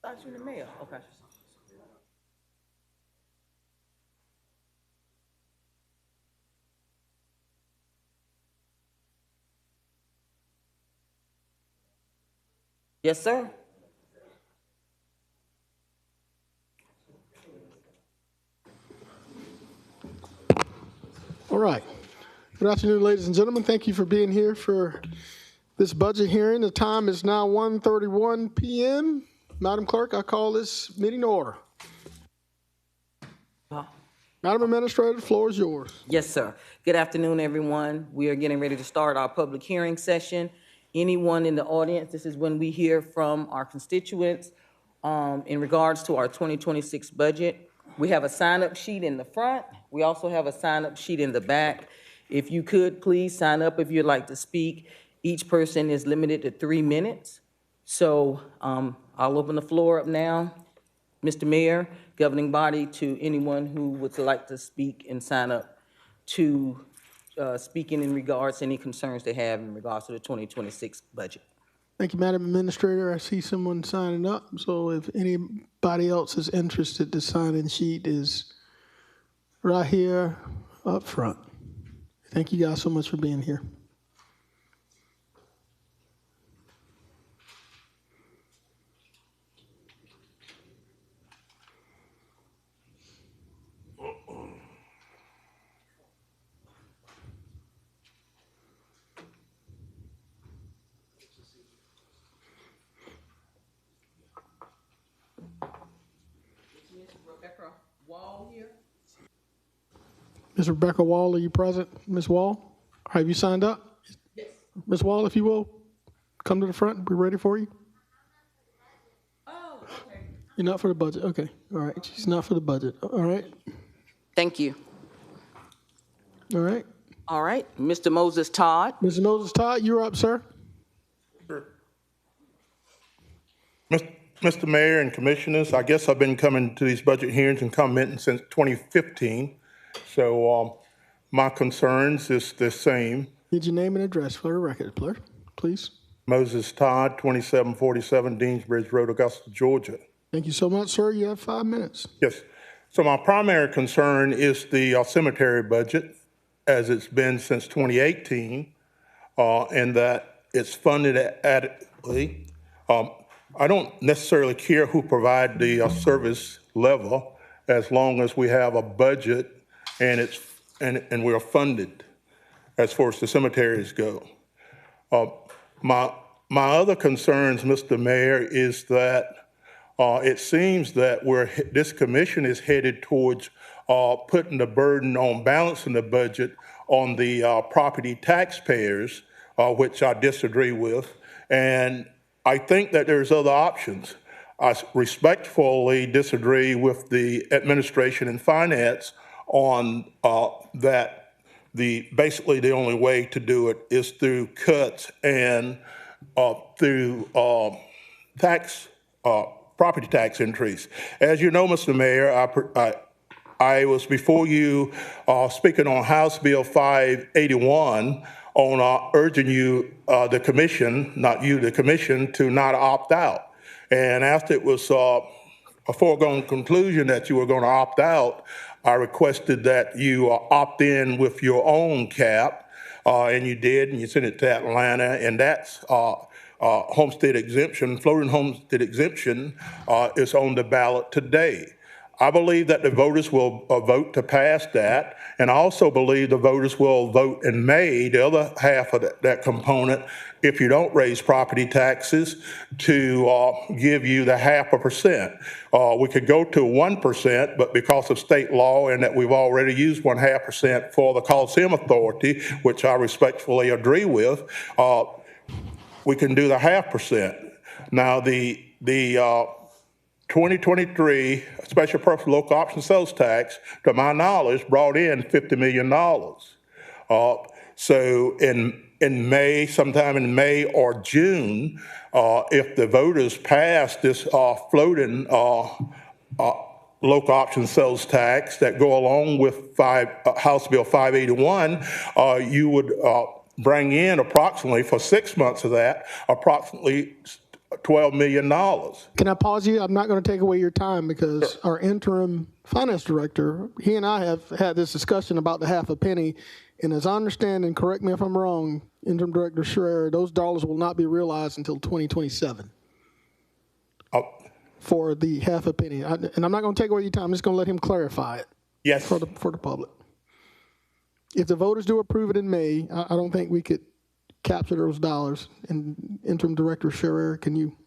Thought you the mayor. Okay. Yes, sir. All right. Good afternoon, ladies and gentlemen. Thank you for being here for this budget hearing. The time is now 1:31 p.m. Madam Clerk, I call this meeting to order. Uh, Madam Administrator, the floor is yours. Yes, sir. Good afternoon, everyone. We are getting ready to start our public hearing session. Anyone in the audience, this is when we hear from our constituents in regards to our 2026 budget. We have a sign-up sheet in the front. We also have a sign-up sheet in the back. If you could, please sign up if you'd like to speak. Each person is limited to 3 minutes. So I'll open the floor up now. Mr. Mayor, governing body, to anyone who would like to speak and sign up to speaking in regards to any concerns they have in regards to the 2026 budget. Thank you, Madam Administrator. I see someone signing up. So if anybody else is interested, the sign-in sheet is right here up front. Thank you guys so much for being here. Ms. Rebecca Wall here. Ms. Rebecca Wall, are you present? Ms. Wall, have you signed up? Yes. Ms. Wall, if you will, come to the front. We're ready for you. Oh, okay. You're not for the budget. Okay. All right. She's not for the budget. All right. Thank you. All right. All right, Mr. Moses Todd. Mr. Moses Todd, you're up, sir. Mr. Mayor and Commissioners, I guess I've been coming to these budget hearings and commenting since 2015. So my concerns is the same. Need your name and address for the record, please. Moses Todd, 2747 Deansbridge Road, Augusta, Georgia. Thank you so much, sir. You have 5 minutes. Yes. So my primary concern is the cemetery budget, as it's been since 2018, and that it's funded adequately. I don't necessarily care who provide the service level, as long as we have a budget and and we're funded as far as the cemeteries go. My other concerns, Mr. Mayor, is that it seems that this commission is headed towards putting the burden on balancing the budget on the property taxpayers, which I disagree with. And I think that there's other options. I respectfully disagree with the administration and finance on that basically the only way to do it is through cuts and through tax property tax increase. As you know, Mr. Mayor, I was before you speaking on House Bill 581 on urging you, the commission, not you, the commission, to not opt out. And after it was a foregone conclusion that you were going to opt out, I requested that you opt in with your own cap, and you did, and you sent it to Atlanta, and that's homestead exemption, floating homestead exemption is on the ballot today. I believe that the voters will vote to pass that, and I also believe the voters will vote in May, the other half of that component, if you don't raise property taxes, to give you the 0.5%. We could go to 1%, but because of state law and that we've already used 0.5% for the Coliseum Authority, which I respectfully agree with, we can do the 0.5%. Now, the 2023 special purpose local option sales tax, to my knowledge, brought in $50 million. So in May, sometime in May or June, if the voters pass this floating local option sales tax that go along with House Bill 581, you would bring in approximately, for 6 months of that, approximately $12 million. Can I pause you? I'm not going to take away your time because our interim finance director, he and I have had this discussion about the half a penny. And as I understand, and correct me if I'm wrong, interim director Schreier, those dollars will not be realized until 2027 Uh, for the half a penny. And I'm not going to take away your time. I'm just going to let him clarify it Yes, for the public. If the voters do approve it in May, I don't think we could capture those dollars. And interim director Schreier, can you?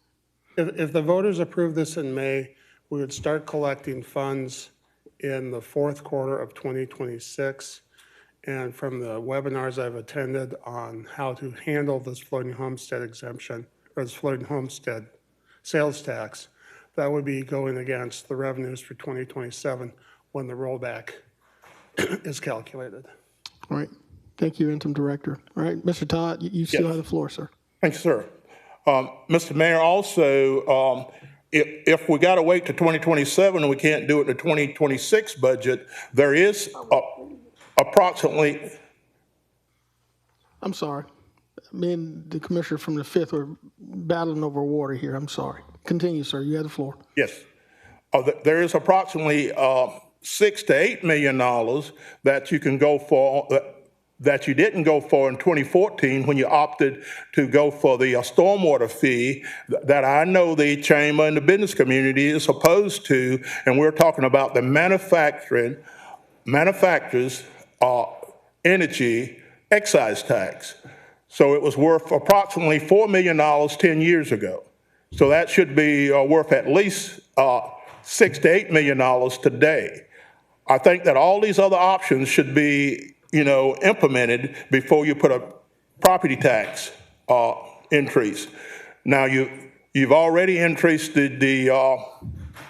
If the voters approve this in May, we would start collecting funds in the fourth quarter of 2026. And from the webinars I've attended on how to handle this floating homestead exemption, or this floating homestead sales tax, that would be going against the revenues for 2027 when the rollback is calculated. All right. Thank you, interim director. All right, Mr. Todd, you still Yes. have the floor, sir. thank you, sir. Mr. Mayor, also, if we got to wait to 2027 and we can't do it in the 2026 budget, there is approximately, I'm sorry. Me and the commissioner from the 5th are battling over water here. I'm sorry. Continue, sir. You have the floor. yes, there is approximately $6 to $8 million that you can go for, that you didn't go for in 2014 when you opted to go for the stormwater fee that I know the chamber and the business community is opposed to, and we're talking about the manufacturers energy excise tax. So it was worth approximately $4 million 10 years ago. So that should be worth at least $6 to $8 million today. I think that all these other options should be, implemented before you put a property tax increase. Now you've already increased the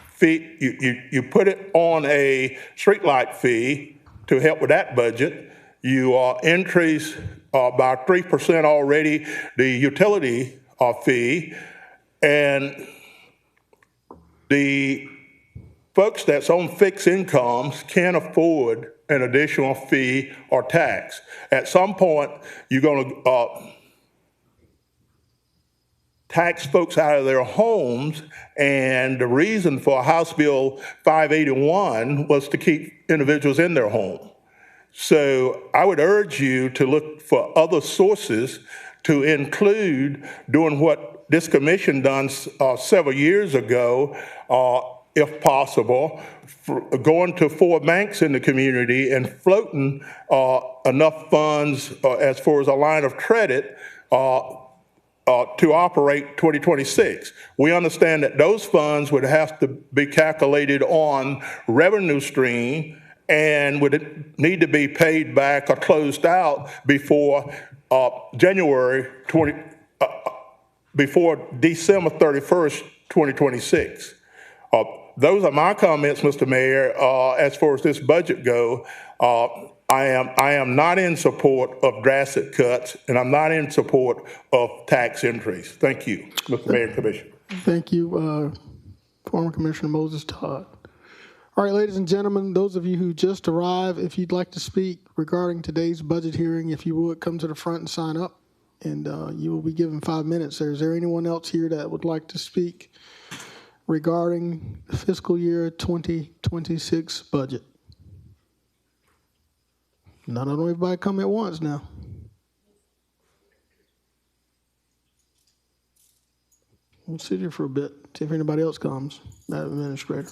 fee. You put it on a streetlight fee to help with that budget. You increase by 3% already the utility fee, and the folks that's on fixed incomes can't afford an additional fee or tax. At some point, you're going to tax folks out of their homes, and the reason for House Bill 581 was to keep individuals in their home. So I would urge you to look for other sources to include doing what this commission done several years ago, if possible, going to 4 banks in the community and floating enough funds as far as a line of credit to operate 2026. We understand that those funds would have to be calculated on revenue stream and would need to be paid back or closed out before before December 31st, 2026. Those are my comments, Mr. Mayor. As far as this budget go, I am not in support of drastic cuts, and I'm not in support of tax increase. Thank you, Mr. Mayor and Commissioner. Thank you, former Commissioner Moses Todd. All right, ladies and gentlemen, those of you who just arrived, if you'd like to speak regarding today's budget hearing, if you would come to the front and sign up, and you will be given 5 minutes. Is there anyone else here that would like to speak regarding the fiscal year 2026 budget? Not everybody come at once now. We'll sit here for a bit, see if anybody else comes, Madam Administrator.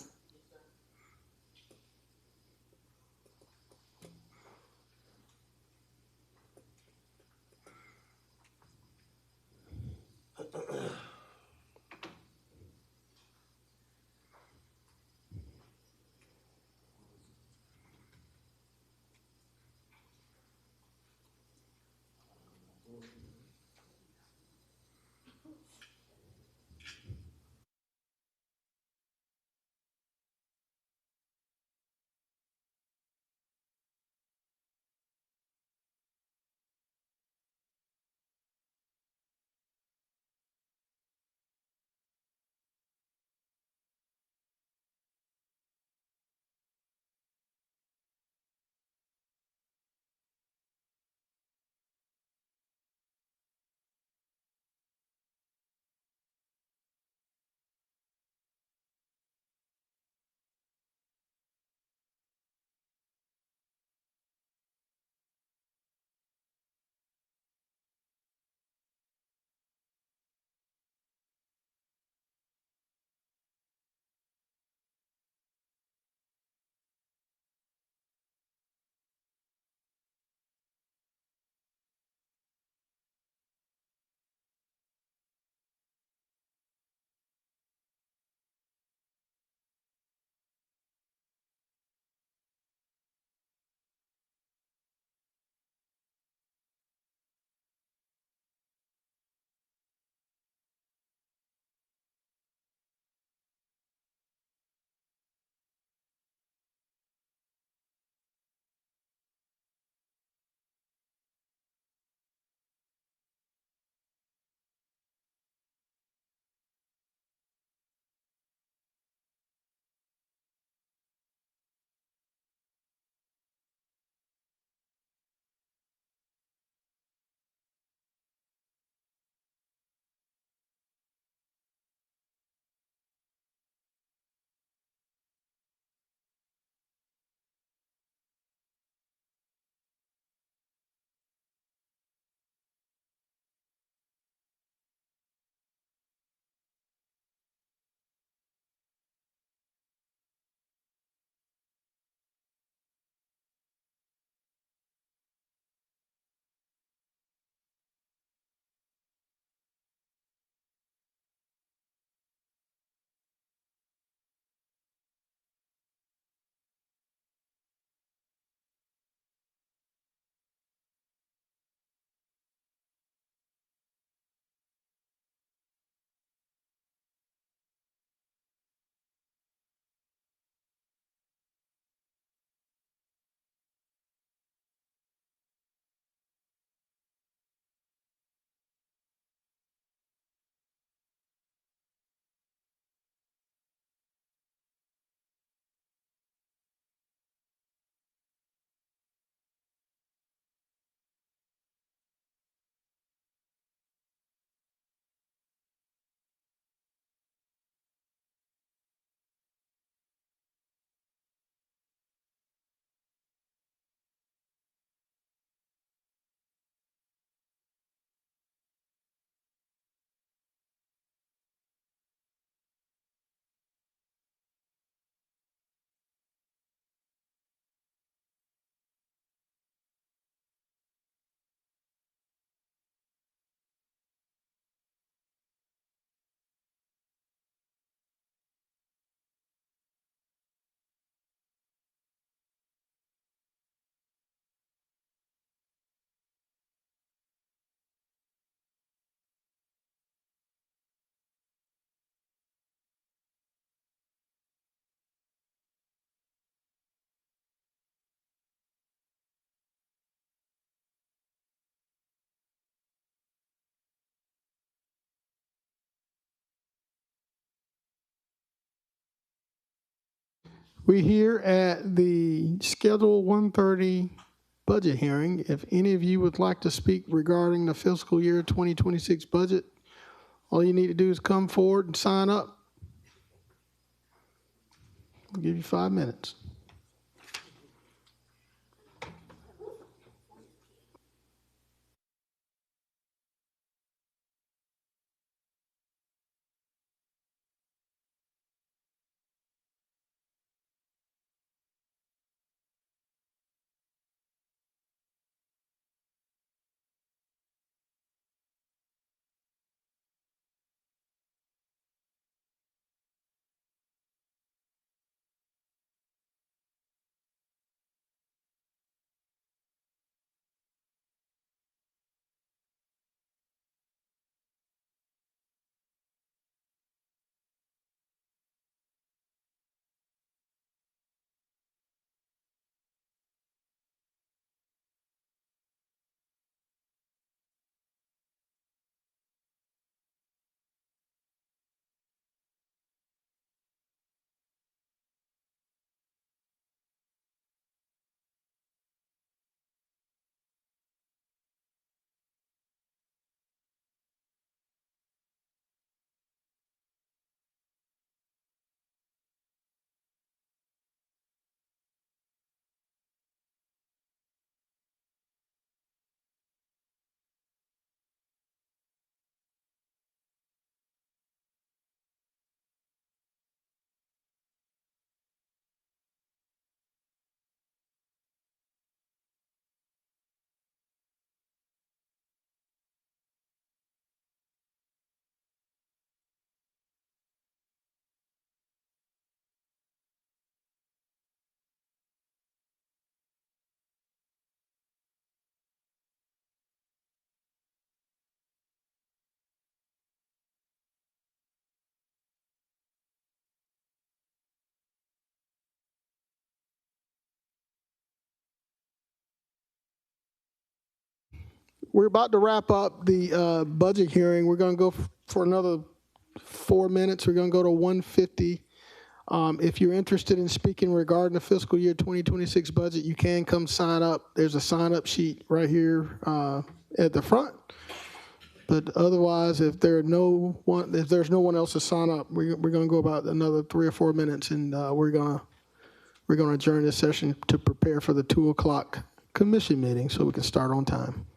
We're here at the Schedule 130 budget hearing. If any of you would like to speak regarding the fiscal year 2026 budget, all you need to do is come forward and sign up. We'll give you 5 minutes. We're about to wrap up the budget hearing. We're going to go for another 4 minutes. We're going to go to 150. If you're interested in speaking regarding the fiscal year 2026 budget, you can come sign up. There's a sign-up sheet right here at the front. But otherwise, if there's no one else to sign up, we're going to go about another 3 or 4 minutes, and we're going to adjourn this session to prepare for the 2:00 commission meeting so we can start on time.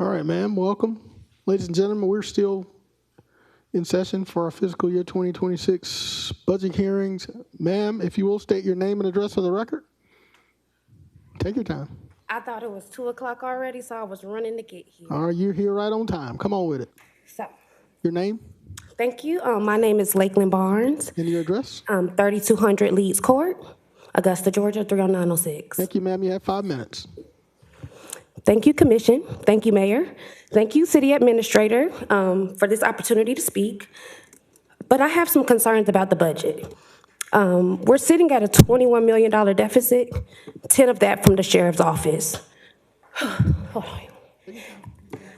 All right, ma'am, welcome. Ladies and gentlemen, we're still in session for our fiscal year 2026 budget hearings. Ma'am, if you will state your name and address for the record. Take your time. I thought it was 2 o'clock already, so I was running to get here. All right, you're here right on time. Come on with it. So, Your name thank you. My name is Lakeland Barnes. and your address. 3200 Leeds Court, Augusta, Georgia, 30906. Thank you, ma'am. You have 5 minutes. Thank you, Commission. Thank you, Mayor. Thank you, City Administrator, for this opportunity to speak. But I have some concerns about the budget. We're sitting at a $21 million deficit, 10 of that from the Sheriff's Office. Hold on.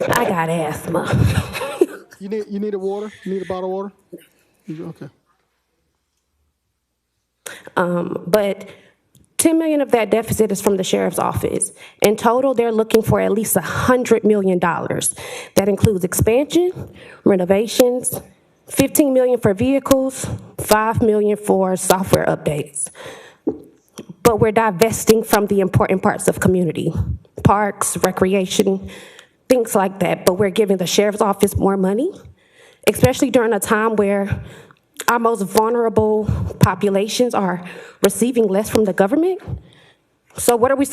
I got asthma. You need a water? You need a bottle of water? Okay. But 10 million of that deficit is from the Sheriff's Office. In total, they're looking for at least $100 million. That includes expansion, renovations, 15 million for vehicles, 5 million for software updates. But we're divesting from the important parts of community, parks, recreation, things like that. But we're giving the Sheriff's Office more money, especially during a time where our most vulnerable populations are receiving less from the government. So what are we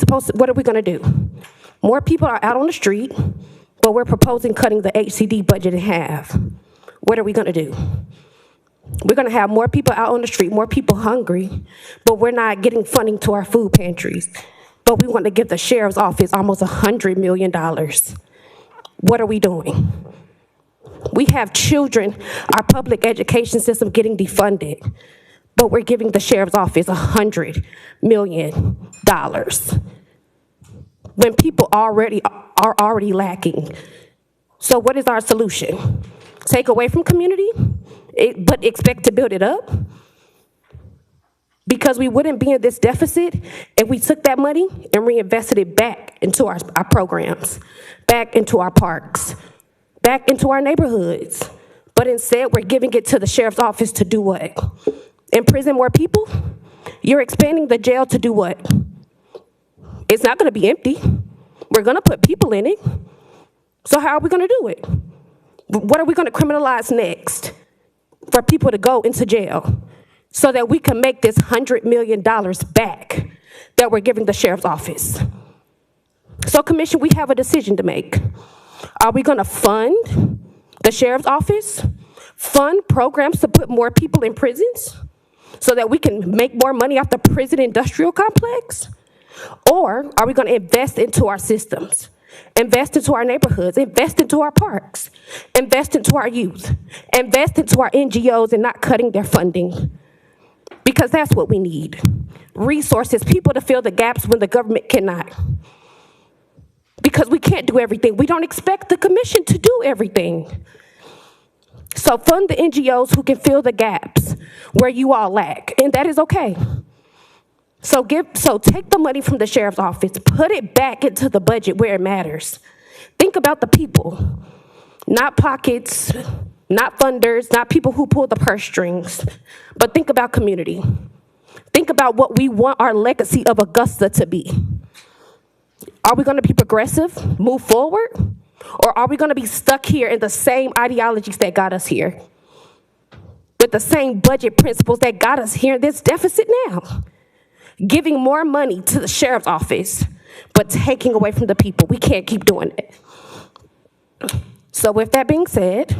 gonna do? More people are out on the street, but we're proposing cutting the HCD budget in half. What are we gonna do? We're gonna have more people out on the street, more people hungry, but we're not getting funding to our food pantries. But we want to give the Sheriff's Office almost $100 million. What are we doing? We have children, our public education system getting defunded, but we're giving the Sheriff's Office $100 million when people are already lacking. So what is our solution? Take away from community, but expect to build it up? Because we wouldn't be in this deficit if we took that money and reinvested it back into our programs, back into our parks, back into our neighborhoods. But instead, we're giving it to the Sheriff's Office to do what? Imprison more people? You're expanding the jail to do what? It's not gonna be empty. We're gonna put people in it. So how are we gonna do it? What are we gonna criminalize next for people to go into jail so that we can make this $100 million back that we're giving the Sheriff's Office? So Commission, we have a decision to make. Are we gonna fund the Sheriff's Office, fund programs to put more people in prisons so that we can make more money off the prison industrial complex? Or are we gonna invest into our systems, invest into our neighborhoods, invest into our parks, invest into our youth, invest into our NGOs and not cutting their funding? Because that's what we need. Resources, people to fill the gaps when the government cannot. Because we can't do everything. We don't expect the Commission to do everything. So fund the NGOs who can fill the gaps where you all lack, and that is okay. So take the money from the Sheriff's Office, put it back into the budget where it matters. Think about the people, not pockets, not funders, not people who pull the purse strings, but think about community. Think about what we want our legacy of Augusta to be. Are we gonna be progressive, move forward? Or are we gonna be stuck here in the same ideologies that got us here? With the same budget principles that got us here in this deficit now? Giving more money to the Sheriff's Office, but taking away from the people. We can't keep doing it. So with that being said,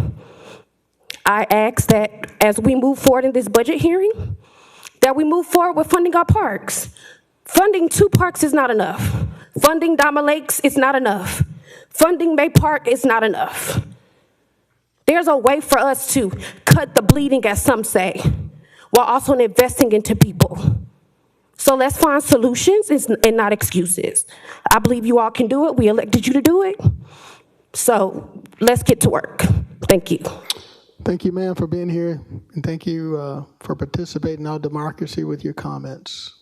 I ask that as we move forward in this budget hearing, that we move forward with funding our parks. Funding 2 parks is not enough. Funding Diamond Lakes is not enough. Funding May Park is not enough. There's a way for us to cut the bleeding, as some say, while also investing into people. So let's find solutions and not excuses. I believe you all can do it. We elected you to do it. So let's get to work. Thank you. Thank you, ma'am, for being here, and thank you for participating in our democracy with your comments.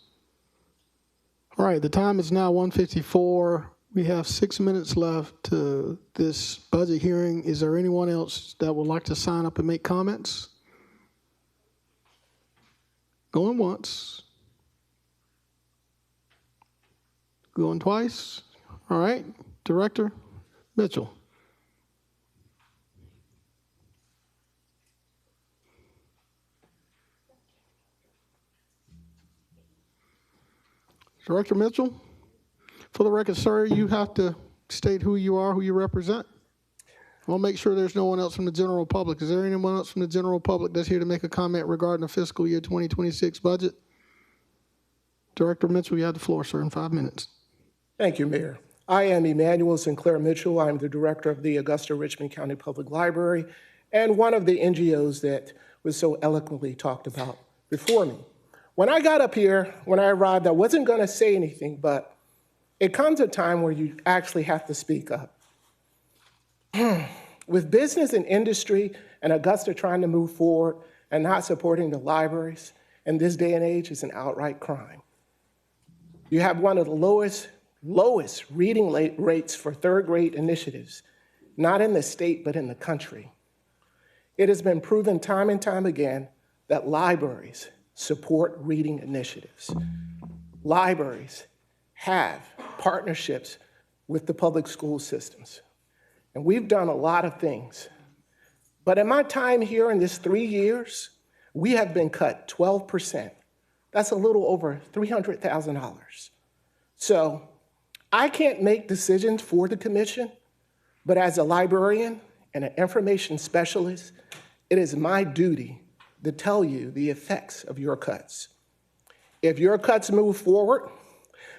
All right, the time is now 1:54. We have 6 minutes left to this budget hearing. Is there anyone else that would like to sign up and make comments? Going once. Going twice. All right, Director Mitchell. Director Mitchell, for the record, sir, you have to state who you are, who you represent. We'll make sure there's no one else from the general public. Is there anyone else from the general public that's here to make a comment regarding the fiscal year 2026 budget? Director Mitchell, you have the floor, sir, in 5 minutes. Thank you, Mayor. I am Emmanuel Sinclair Mitchell. I'm the director of the Augusta Richmond County Public Library and one of the NGOs that was so eloquently talked about before me. When I got up here, when I arrived, I wasn't going to say anything, but it comes a time where you actually have to speak up. With business and industry and Augusta trying to move forward and not supporting the libraries in this day and age is an outright crime. You have one of the lowest reading rates for third grade initiatives, not in the state, but in the country. It has been proven time and time again that libraries support reading initiatives. Libraries have partnerships with the public school systems. And we've done a lot of things. But in my time here in this 3 years, we have been cut 12%. That's a little over $300,000. So I can't make decisions for the commission, but as a librarian and an information specialist, it is my duty to tell you the effects of your cuts. If your cuts move forward,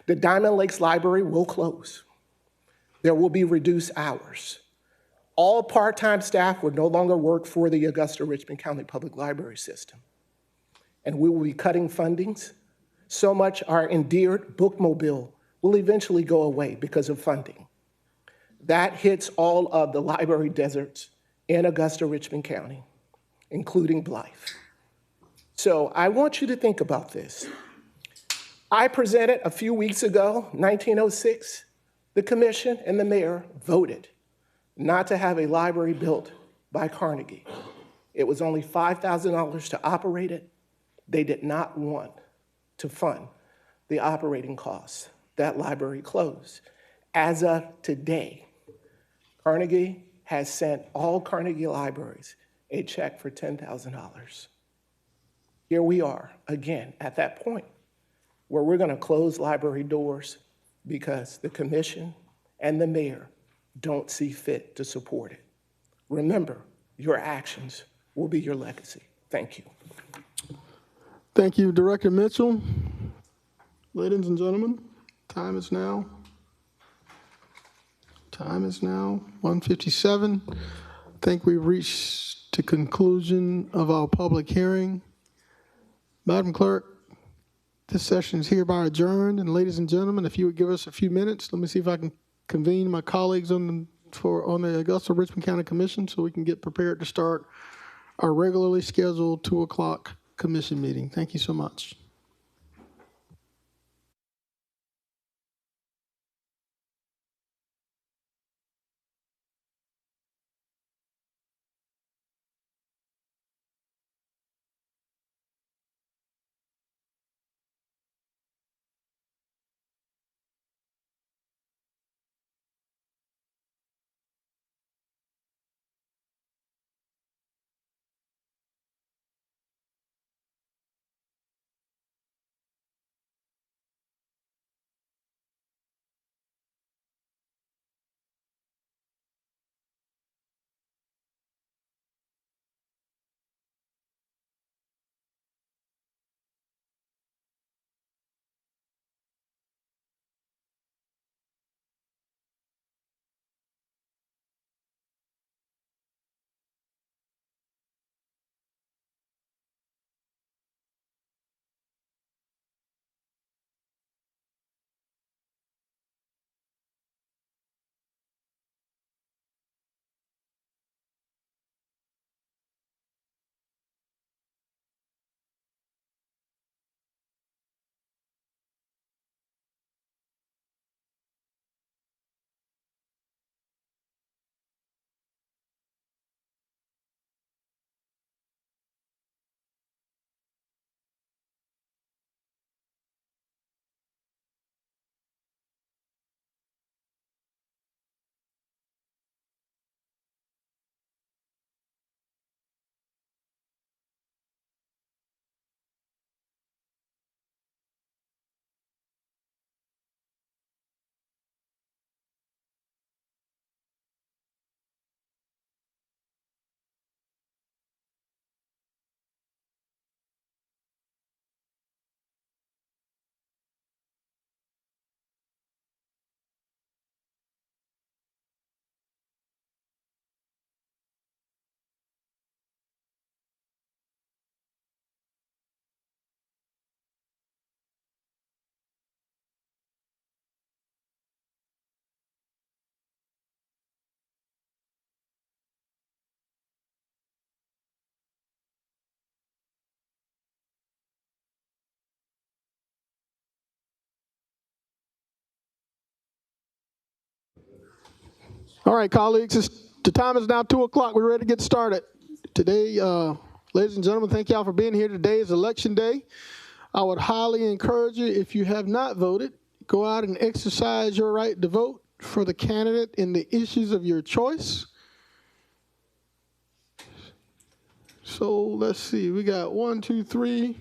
the Diamond Lakes Library will close. There will be reduced hours. All part-time staff will no longer work for the Augusta Richmond County Public Library System. And we will be cutting fundings. So much our endeared bookmobile will eventually go away because of funding. That hits all of the library deserts in Augusta Richmond County, including Blythe. So I want you to think about this. I presented a few weeks ago, 1906, the commission and the mayor voted not to have a library built by Carnegie. It was only $5,000 to operate it. They did not want to fund the operating costs. That library closed. As of today, Carnegie has sent all Carnegie libraries a check for $10,000. Here we are, again, at that point where we're going to close library doors because the commission and the mayor don't see fit to support it. Remember, your actions will be your legacy. Thank you. Thank you, Director Mitchell. Ladies and gentlemen, time is now 1:57. I think we've reached the conclusion of our public hearing. Madam Clerk, this session is hereby adjourned. And ladies and gentlemen, if you would give us a few minutes, let me see if I can convene my colleagues on the Augusta Richmond County Commission so we can get prepared to start our regularly scheduled 2 o'clock commission meeting. Thank you so much. All right, colleagues, the time is now 2 o'clock. We're ready to get started. Today, ladies and gentlemen, thank y'all for being here. Today is Election Day. I would highly encourage you, if you have not voted, go out and exercise your right to vote for the candidate in the issues of your choice. So let's see, we got 1, 2, 3,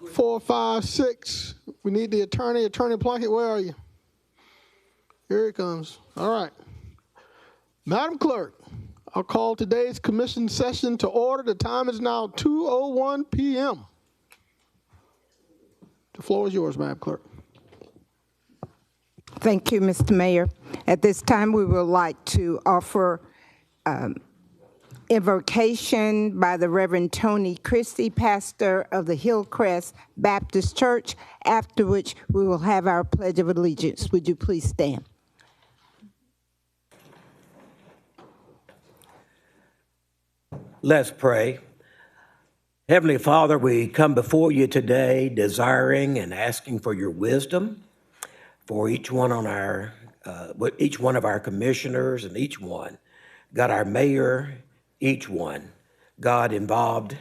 4, 5, 6. We need the attorney. Attorney Plunkett, where are you? Here he comes. All right. Madam Clerk, I'll call today's commission session to order. The time is now 2:01 p.m. The floor is yours, Madam Clerk. Thank you, Mr. Mayor. At this time, we would like to offer invocation by the Reverend Tony Christie, pastor of the Hillcrest Baptist Church, after which we will have our Pledge of Allegiance. Would you please stand? Let's pray. Heavenly Father, we come before you today desiring and asking for your wisdom for each one of our commissioners and each one. God, our mayor, each one. God, involved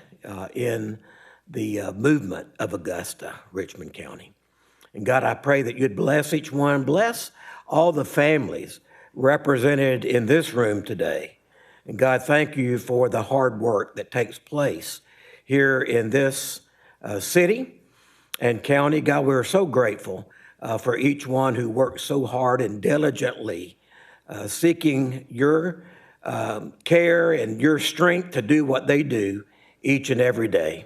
in the movement of Augusta, Richmond County. And God, I pray that you'd bless each one, bless all the families represented in this room today. And God, thank you for the hard work that takes place here in this city and county. God, we're so grateful for each one who works so hard and diligently seeking your care and your strength to do what they do each and every day.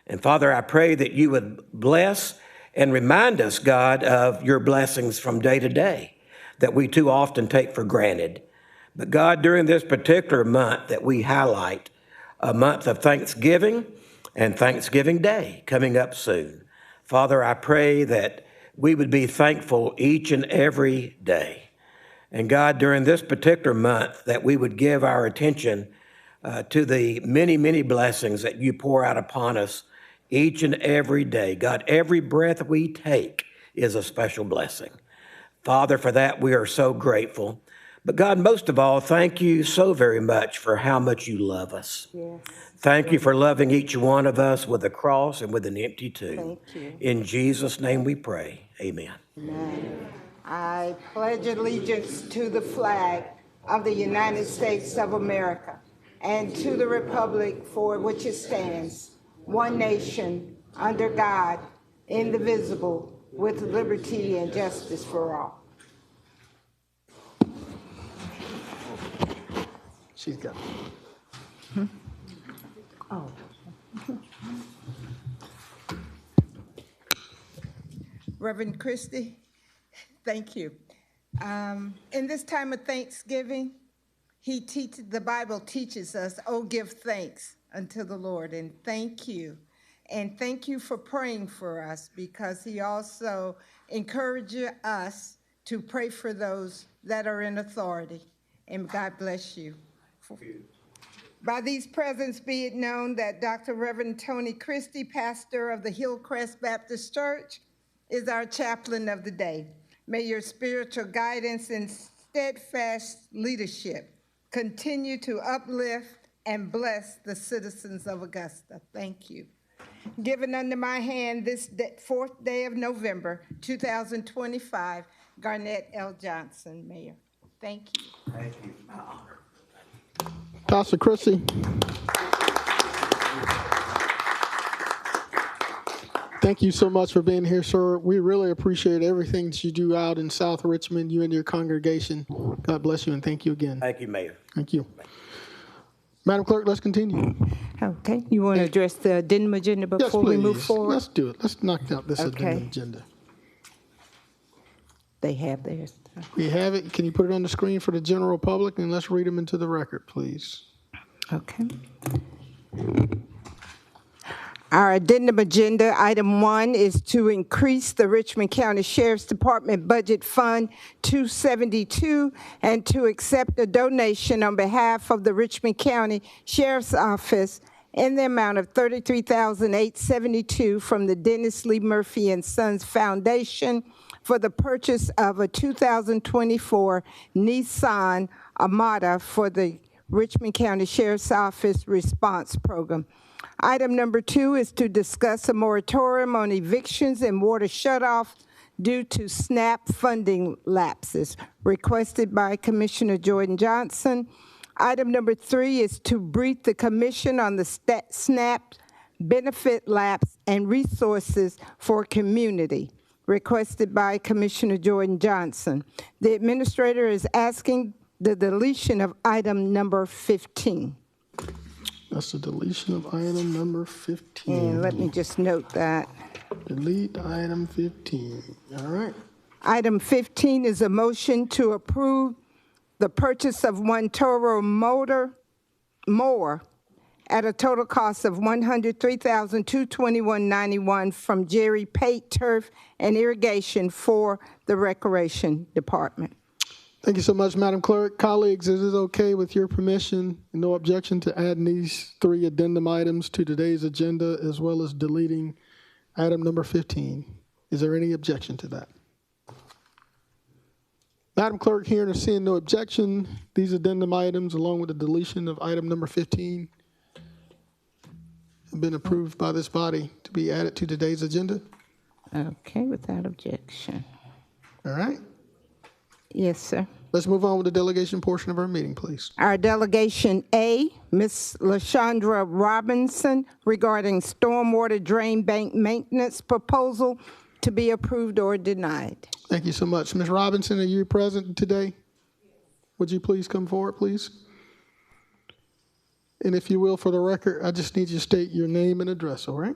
And Father, I pray that you would bless and remind us, God, of your blessings from day to day that we too often take for granted. But God, during this particular month that we highlight, a month of Thanksgiving and Thanksgiving Day coming up soon, Father, I pray that we would be thankful each and every day. And God, during this particular month, that we would give our attention to the many, many blessings that you pour out upon us each and every day. God, every breath we take is a special blessing. Father, for that we are so grateful. But God, most of all, thank you so very much for how much you love us. Yes. Thank you for loving each one of us with a cross and with an empty tomb. Thank you. In Jesus' name we pray. Amen. Amen. I pledge allegiance to the flag of the United States of America and to the republic for which it stands, one nation, under God, indivisible, with liberty and justice for all. She's got it. Oh. Reverend Christie, thank you. In this time of Thanksgiving, the Bible teaches us, oh, give thanks unto the Lord, and thank you. And thank you for praying for us, because he also encourages us to pray for those that are in authority. And God bless you. By these presents be it known that Dr. Reverend Tony Christie, pastor of the Hillcrest Baptist Church, is our chaplain of the day. May your spiritual guidance and steadfast leadership continue to uplift and bless the citizens of Augusta. Thank you. Given under my hand this 4th day of November, 2025, Garnett L. Johnson, Mayor. Thank you. Thank you. My honor. Pastor Christie. Thank you so much for being here, sir. We really appreciate everything that you do out in South Richmond, you and your congregation. God bless you, and thank you again. Thank you, Mayor. Thank you. Madam Clerk, let's continue. Okay. You want to address the addendum agenda before we move forward? Let's do it. Let's knock out this addendum agenda. They have theirs. We have it. Can you put it on the screen for the general public, and let's read them into the record, please. Okay. Our addendum agenda, item 1, is to increase the Richmond County Sheriff's Department Budget Fund 272 and to accept a donation on behalf of the Richmond County Sheriff's Office in the amount of $33,872 from the Dennis Lee Murphy and Sons Foundation for the purchase of a 2024 Nissan Armada for the Richmond County Sheriff's Office Response Program. Item number 2 is to discuss a moratorium on evictions and water shutoff due to SNAP funding lapses, requested by Commissioner Jordan Johnson. Item number 3 is to brief the commission on the SNAP benefit lapse and resources for community, requested by Commissioner Jordan Johnson. The administrator is asking the deletion of item number 15. That's the deletion of item number 15. And let me just note that. Delete item 15. All right. Item 15 is a motion to approve the purchase of one Toro mower at a total cost of $103,221.91 from Jerry Pate Turf and Irrigation for the Recreation Department. Thank you so much, Madam Clerk. Colleagues, is it okay with your permission and no objection to adding these 3 addendum items to today's agenda as well as deleting item number 15? Is there any objection to that? Madam Clerk, hearing or seeing no objection, these addendum items along with the deletion of item number 15 have been approved by this body to be added to today's agenda. Okay, without objection. All right. Yes, sir. Let's move on with the delegation portion of our meeting, please. Our delegation A, Ms. LaShondra Robinson, regarding stormwater drain bank maintenance proposal to be approved or denied. Thank you so much. Ms. Robinson, are you present today? Would you please come forward, please? And if you will, for the record, I just need you to state your name and address, all right?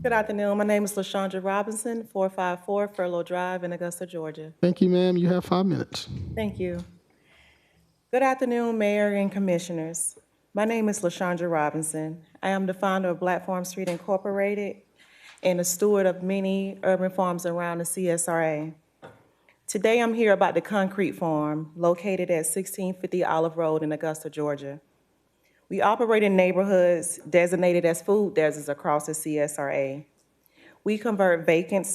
Good afternoon. My name is LaShondra Robinson, 454 Furlough Drive in Augusta, Georgia. Thank you, ma'am. You have 5 minutes. Thank you. Good afternoon, Mayor and Commissioners. My name is LaShondra Robinson. I am the founder of Black Farm Street Incorporated and a steward of many urban farms around the CSRA. Today I'm here about the concrete farm located at 1650 Olive Road in Augusta, Georgia. We operate in neighborhoods designated as food deserts across the CSRA. We convert vacant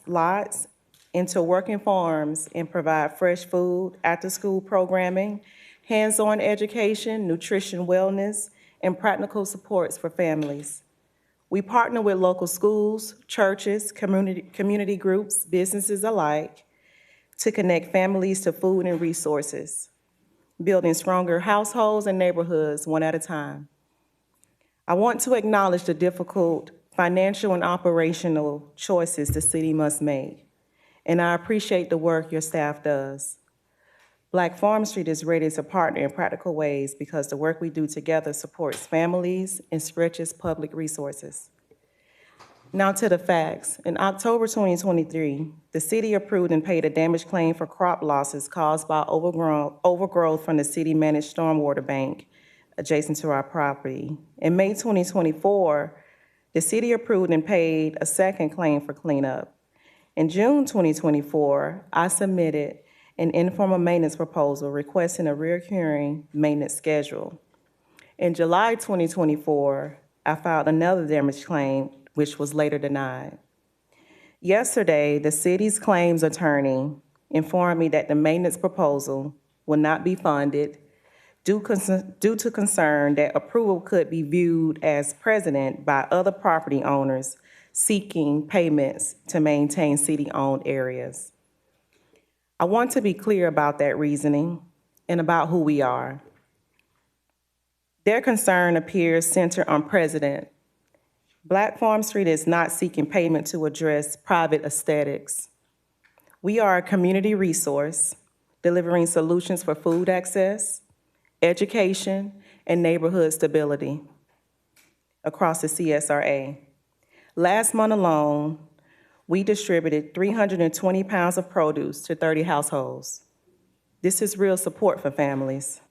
lots into working farms and provide fresh food, after-school programming, hands-on education, nutrition, wellness, and practical supports for families. We partner with local schools, churches, community groups, businesses alike to connect families to food and resources, building stronger households and neighborhoods one at a time. I want to acknowledge the difficult financial and operational choices the city must make, and I appreciate the work your staff does. Black Farm Street is ready to partner in practical ways because the work we do together supports families and stretches public resources. Now to the facts. In October 2023, the city approved and paid a damage claim for crop losses caused by overgrowth from the city-managed stormwater bank adjacent to our property. In May 2024, the city approved and paid a second claim for cleanup. In June 2024, I submitted an informal maintenance proposal requesting a recurring maintenance schedule. In July 2024, I filed another damage claim, which was later denied. Yesterday, the city's claims attorney informed me that the maintenance proposal will not be funded due to concern that approval could be viewed as precedent by other property owners seeking payments to maintain city-owned areas. I want to be clear about that reasoning and about who we are. Their concern appears centered on precedent. Black Farm Street is not seeking payment to address private aesthetics. We are a community resource delivering solutions for food access, education, and neighborhood stability across the CSRA. Last month alone, we distributed 320 pounds of produce to 30 households. This is real support for families,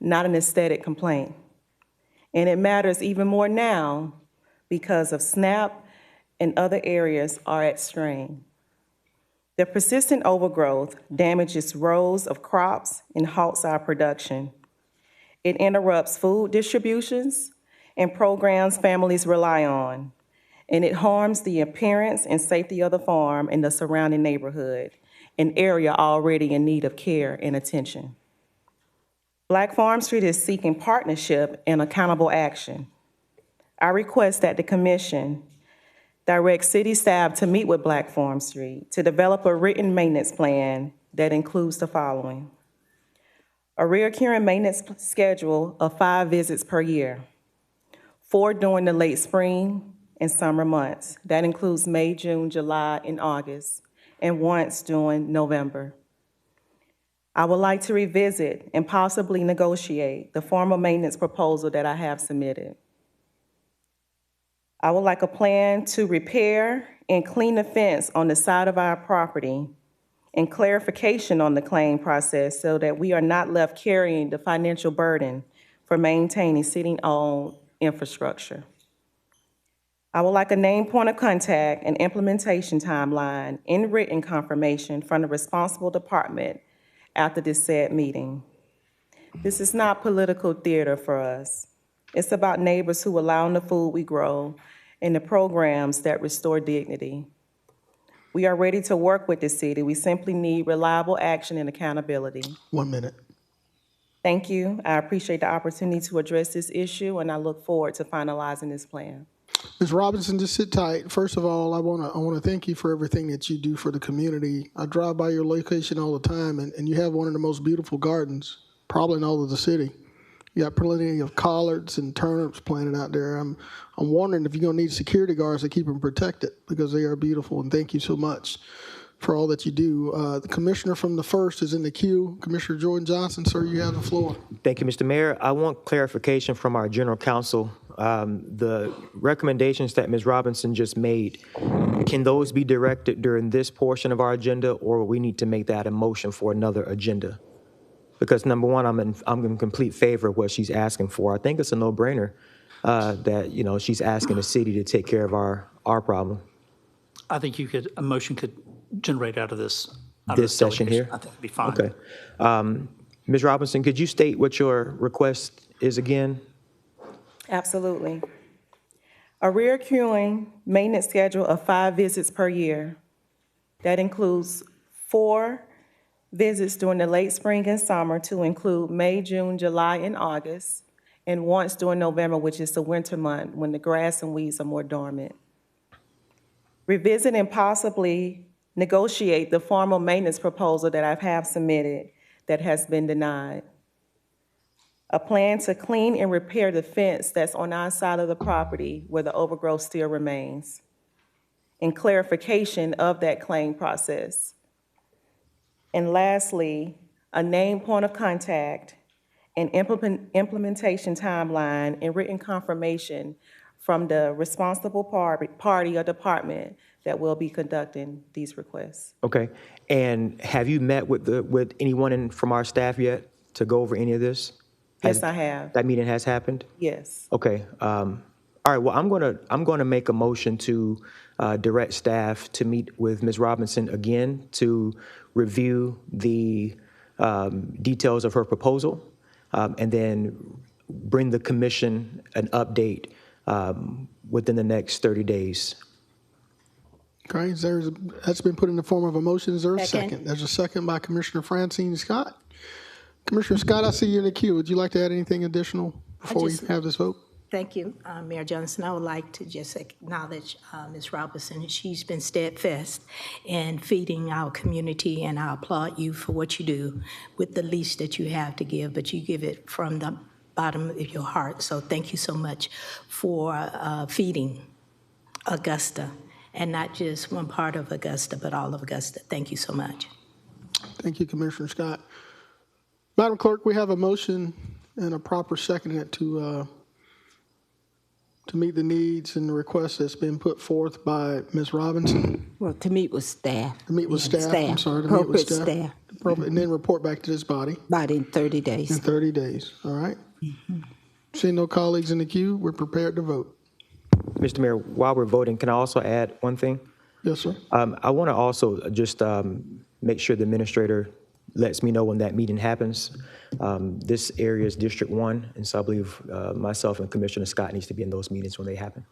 not an aesthetic complaint. And it matters even more now because of SNAP and other areas are at strain. The persistent overgrowth damages rows of crops and halts our production. It interrupts food distributions and programs families rely on, and it harms the appearance and safety of the farm and the surrounding neighborhood, an area already in need of care and attention. Black Farm Street is seeking partnership and accountable action. I request that the commission direct city staff to meet with Black Farm Street to develop a written maintenance plan that includes the following: a recurring maintenance schedule of 5 visits per year, 4 during the late spring and summer months. That includes May, June, July, and August, and once during November. I would like to revisit and possibly negotiate the formal maintenance proposal that I have submitted. I would like a plan to repair and clean the fence on the side of our property and clarification on the claim process so that we are not left carrying the financial burden for maintaining city-owned infrastructure. I would like a named point of contact and implementation timeline in written confirmation from the responsible department after this said meeting. This is not political theater for us. It's about neighbors who rely on the food we grow and the programs that restore dignity. We are ready to work with the city. We simply need reliable action and accountability. 1 minute. Thank you. I appreciate the opportunity to address this issue, and I look forward to finalizing this plan. Ms. Robinson, just sit tight. First of all, I want to thank you for everything that you do for the community. I drive by your location all the time, and you have one of the most beautiful gardens, probably in all of the city. You got plenty of collards and turnips planted out there. I'm wondering if you're going to need security guards to keep them protected because they are beautiful, and thank you so much for all that you do. The commissioner from the 1st is in the queue. Commissioner Jordan Johnson, sir, you have the floor. Thank you, Mr. Mayor. I want clarification from our general counsel. The recommendations that Ms. Robinson just made, can those be directed during this portion of our agenda, or we need to make that a motion for another agenda? Because number one, I'm in complete favor of what she's asking for. I think it's a no-brainer that she's asking the city to take care of our problem. I think a motion could generate out of this. This session here? I think it'd be fine. Okay. Ms. Robinson, could you state what your request is again? Absolutely. A recurring maintenance schedule of 5 visits per year. That includes 4 visits during the late spring and summer to include May, June, July, and August, and once during November, which is the winter month when the grass and weeds are more dormant. Revisit and possibly negotiate the formal maintenance proposal that I have submitted that has been denied. A plan to clean and repair the fence that's on our side of the property where the overgrowth still remains, and clarification of that claim process. And lastly, a named point of contact and implementation timeline and written confirmation from the responsible party or department that will be conducting these requests. Okay. And have you met with anyone from our staff yet to go over any of this? Yes, I have. That meeting has happened? Yes. Okay. All right. Well, I'm gonna make a motion to direct staff to meet with Ms. Robinson again to review the details of her proposal, and then bring the commission an update within the next 30 days. Okay, that's been put in the form of a motion. Is there a second? There's a second by Commissioner Francine Scott. Commissioner Scott, I see you in the queue. Would you like to add anything additional before we have this vote? Thank you, Mayor Johnson. I would like to just acknowledge Ms. Robinson. She's been steadfast in feeding our community, and I applaud you for what you do with the least that you have to give, but you give it from the bottom of your heart. So thank you so much for feeding Augusta, and not just one part of Augusta, but all of Augusta. Thank you so much. Thank you, Commissioner Scott. Madam Clerk, we have a motion and a proper second to meet the needs and the requests that's been put forth by Ms. Robinson. Well, to meet with staff. To meet with staff, I'm sorry, to meet with staff. And then report back to this body. In 30 days. In 30 days, all right? Seeing no colleagues in the queue, we're prepared to vote. Mr. Mayor, while we're voting, can I also add one thing? Yes, sir. I want to also just make sure the administrator lets me know when that meeting happens. This area is District 1, and so I believe myself and Commissioner Scott needs to be in those meetings when they happen.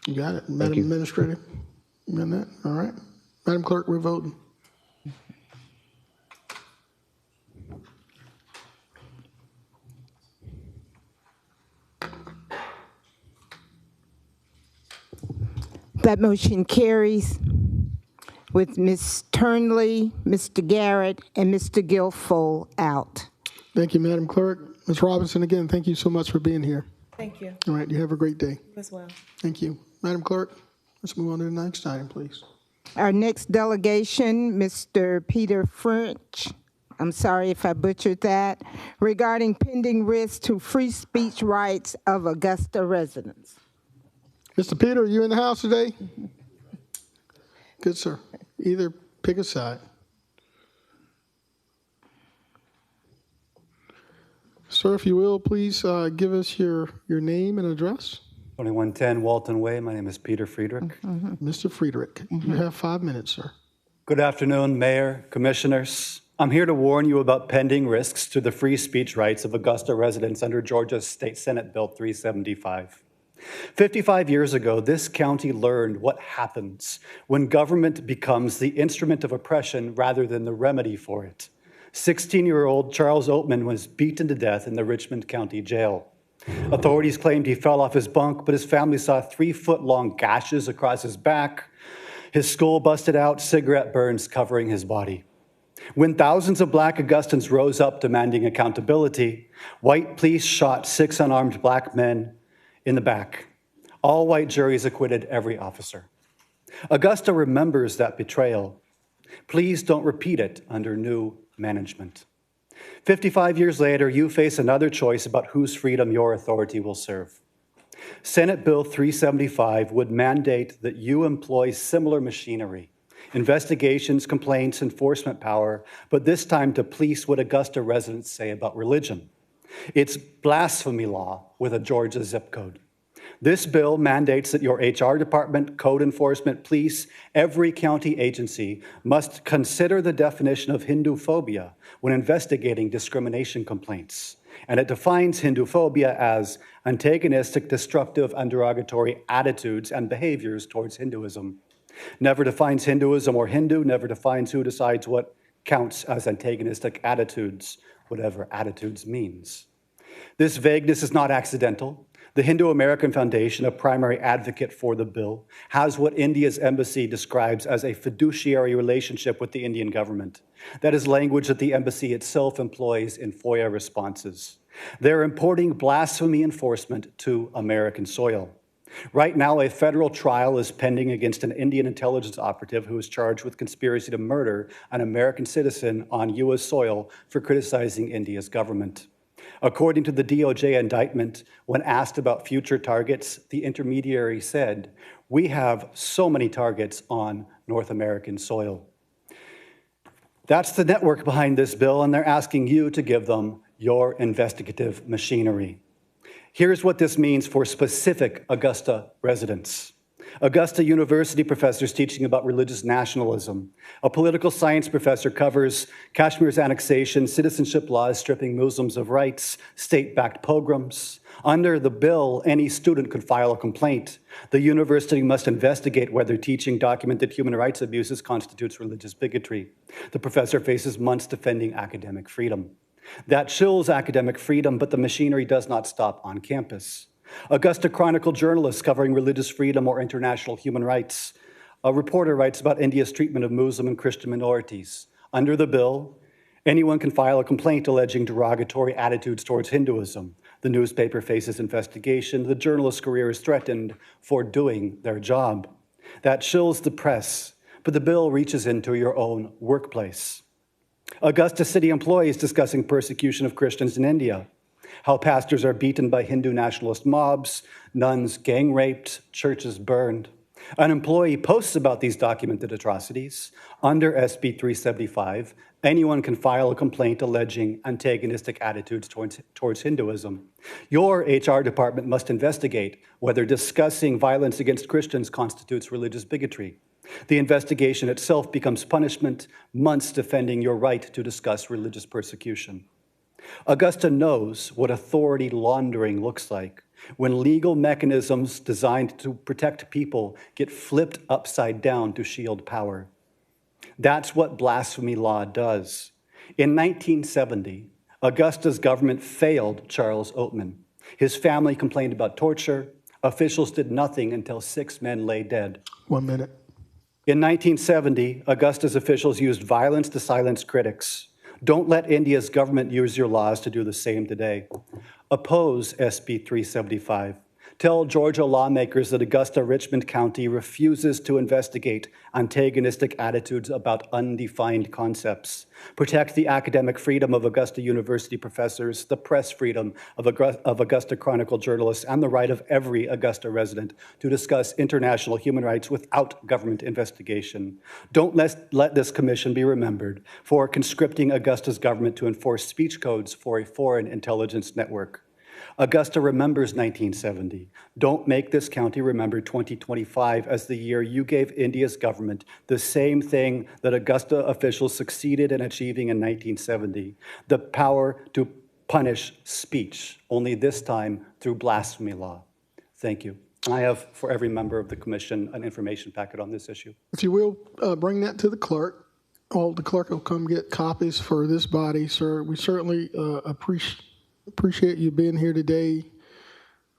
You got it. Madam you. Administrator, you got that? All right. Madam Clerk, we're voting. That motion carries with Ms. Turnley, Mr. Garrett, and Mr. Guilfoyle out. Thank you, Madam Clerk. Ms. Robinson, again, thank you so much for being here. Thank you. All right, you have a great day. You as well. Thank you. Madam Clerk, let's move on to the next item, please. Our next delegation, Mr. Peter French, I'm sorry if I butchered that, regarding pending risks to free speech rights of Augusta residents. Mr. Peter, are you in the house today? Good, sir. Either pick a side. Sir, if you will, please give us your name and address. 2110 Walton Way. My name is Peter Friedrich. Mr. Friedrich, you have 5 minutes, sir. Good afternoon, Mayor, Commissioners. I'm here to warn you about pending risks to the free speech rights of Augusta residents under Georgia's State Senate Bill 375. 55 years ago, this county learned what happens when government becomes the instrument of oppression rather than the remedy for it. 16-year-old Charles Oatman was beaten to death in the Richmond County Jail. Authorities claimed he fell off his bunk, but his family saw 3-foot-long gashes across his back, his skull busted out, cigarette burns covering his body. When thousands of Black Augustans rose up demanding accountability, white police shot 6 unarmed Black men in the back. All white juries acquitted every officer. Augusta remembers that betrayal. Please don't repeat it under new management. 55 years later, you face another choice about whose freedom your authority will serve. Senate Bill 375 would mandate that you employ similar machinery, investigations, complaints, enforcement power, but this time to police what Augusta residents say about religion. It's blasphemy law with a Georgia zip code. This bill mandates that your HR department, code enforcement, police, every county agency must consider the definition of Hindu phobia when investigating discrimination complaints. And it defines Hindu phobia as antagonistic, destructive, and derogatory attitudes and behaviors towards Hinduism. Never defines Hinduism or Hindu, never defines who decides what counts as antagonistic attitudes, whatever attitudes means. This vagueness is not accidental. The Hindu American Foundation, a primary advocate for the bill, has what India's embassy describes as a fiduciary relationship with the Indian government. That is language that the embassy itself employs in FOIA responses. They're importing blasphemy enforcement to American soil. Right now, a federal trial is pending against an Indian intelligence operative who is charged with conspiracy to murder an American citizen on U.S. soil for criticizing India's government. According to the DOJ indictment, when asked about future targets, the intermediary said, "We have so many targets on North American soil." That's the network behind this bill, and they're asking you to give them your investigative machinery. Here's what this means for specific Augusta residents. Augusta University professors teaching about religious nationalism. A political science professor covers Kashmir's annexation, citizenship laws stripping Muslims of rights, state-backed pogroms. Under the bill, any student could file a complaint. The university must investigate whether teaching documented human rights abuses constitutes religious bigotry. The professor faces months defending academic freedom. That chills academic freedom, but the machinery does not stop on campus. Augusta Chronicle journalists covering religious freedom or international human rights. A reporter writes about India's treatment of Muslim and Christian minorities. Under the bill, anyone can file a complaint alleging derogatory attitudes towards Hinduism. The newspaper faces investigation. The journalist's career is threatened for doing their job. That chills the press, but the bill reaches into your own workplace. Augusta city employees discussing persecution of Christians in India. How pastors are beaten by Hindu nationalist mobs, nuns gang raped, churches burned. An employee posts about these documented atrocities. Under SB 375, anyone can file a complaint alleging antagonistic attitudes towards Hinduism. Your HR department must investigate whether discussing violence against Christians constitutes religious bigotry. The investigation itself becomes punishment, months defending your right to discuss religious persecution. Augusta knows what authority laundering looks like. when legal mechanisms designed to protect people get flipped upside down to shield power. That's what blasphemy law does. In 1970, Augusta's government failed Charles Oatman. His family complained about torture. Officials did nothing until 6 men lay dead. 1 minute. In 1970, Augusta's officials used violence to silence critics. Don't let India's government use your laws to do the same today. Oppose SB 375. Tell Georgia lawmakers that Augusta-Richmond County refuses to investigate antagonistic attitudes about undefined concepts. Protect the academic freedom of Augusta University professors, the press freedom of Augusta Chronicle journalists, and the right of every Augusta resident to discuss international human rights without government investigation. Don't let this commission be remembered for conscripting Augusta's government to enforce speech codes for a foreign intelligence network. Augusta remembers 1970. Don't make this county remember 2025 as the year you gave India's government the same thing that Augusta officials succeeded in achieving in 1970, the power to punish speech, only this time through blasphemy law. Thank you. I have, for every member of the commission, an information packet on this issue. If you will, bring that to the clerk. The clerk will come get copies for this body, sir. We certainly appreciate you being here today.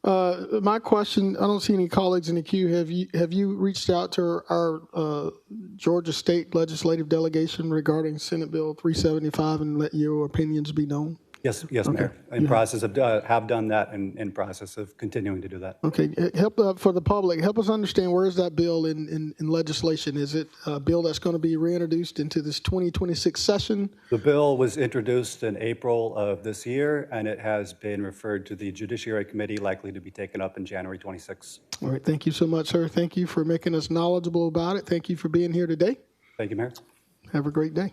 My question, I don't see any colleagues in the queue. Have you reached out to our Georgia State Legislative Delegation regarding Senate Bill 375 and let your opinions be known? Yes, Mayor. In process of, have done that and in process of continuing to do that. Okay, help for the public, help us understand where is that bill in legislation? Is it a bill that's going to be reintroduced into this 2026 session? The bill was introduced in April of this year, and it has been referred to the Judiciary Committee, likely to be taken up in January 26. All right, thank you so much, sir. Thank you for making us knowledgeable about it. Thank you for being here today. Thank you, Mayor. Have a great day.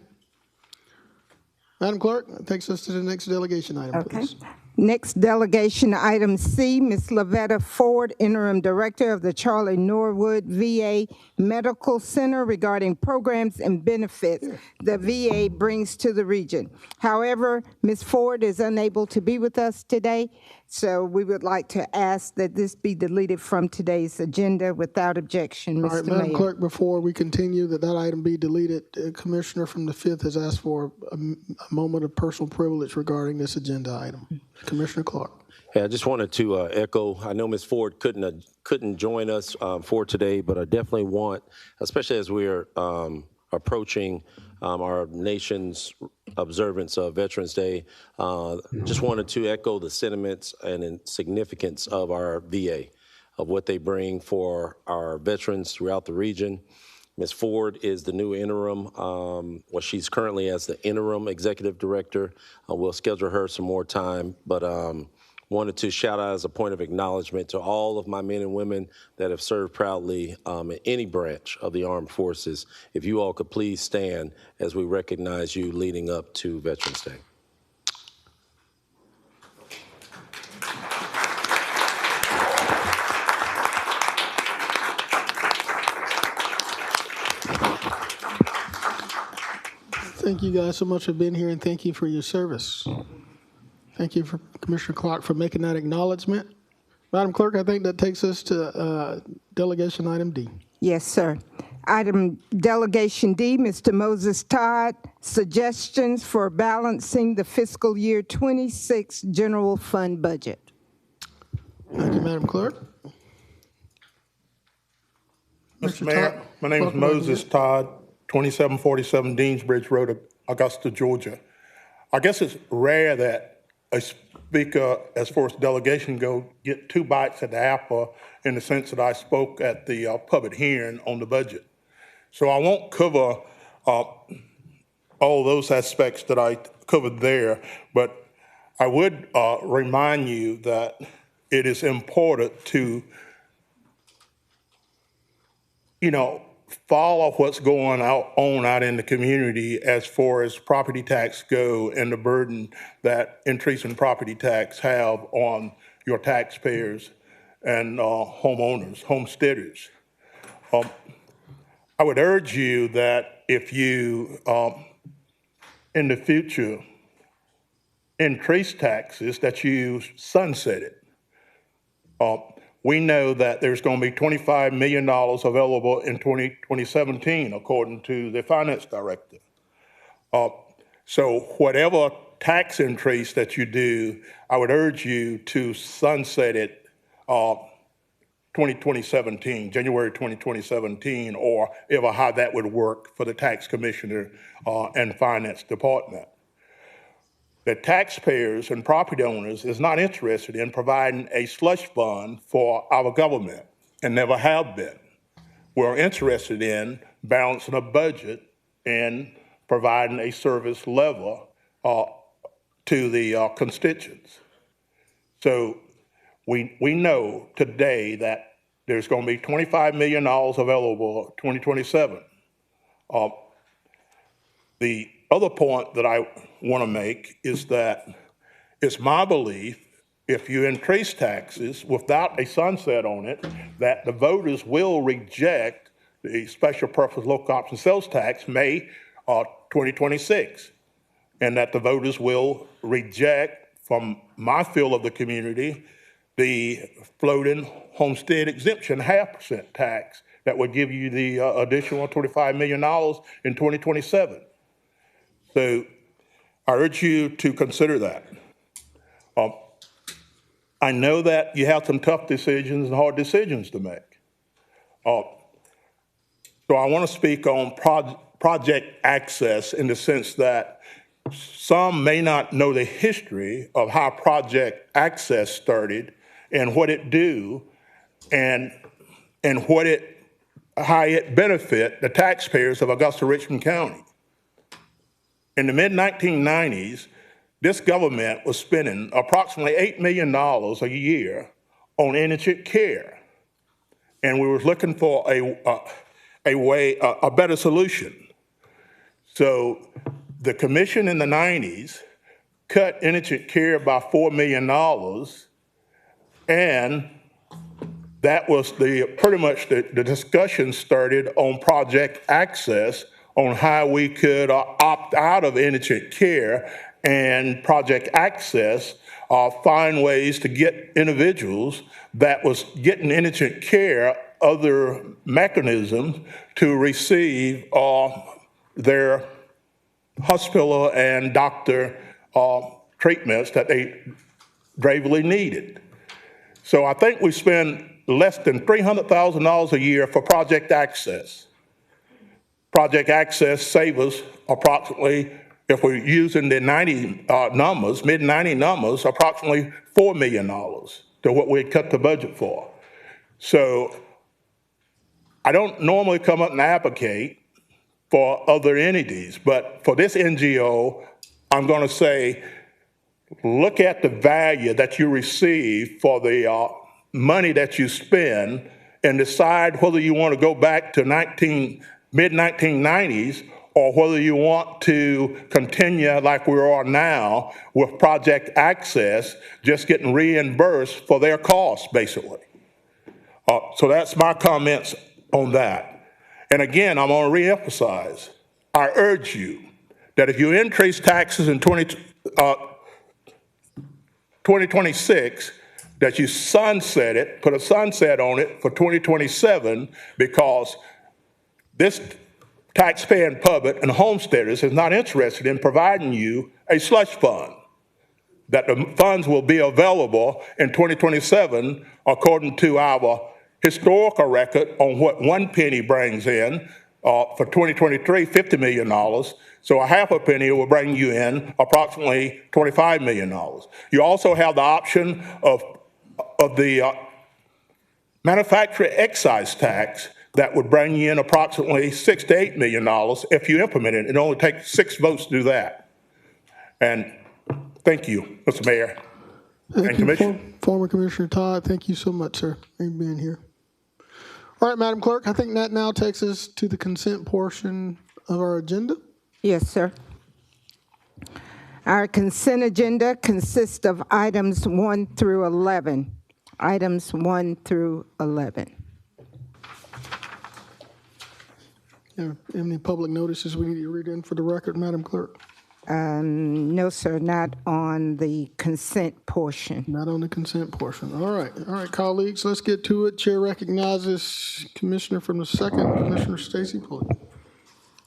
Madam Clerk, that takes us to the next delegation item, please. Next delegation item C, Ms. Lavetta Ford, Interim Director of the Charlie Norwood VA Medical Center regarding programs and benefits the VA brings to the region. However, Ms. Ford is unable to be with us today, so we would like to ask that this be deleted from today's agenda without objection, Mr. All right, Mayor. Madam Clerk, before we continue, that item be deleted, Commissioner from the 5th has asked for a moment of personal privilege regarding this agenda item. Commissioner Clark. Yeah, I just wanted to echo. I know Ms. Ford couldn't join us for today, but I definitely want, especially as we're approaching our nation's observance of Veterans Day, just wanted to echo the sentiments and significance of our VA, of what they bring for our veterans throughout the region. Ms. Ford is the new interim, she's currently as the interim executive director. We'll schedule her some more time, but wanted to shout out as a point of acknowledgement to all of my men and women that have served proudly in any branch of the armed forces. If you all could please stand as we recognize you leading up to Veterans Day. Thank you guys so much for being here, and thank you for your service. Thank you, for Commissioner Clark, for making that acknowledgement. Madam Clerk, I think that takes us to delegation item D. Yes, sir. Item delegation D, Mr. Moses Todd, suggestions for balancing the fiscal year 26 general fund budget. Thank you, Madam Clerk. Mr. Mayor, my name is Moses Todd, 2747 Deansbridge Road, Augusta, Georgia. I guess it's rare that a speaker, as far as delegation go, get two bites at the apple in the sense that I spoke at the public hearing on the budget. So I won't cover all those aspects that I covered there, but I would remind you that it is important to, follow what's going on out in the community as far as property tax go and the burden that increasing property tax have on your taxpayers and homeowners, homesteaders. I would urge you that if you, in the future, increase taxes, that you sunset it. We know that there's going to be $25 million available in 2017, according to the finance director. So whatever tax increase that you do, I would urge you to sunset it 2017, January 2017, or ever how that would work for the tax commissioner and finance department. The taxpayers and property owners is not interested in providing a slush fund for our government and never have been. We're interested in balancing a budget and providing a service level to the constituents. So we know today that there's going to be $25 million available 2027. The other point that I want to make is that it's my belief if you increase taxes without a sunset on it, that the voters will reject the special purpose local option sales tax May 2026, and that the voters will reject, from my feel of the community, the floating homestead exemption 0.5% tax that would give you the additional $25 million in 2027. So I urge you to consider that. I know that you have some tough decisions and hard decisions to make. So I want to speak on project access in the sense that some may not know the history of how project access started and what it do and how it benefit the taxpayers of Augusta Richmond County. In the mid-1990s, this government was spending approximately $8 million a year on indigent care. And we were looking for a better solution. So the commission in the 90s cut indigent care by $4 million, and that was pretty much the discussion started on project access, on how we could opt out of indigent care and project access, find ways to get individuals that was getting indigent care other mechanisms to receive their hospital and doctor treatments that they gravely needed. So I think we spend less than $300,000 a year for project access. Project access saves us approximately, if we're using the mid-90 numbers, approximately $4 million to what we cut the budget for. So I don't normally come up and advocate for other entities, but for this NGO, I'm going to say, look at the value that you receive for the money that you spend and decide whether you want to go back to mid-1990s or whether you want to continue like we are now with project access, just getting reimbursed for their costs, basically. So that's my comments on that. And again, I'm going to reemphasize, I urge you that if you increase taxes in 2026, that you sunset it, put a sunset on it for 2027, because this taxpaying public and homesteaders is not interested in providing you a slush fund, that the funds will be available in 2027 according to our historical record on what 1 penny brings in. For 2023, $50 million. So a half a penny will bring you in approximately $25 million. You also have the option of the manufacturer excise tax that would bring you in approximately $6 to $8 million if you implement it. It only takes 6 votes to do that. And thank you, Mr. Mayor and Commissioner. Former Commissioner Todd, thank you so much, sir, for being here. All right, Madam Clerk, I think that now takes us to the consent portion of our agenda. Yes, sir. Our consent agenda consists of items 1 through 11. Items 1 through 11. Any public notices we need to read in for the record, Madam Clerk? No, sir, not on the consent portion. Not on the consent portion. All right, colleagues, let's get to it. Chair recognizes Commissioner from the 2nd, Commissioner Stacy Pulley.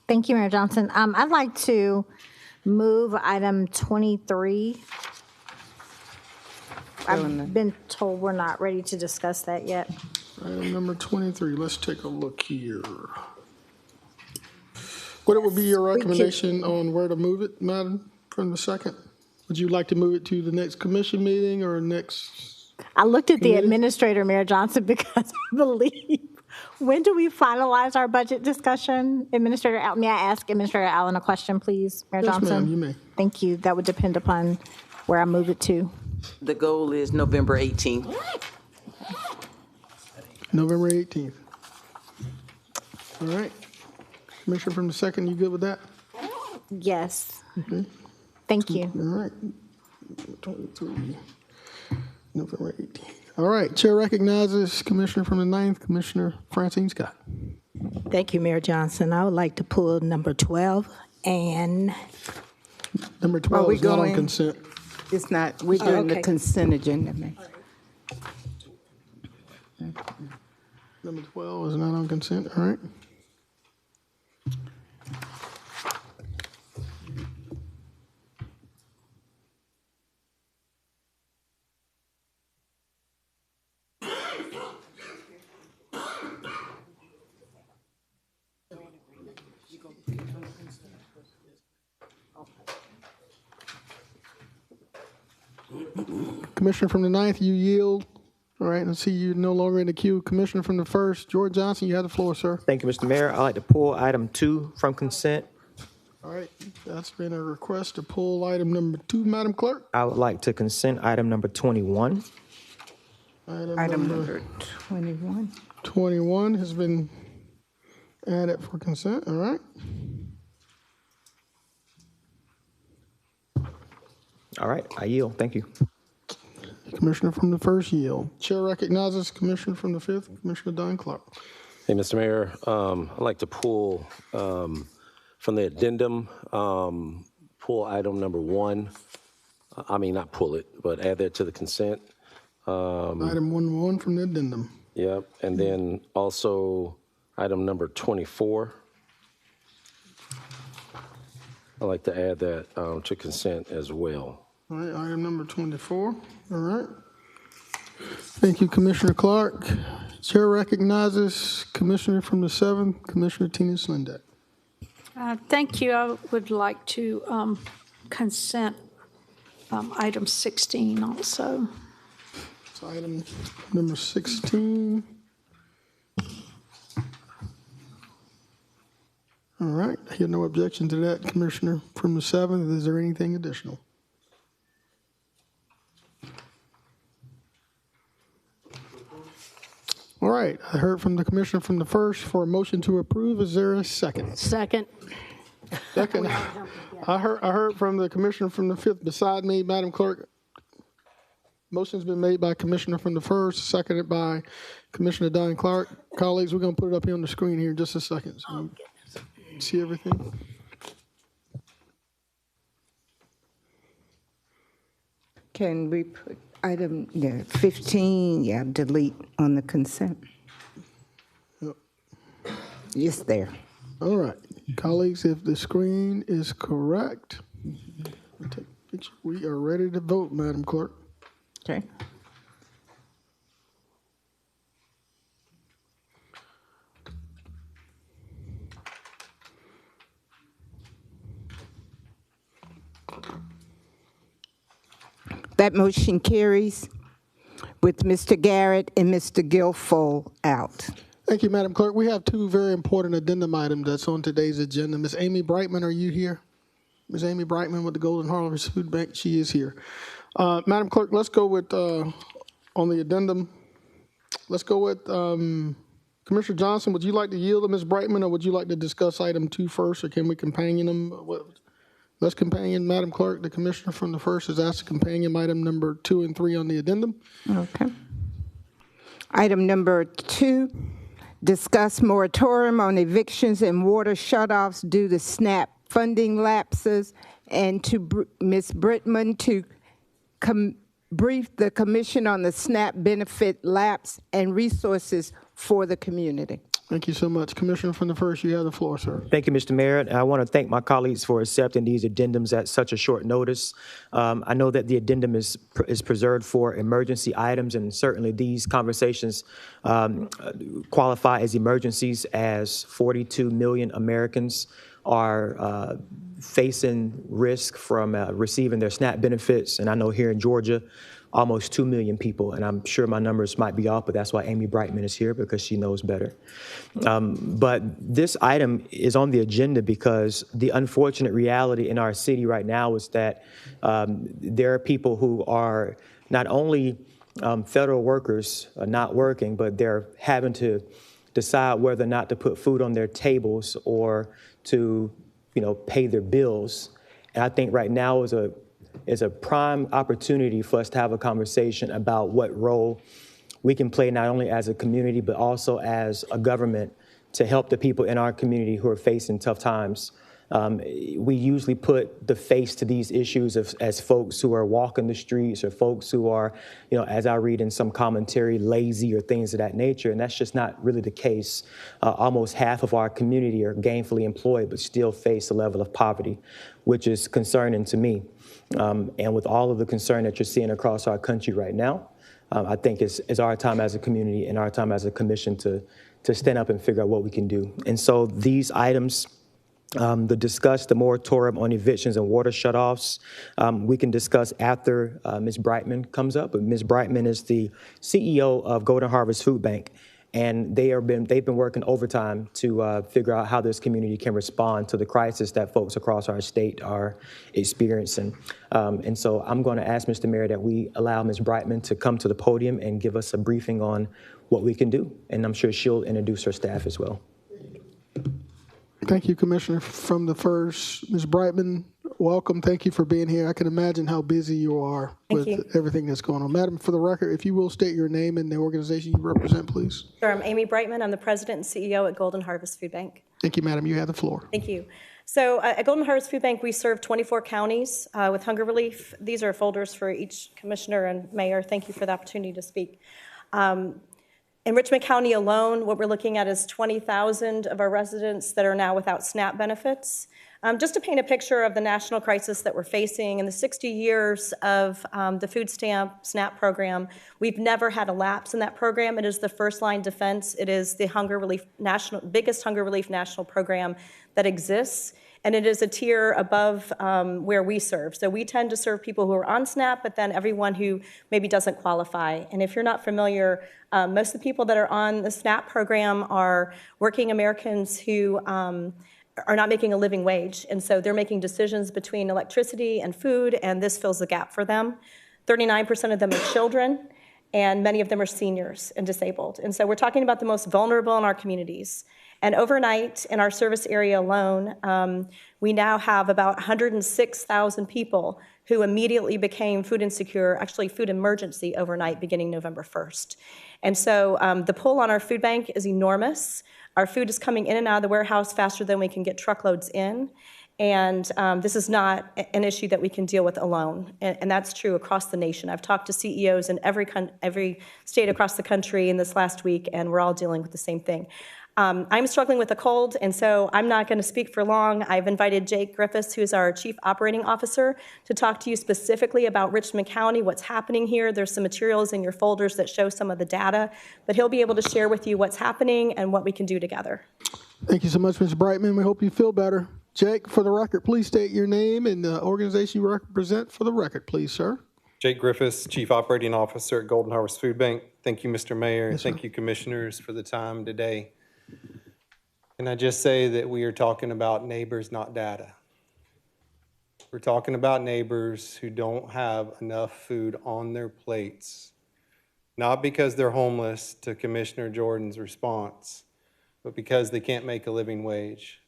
Thank you, Mayor Johnson. I'd like to move item 23. I've been told we're not ready to discuss that yet. Item number 23, let's take a look here. What would be your recommendation on where to move it, Madam, from the 2nd? Would you like to move it to the next commission meeting or next? I looked at the committee? administrator, Mayor Johnson, because I believe, when do we finalize our budget discussion? Administrator, may I ask Administrator Allen a question, please, Mayor Yes, Johnson? ma'am, you may. Thank you. That would depend upon where I move it to. The goal is November 18th. November 18th. All right. Commissioner from the 2nd, you good with that? Yes. Okay. Thank you. All right. 23, November 18th. All right, Chair recognizes Commissioner from the 9th, Commissioner Francine Scott. Thank you, Mayor Johnson. I would like to pull number 12 and. Number 12 is not on consent. It's not, we're doing the okay. consent agenda, ma'am. Number 12 is not on consent, all right? Commissioner from the 9th, you yield. All right, I see you're no longer in the queue. Commissioner from the 1st, George Johnson, you have the floor, sir. Thank you, Mr. Mayor. I'd like to pull item 2 from consent. All right, that's been a request to pull item number 2, Madam Clerk. I would like to consent item number 21. Item number 21. 21 has been added for consent, all right? All right, I yield. Thank you. Commissioner from the 1st yield. Chair recognizes Commissioner from the 5th, Commissioner Don Clark. Hey, Mr. Mayor, I'd like to pull from the addendum, pull item number 1. I mean, not pull it, but add that to the consent. Item 1 from the addendum. Yep, and then also item number 24. I'd like to add that to consent as well. All right, item number 24. All right. Thank you, Commissioner Clark. Chair recognizes Commissioner from the 7th, Commissioner Tina Slindeck. Thank you. I would like to consent item 16 also. So item number 16. All right, I hear no objection to that, Commissioner from the 7th. Is there anything additional? All right, I heard from the Commissioner from the 1st for a motion to approve. Is there a second? Second. Second. I heard from the Commissioner from the 5th beside me, Madam Clerk. Motion's been made by Commissioner from the 1st, seconded by Commissioner Don Clark. Colleagues, we're going to put it up here on the screen here in just a second. So you see everything? Can we put item 15, delete on the consent? Yep. It's there. All right, colleagues, if the screen is correct, we'll take a picture. We are ready to vote, Madam Clerk. Okay. That motion carries with Mr. Garrett and Mr. Guilfoyle out. Thank you, Madam Clerk. We have 2 very important addendum items that's on today's agenda. Ms. Amy Brightman, are you here? Ms. Amy Brightman with the Golden Harvest Food Bank, she is here. Madam Clerk, let's go with, on the addendum, let's go with Commissioner Johnson. Would you like to yield to Ms. Brightman, or would you like to discuss item 2 first, or can we companion them? Let's companion, Madam Clerk. The Commissioner from the 1st has asked to companion item number 2 and 3 on the addendum. Okay. Item number 2, discuss moratorium on evictions and water shutoffs due to SNAP funding lapses and to Ms. Brittman to brief the commission on the SNAP benefit lapse and resources for the community. Thank you so much. Commissioner from the first, you have the floor, sir. Thank you, Mr. Mayor. And I want to thank my colleagues for accepting these addendums at such a short notice. I know that the addendum is preserved for emergency items, and certainly these conversations qualify as emergencies, as 42 million Americans are facing risk from receiving their SNAP benefits. And I know here in Georgia, almost 2 million people, and I'm sure my numbers might be off, but that's why Amy Brightman is here, because she knows better. But this item is on the agenda because the unfortunate reality in our city right now is that there are people who are not only federal workers not working, but they're having to decide whether or not to put food on their tables or to, pay their bills. And I think right now is a prime opportunity for us to have a conversation about what role we can play, not only as a community, but also as a government, to help the people in our community who are facing tough times. We usually put the face to these issues as folks who are walking the streets, or folks who are, as I read in some commentary, lazy or things of that nature. And that's just not really the case. Almost half of our community are gainfully employed, but still face a level of poverty, which is concerning to me. And with all of the concern that you're seeing across our country right now, I think it's our time as a community and our time as a commission to stand up and figure out what we can do. And so these items, the moratorium on evictions and water shutoffs, we can discuss after Ms. Brightman comes up. But Ms. Brightman is the CEO of Golden Harvest Food Bank, and they've been working overtime to figure out how this community can respond to the crisis that folks across our state are experiencing. And so I'm going to ask Mr. Mayor that we allow Ms. Brightman to come to the podium and give us a briefing on what we can do. And I'm sure she'll introduce her staff as well. Thank you, Commissioner from the first. Ms. Brightman, welcome. Thank you for being here. I can imagine how busy you are with everything that's going on. Madam, for the record, if you will state your name and the organization you represent, please. Sure. I'm Amy Brightman. I'm the president and CEO at Golden Harvest Food Bank. Thank you, Madam. You have the floor. Thank you. So at Golden Harvest Food Bank, we serve 24 counties with hunger relief. These are folders for each commissioner and mayor. Thank you for the opportunity to speak. In Richmond County alone, what we're looking at is 20,000 of our residents that are now without SNAP benefits. Just to paint a picture of the national crisis that we're facing, in the 60 years of the food stamp SNAP program, we've never had a lapse in that program. It is the first line defense. It is the biggest hunger relief national program that exists. And it is a tier above where we serve. So we tend to serve people who are on SNAP, but then everyone who maybe doesn't qualify. And if you're not familiar, most of the people that are on the SNAP program are working Americans who are not making a living wage. And so they're making decisions between electricity and food, and this fills the gap for them. 39% of them are children, and many of them are seniors and disabled. And so we're talking about the most vulnerable in our communities. And overnight, in our service area alone, we now have about 106,000 people who immediately became food insecure, actually food emergency overnight beginning November 1st. And so the pull on our food bank is enormous. Our food is coming in and out of the warehouse faster than we can get truckloads in. And this is not an issue that we can deal with alone. And that's true across the nation. I've talked to CEOs in every state across the country in this last week, and we're all dealing with the same thing. I'm struggling with a cold, and so I'm not going to speak for long. I've invited Jake Griffiths, who is our Chief Operating Officer, to talk to you specifically about Richmond County, what's happening here. There's some materials in your folders that show some of the data, but he'll be able to share with you what's happening and what we can do together. Thank you so much, Ms. Brightman. We hope you feel better. Jake, for the record, please state your name and the organization you represent for the record, please, sir. Jake Griffiths, Chief Operating Officer at Golden Harvest Food Bank. Thank you, Mr. Mayor. Yes, thank you, commissioners, for the time today. Can I just say that we are talking about neighbors, not data. We're talking about neighbors who don't have enough food on their plates, not because they're homeless, to Commissioner Jordan's response, but because they can't make a living wage.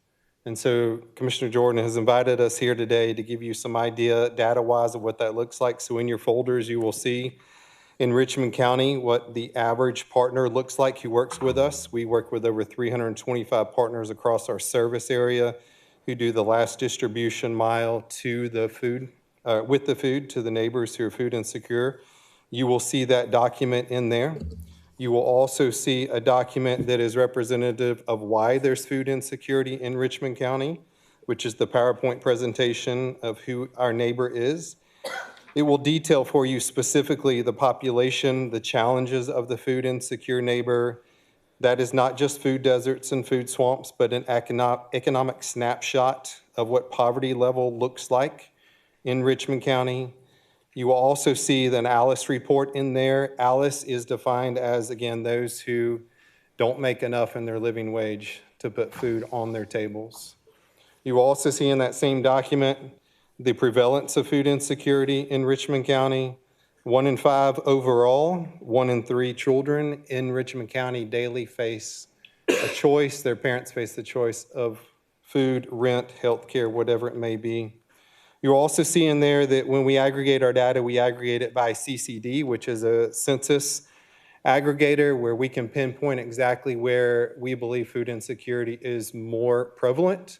And so Commissioner Jordan has invited us here today to give you some idea, data-wise, of what that looks like. So in your folders, you will see in Richmond County what the average partner looks like who works with us. We work with over 325 partners across our service area, who do the last distribution mile to the food, with the food to the neighbors who are food insecure. You will see that document in there. You will also see a document that is representative of why there's food insecurity in Richmond County, which is the PowerPoint presentation of who our neighbor is. It will detail for you specifically the population, the challenges of the food insecure neighbor. That is not just food deserts and food swamps, but an economic snapshot of what poverty level looks like in Richmond County. You will also see an ALICE report in there. ALICE is defined as, again, those who don't make enough in their living wage to put food on their tables. You will also see in that same document the prevalence of food insecurity in Richmond County. 1 in 5 overall, 1 in 3 children in Richmond County daily face a choice. Their parents face the choice of food, rent, health care, whatever it may be. You'll also see in there that when we aggregate our data, we aggregate it by CCD, which is a census aggregator where we can pinpoint exactly where we believe food insecurity is more prevalent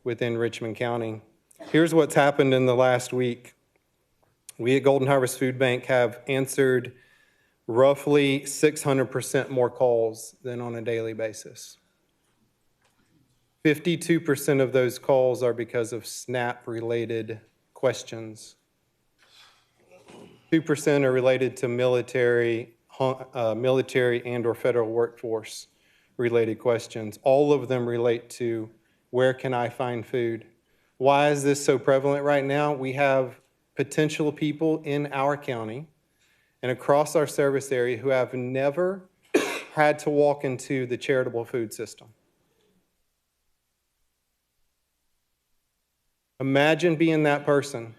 within Richmond County. Here's what's happened in the last week. We at Golden Harvest Food Bank have answered roughly 600% more calls than on a daily basis. 52% of those calls are because of SNAP-related questions. 2% are related to military and or federal workforce related questions. All of them relate to where can I find food? Why is this so prevalent right now? We have potential people in our county and across our service area who have never had to walk into the charitable food system. Imagine being that person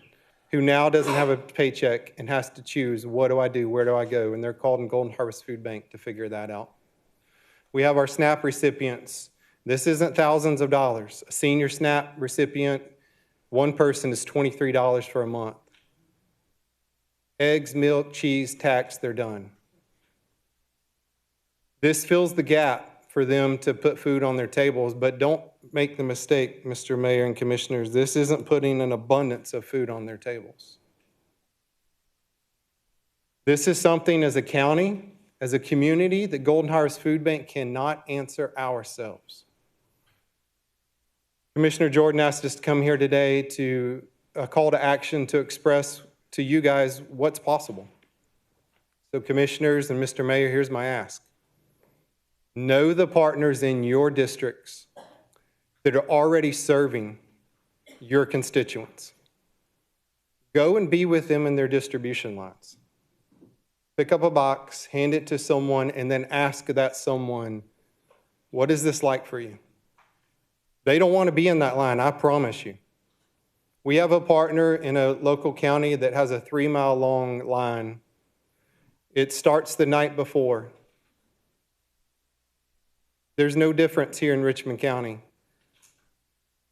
who now doesn't have a paycheck and has to choose, what do I do, where do I go? And they're called in Golden Harvest Food Bank to figure that out. We have our SNAP recipients. This isn't thousands of dollars. A senior SNAP recipient, one person is $23 for a month. Eggs, milk, cheese, tax, they're done. This fills the gap for them to put food on their tables, but don't make the mistake, Mr. Mayor and Commissioners, this isn't putting an abundance of food on their tables. This is something as a county, as a community, that Golden Harvest Food Bank cannot answer ourselves. Commissioner Jordan asked us to come here today to a call to action to express to you guys what's possible. So commissioners and Mr. Mayor, here's my ask. Know the partners in your districts that are already serving your constituents. Go and be with them in their distribution lines. Pick up a box, hand it to someone, and then ask that someone, what is this like for you? They don't want to be in that line, I promise you. We have a partner in a local county that has a 3-mile-long line. It starts the night before. There's no difference here in Richmond County.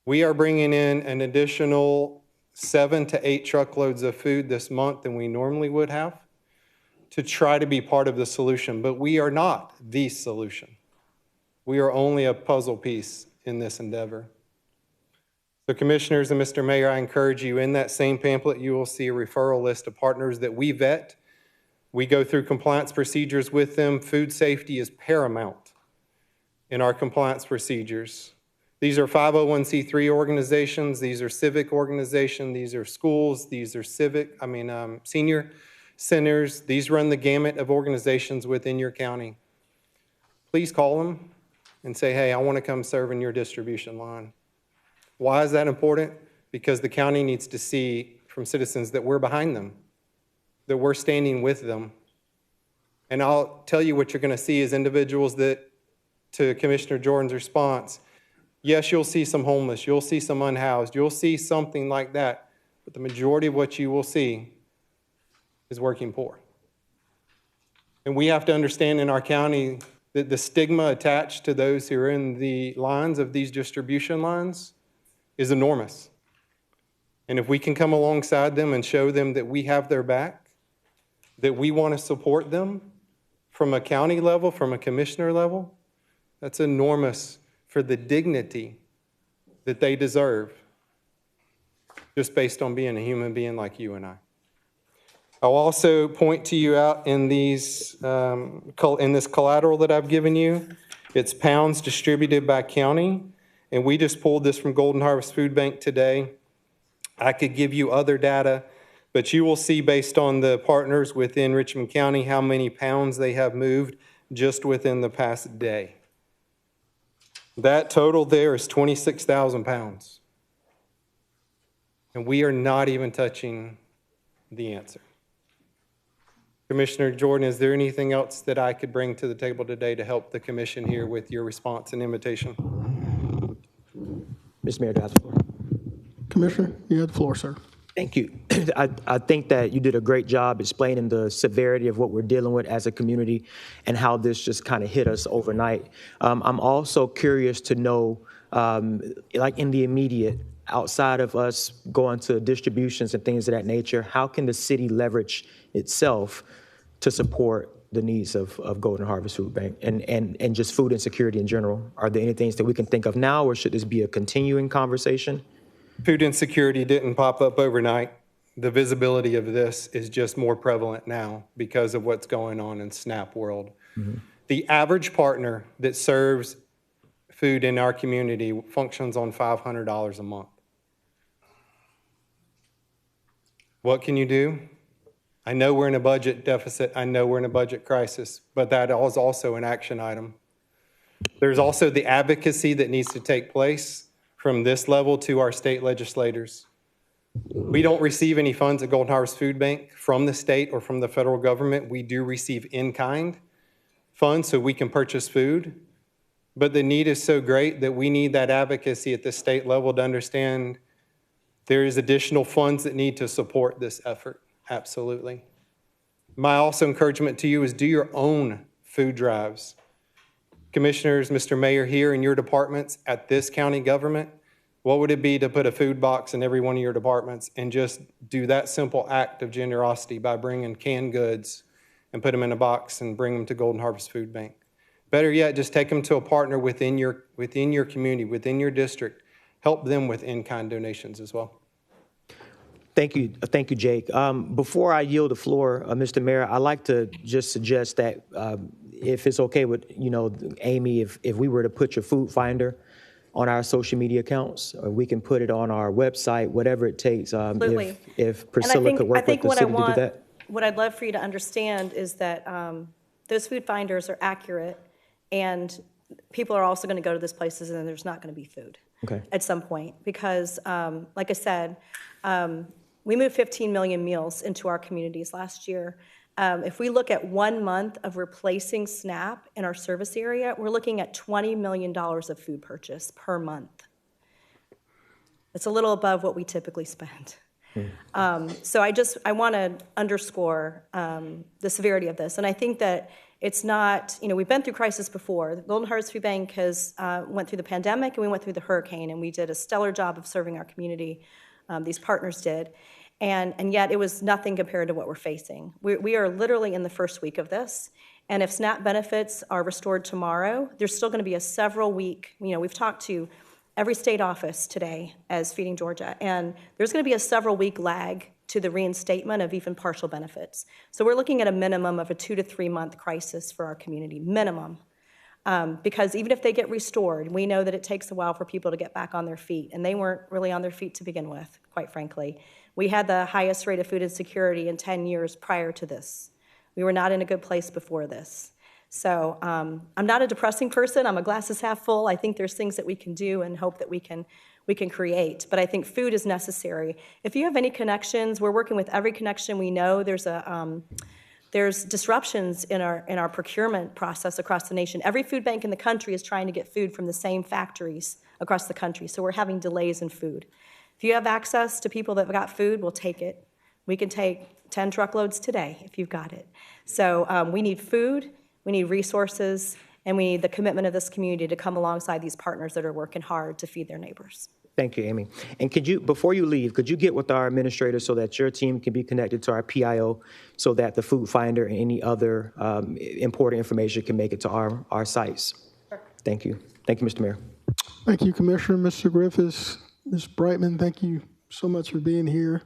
We are bringing in an additional 7 to 8 truckloads of food this month than we normally would have to try to be part of the solution, but we are not the solution. We are only a puzzle piece in this endeavor. So commissioners and Mr. Mayor, I encourage you, in that same pamphlet, you will see a referral list of partners that we vet. We go through compliance procedures with them. Food safety is paramount in our compliance procedures. These are 501c3 organizations. These are civic organizations. These are schools. These are senior centers. These run the gamut of organizations within your county. Please call them and say, hey, I want to come serve in your distribution line. Why is that important? Because the county needs to see from citizens that we're behind them, that we're standing with them. And I'll tell you what you're going to see is individuals that, to Commissioner Jordan's response, yes, you'll see some homeless, you'll see some unhoused, you'll see something like that, but the majority of what you will see is working poor. And we have to understand in our county that the stigma attached to those who are in the lines of these distribution lines is enormous. And if we can come alongside them and show them that we have their back, that we want to support them from a county level, from a commissioner level, that's enormous for the dignity that they deserve just based on being a human being like you and I. I'll also point to you out in these, in this collateral that I've given you. It's pounds distributed by county, and we just pulled this from Golden Harvest Food Bank today. I could give you other data, but you will see based on the partners within Richmond County how many pounds they have moved just within the past day. That total there is 26,000 pounds. And we are not even touching the answer. Commissioner Jordan, is there anything else that I could bring to the table today to help the commission here with your response and invitation? Mr. Mayor, do I have the floor? Commissioner, you have the floor, sir. Thank you. I think that you did a great job explaining the severity of what we're dealing with as a community and how this just kind of hit us overnight. I'm also curious to know, like in the immediate, outside of us going to distributions and things of that nature, how can the city leverage itself to support the needs of Golden Harvest Food Bank and just food insecurity in general? Are there any things that we can think of now, or should this be a continuing conversation? Food insecurity didn't pop up overnight. The visibility of this is just more prevalent now because of what's going on in SNAP world. Mm-hmm. The average partner that serves food in our community functions on $500 a month. What can you do? I know we're in a budget deficit. I know we're in a budget crisis, but that is also an action item. There's also the advocacy that needs to take place from this level to our state legislators. We don't receive any funds at Golden Harvest Food Bank from the state or from the federal government. We do receive in-kind funds so we can purchase food, but the need is so great that we need that advocacy at the state level to understand there is additional funds that need to support this effort, absolutely. My also encouragement to you is do your own food drives. Commissioners, Mr. Mayor, here in your departments at this county government, what would it be to put a food box in every one of your departments and just do that simple act of generosity by bringing canned goods and put them in a box and bring them to Golden Harvest Food Bank? Better yet, just take them to a partner within your community, within your district. Help them with in-kind donations as well. Thank you, Jake. Before I yield the floor, Mr. Mayor, I'd like to just suggest that if it's okay with Amy, if we were to put your food finder on our social media accounts, or we can put it on our website, whatever it takes. If Priscilla could work with the city to do that. What I'd love for you to understand is that those food finders are accurate, and people are also going to go to those places and there's not going to be food at some point because, like I said, we moved 15 million meals into our communities last year. If we look at 1 month of replacing SNAP in our service area, we're looking at $20 million of food purchase per month. It's a little above what we typically spend. So I want to underscore the severity of this. And I think that it's not, we've been through crisis before. The Golden Harvest Food Bank has went through the pandemic and we went through the hurricane, and we did a stellar job of serving our community. These partners did. And yet it was nothing compared to what we're facing. We are literally in the first week of this. And if SNAP benefits are restored tomorrow, there's still going to be a several week, we've talked to every state office today as Feeding Georgia, and there's going to be a several week lag to the reinstatement of even partial benefits. So we're looking at a minimum of a 2 to 3 month crisis for our community, minimum. Because even if they get restored, we know that it takes a while for people to get back on their feet, and they weren't really on their feet to begin with, quite frankly. We had the highest rate of food insecurity in 10 years prior to this. We were not in a good place before this. So I'm not a depressing person. I'm a glasses half full. I think there's things that we can do and hope that we can create. But I think food is necessary. If you have any connections, we're working with every connection we know. There's disruptions in our procurement process across the nation. Every food bank in the country is trying to get food from the same factories across the country. So we're having delays in food. If you have access to people that have got food, we'll take it. We can take 10 truckloads today if you've got it. So we need food, we need resources, and we need the commitment of this community to come alongside these partners that are working hard to feed their neighbors. Thank you, Amy. And before you leave, could you get with our administrator so that your team can be connected to our PIO so that the food finder and any other important information can make it to our sites? Sure. Thank you. Thank you, Mr. Mayor. Thank you, Commissioner. Mr. Griffiths, Ms. Brightman, thank you so much for being here.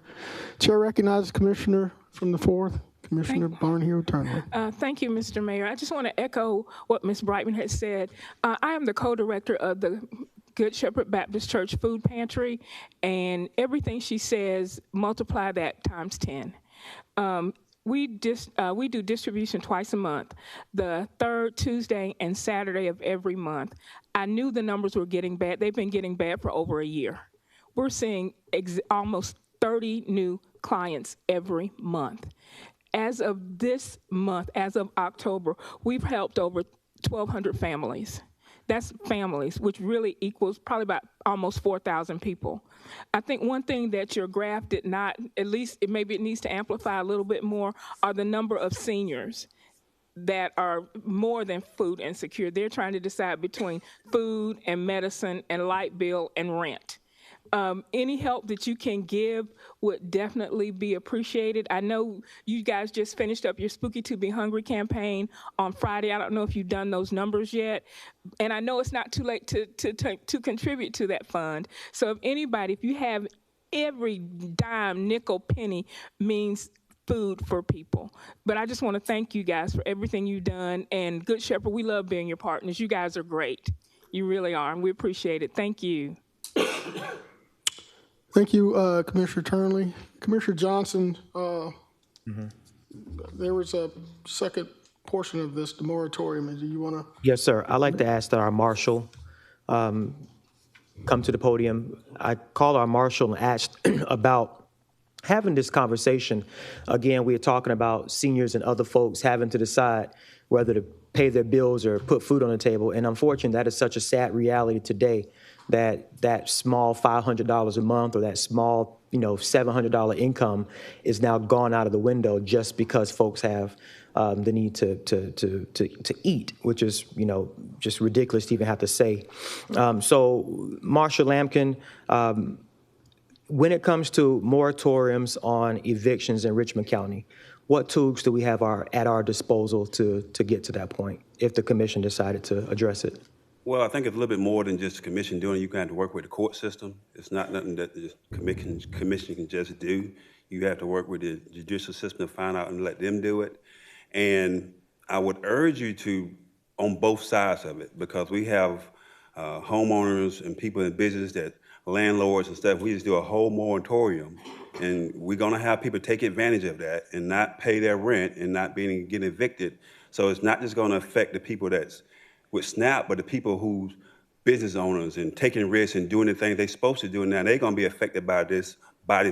Chair recognizes Commissioner from the 4th, Commissioner Barnhill-Turnley. Thank you, Mr. Mayor. I just want to echo what Ms. Brightman has said. I am the co-director of the Good Shepherd Baptist Church Food Pantry, and everything she says, multiply that times 10. We do distribution twice a month, the third Tuesday and Saturday of every month. I knew the numbers were getting bad. They've been getting bad for over a year. We're seeing almost 30 new clients every month. As of this month, as of October, we've helped over 1,200 families. That's families, which really equals probably about almost 4,000 people. I think one thing that your graph did not, at least maybe it needs to amplify a little bit more, are the number of seniors that are more than food insecure. They're trying to decide between food and medicine and light bill and rent. Any help that you can give would definitely be appreciated. I know you guys just finished up your Spooky to Be Hungry campaign on Friday. I don't know if you've done those numbers yet. And I know it's not too late to contribute to that fund. So if anybody, if you have every dime, nickel, penny means food for people. But I just want to thank you guys for everything you've done. And Good Shepherd, we love being your partners. You guys are great. You really are, and we appreciate it. Thank you. Thank you, Commissioner Turnley. Commissioner Johnson, there was a second portion of this, the moratorium. Do you want to? Yes, sir. I'd like to ask that our marshal come to the podium. I called our marshal and asked about having this conversation. Again, we are talking about seniors and other folks having to decide whether to pay their bills or put food on the table. And unfortunately, that is such a sad reality today, that small $500 a month or that small, $700 income is now gone out of the window just because folks have the need to eat, which is, just ridiculous to even have to say. So, Marshall Lampkin, when it comes to moratoriums on evictions in Richmond County, what tools do we have at our disposal to get to that point if the commission decided to address it? Well, I think it's a little bit more than just the commission doing it. You have to work with the court system. It's not nothing that the commission can just do. You have to work with the judicial system to find out and let them do it. And I would urge you to, on both sides of it, because we have homeowners and people in business that landlords and stuff, we just do a whole moratorium. And we're gonna have people take advantage of that and not pay their rent and not get evicted. So it's not just gonna affect the people that's with SNAP, but the people who's business owners and taking risks and doing the things they're supposed to do now, they're gonna be affected by this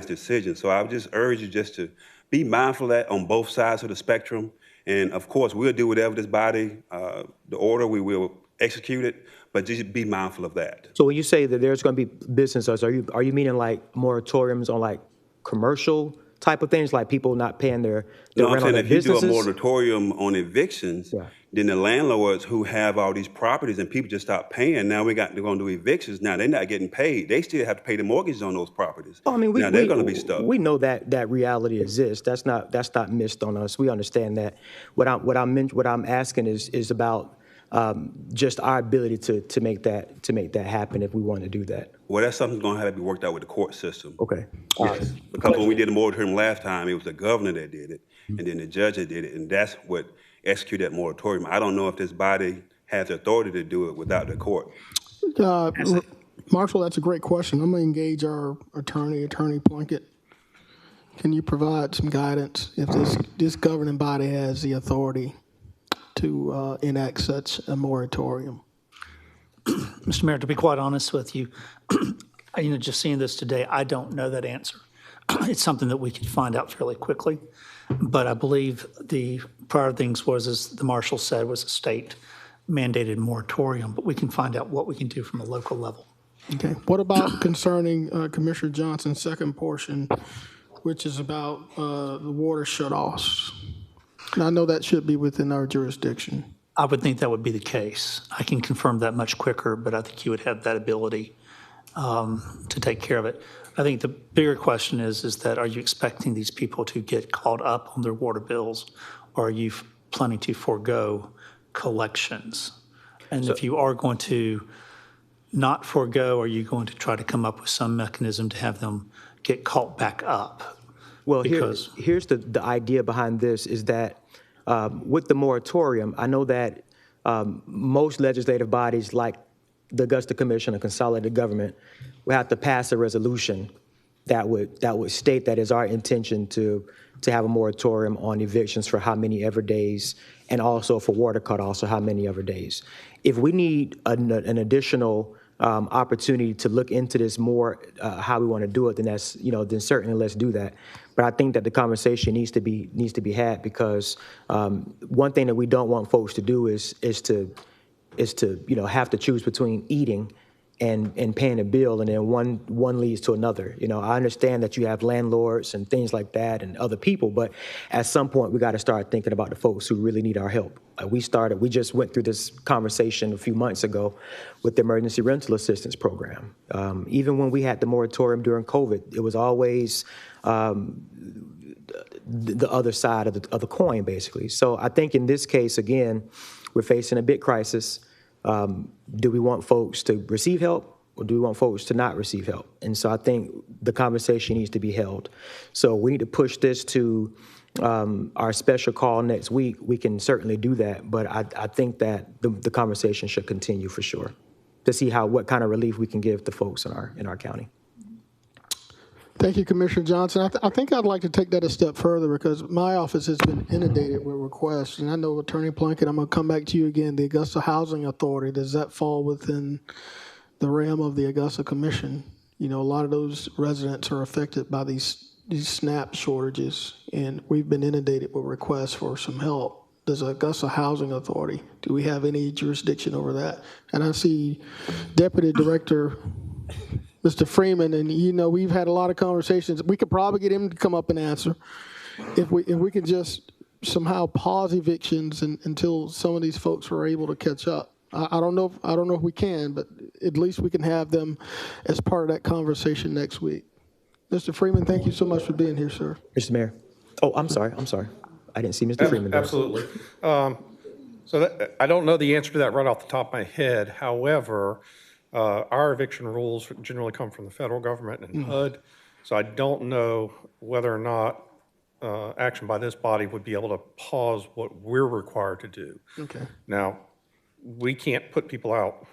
decision. So I would just urge you just to be mindful of that on both sides of the spectrum. And of course, we'll do whatever this body, the order, we will execute it, but just be mindful of that. So when you say that there's going to be business owners, are you meaning like moratoriums on like commercial type of things, like people not paying their No, rent I'm on saying their if you businesses? do a moratorium on evictions, then the landlords who have all these properties and people just stop paying, now they're going to do evictions. Now they're not getting paid. They still have to pay the mortgages on those properties. Well, I mean, now they're going to be stuck. We know that reality exists. That's not missed on us. We understand that. What I'm asking is about just our ability to make that happen if we want to do that. Well, that's something that's going to have to be worked out with the court system. Okay. Yes. Because when we did the moratorium last time, it was the governor that did it, and then the judge that did it, and that's what executed that moratorium. I don't know if this body has the authority to do it without the court. Marshall, that's a great question. I'm going to engage our Attorney Plunkett. Can you provide some guidance if this governing body has the authority to enact such a moratorium? Mr. Mayor, to be quite honest with you, just seeing this today, I don't know that answer. It's something that we could find out fairly quickly. But I believe the prior things was, as the marshal said, was a state mandated moratorium, but we can find out what we can do from a local level. Okay. What about concerning Commissioner Johnson's second portion, which is about the water shutoffs? And I know that should be within our jurisdiction. I would think that would be the case. I can confirm that much quicker, but I think you would have that ability to take care of it. I think the bigger question is that are you expecting these people to get caught up on their water bills, or are you planning to forego collections? And if you are going to not forego? Or are you going to try to come up with some mechanism to have them get caught back up? Well, Because here's the idea behind this is that with the moratorium, I know that most legislative bodies like the Augusta Commission of Consolidated Government will have to pass a resolution that would state that it's our intention to have a moratorium on evictions for how many ever days, and also for water cutoffs, so how many ever days. If we need an additional opportunity to look into this more, how we want to do it, then then certainly let's do that. But I think that the conversation needs to be had, because one thing that we don't want folks to do is to have to choose between eating and paying a bill, and then one leads to another. I understand that you have landlords and things like that and other people, but at some point we got to start thinking about the folks who really need our help. We just went through this conversation a few months ago with the Emergency Rental Assistance Program. Even when we had the moratorium during COVID, it was always the other side of the coin, basically. So I think in this case, again, we're facing a big crisis. Do we want folks to receive help, or do we want folks to not receive help? And so I think the conversation needs to be held. So we need to push this to our special call next week. We can certainly do that, but I think that the conversation should continue for sure, to see what kind of relief we can give to folks in our county. Thank you, Commissioner Johnson. I think I'd like to take that a step further, because my office has been inundated with requests, and I know Attorney Plunkett, I'm going to come back to you again. The Augusta Housing Authority, does that fall within the realm of the Augusta Commission? A lot of those residents are affected by these SNAP shortages, and we've been inundated with requests for some help. Does Augusta Housing Authority, do we have any jurisdiction over that? And I see Deputy Director Mr. Freeman, and we've had a lot of conversations. We could probably get him to come up and answer if we could just somehow pause evictions until some of these folks are able to catch up. I don't know if we can, but at least we can have them as part of that conversation next week. Mr. Freeman, thank you so much for being here, sir. Mr. Mayor. Oh, I'm sorry. I didn't see Mr. Freeman there. Absolutely. I don't know the answer to that right off the top of my head. However, our eviction rules generally come from the federal government and HUD, so I don't know whether or not action by this body would be able to pause what we're required to do. Okay. Now, we can't put people out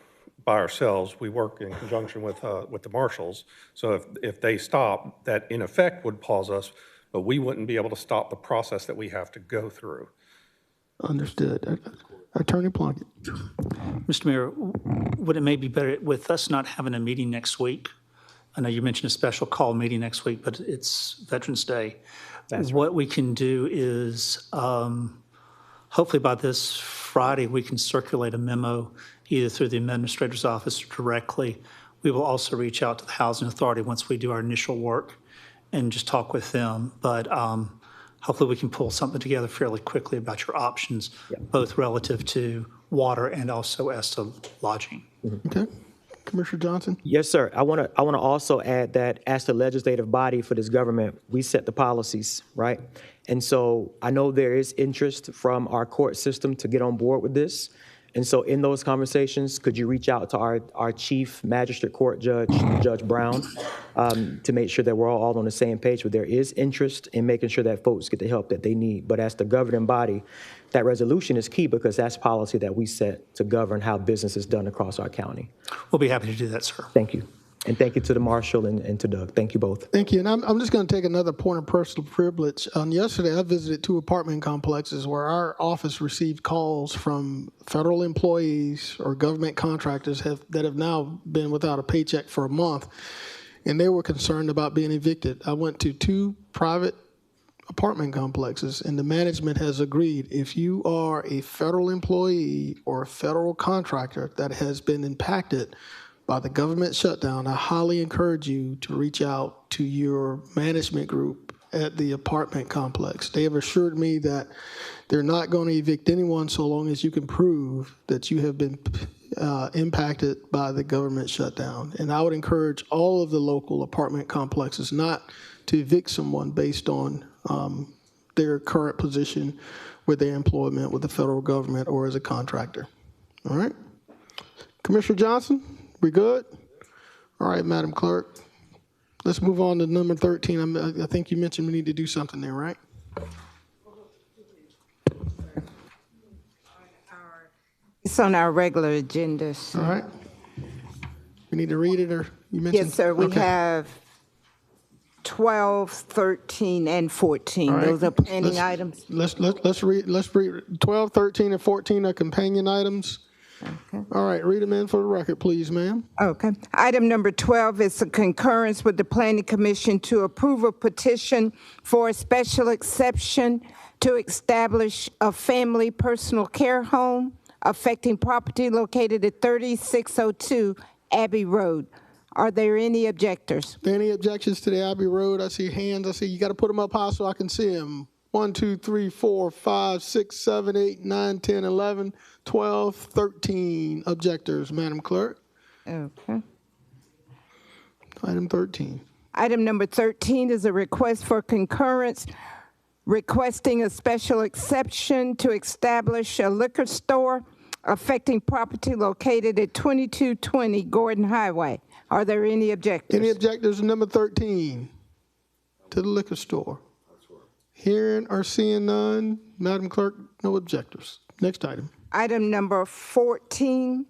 by ourselves. We work in conjunction with the marshals, so if they stop, that in effect would pause us, but we wouldn't be able to stop the process that we have to go through. Understood. Attorney Plunkett. Mr. Mayor, would it may be better with us not having a meeting next week? I know you mentioned a special call meeting next week, but it's Veterans Day. What we can do is hopefully by this Friday, we can circulate a memo either through the administrator's office or directly. We will also reach out to the Housing Authority once we do our initial work and just talk with them. But hopefully we can pull something together fairly quickly about your options, both relative to water and also as to lodging. Okay. Commissioner Johnson? Yes, sir. I want to also add that as the legislative body for this government, we set the policies, right? And so I know there is interest from our court system to get on board with this. And so in those conversations, could you reach out to our chief magistrate court judge, Judge Brown, to make sure that we're all on the same page, where there is interest in making sure that folks get the help that they need. But as the governing body, that resolution is key, because that's policy that we set to govern how business is done across our county. We'll be happy to do that, sir. Thank you. And thank you to the marshal and to Doug. Thank you both. Thank you. And I'm just going to take another point of personal privilege. Yesterday, I visited 2 apartment complexes where our office received calls from federal employees or government contractors that have now been without a paycheck for a month, and they were concerned about being evicted. I went to 2 private apartment complexes, and the management has agreed if you are a federal employee or a federal contractor that has been impacted by the government shutdown, I highly encourage you to reach out to your management group at the apartment complex. They have assured me that they're not going to evict anyone so long as you can prove that you have been impacted by the government shutdown. And I would encourage all of the local apartment complexes not to evict someone based on their current position with their employment with the federal government or as a contractor. All right? Commissioner Johnson? We good? All right, Madam Clerk. Let's move on to number 13. I think you mentioned we need to do something there, right? It's on our regular agenda. All right. We need to read it, or you mentioned? Yes, sir. We Okay. have 12, 13, and 14. All right. Those are planning items. Let's read 12, 13, and 14 are companion items. Okay. All right, read them in for the record, please, ma'am. Okay. Item number 12 is a concurrence with the Planning Commission to approve a petition for a special exception to establish a family personal care home affecting property located at 3602 Abbey Road. Are there any objectors? Any objections to the Abbey Road? I see hands. I see you got to put them up high so I can see them. 1, 2, 3, 4, 5, 6, 7, 8, 9, 10, 11, 12, 13 objectors, Madam Clerk. Okay. Item 13. Item number 13 is a request for concurrence requesting a special exception to establish a liquor store affecting property located at 2220 Gordon Highway. Are there any objectors? Any objectors to number 13 to the liquor store? Hearing or seeing none, Madam Clerk, no objectors. Next item. Item number 14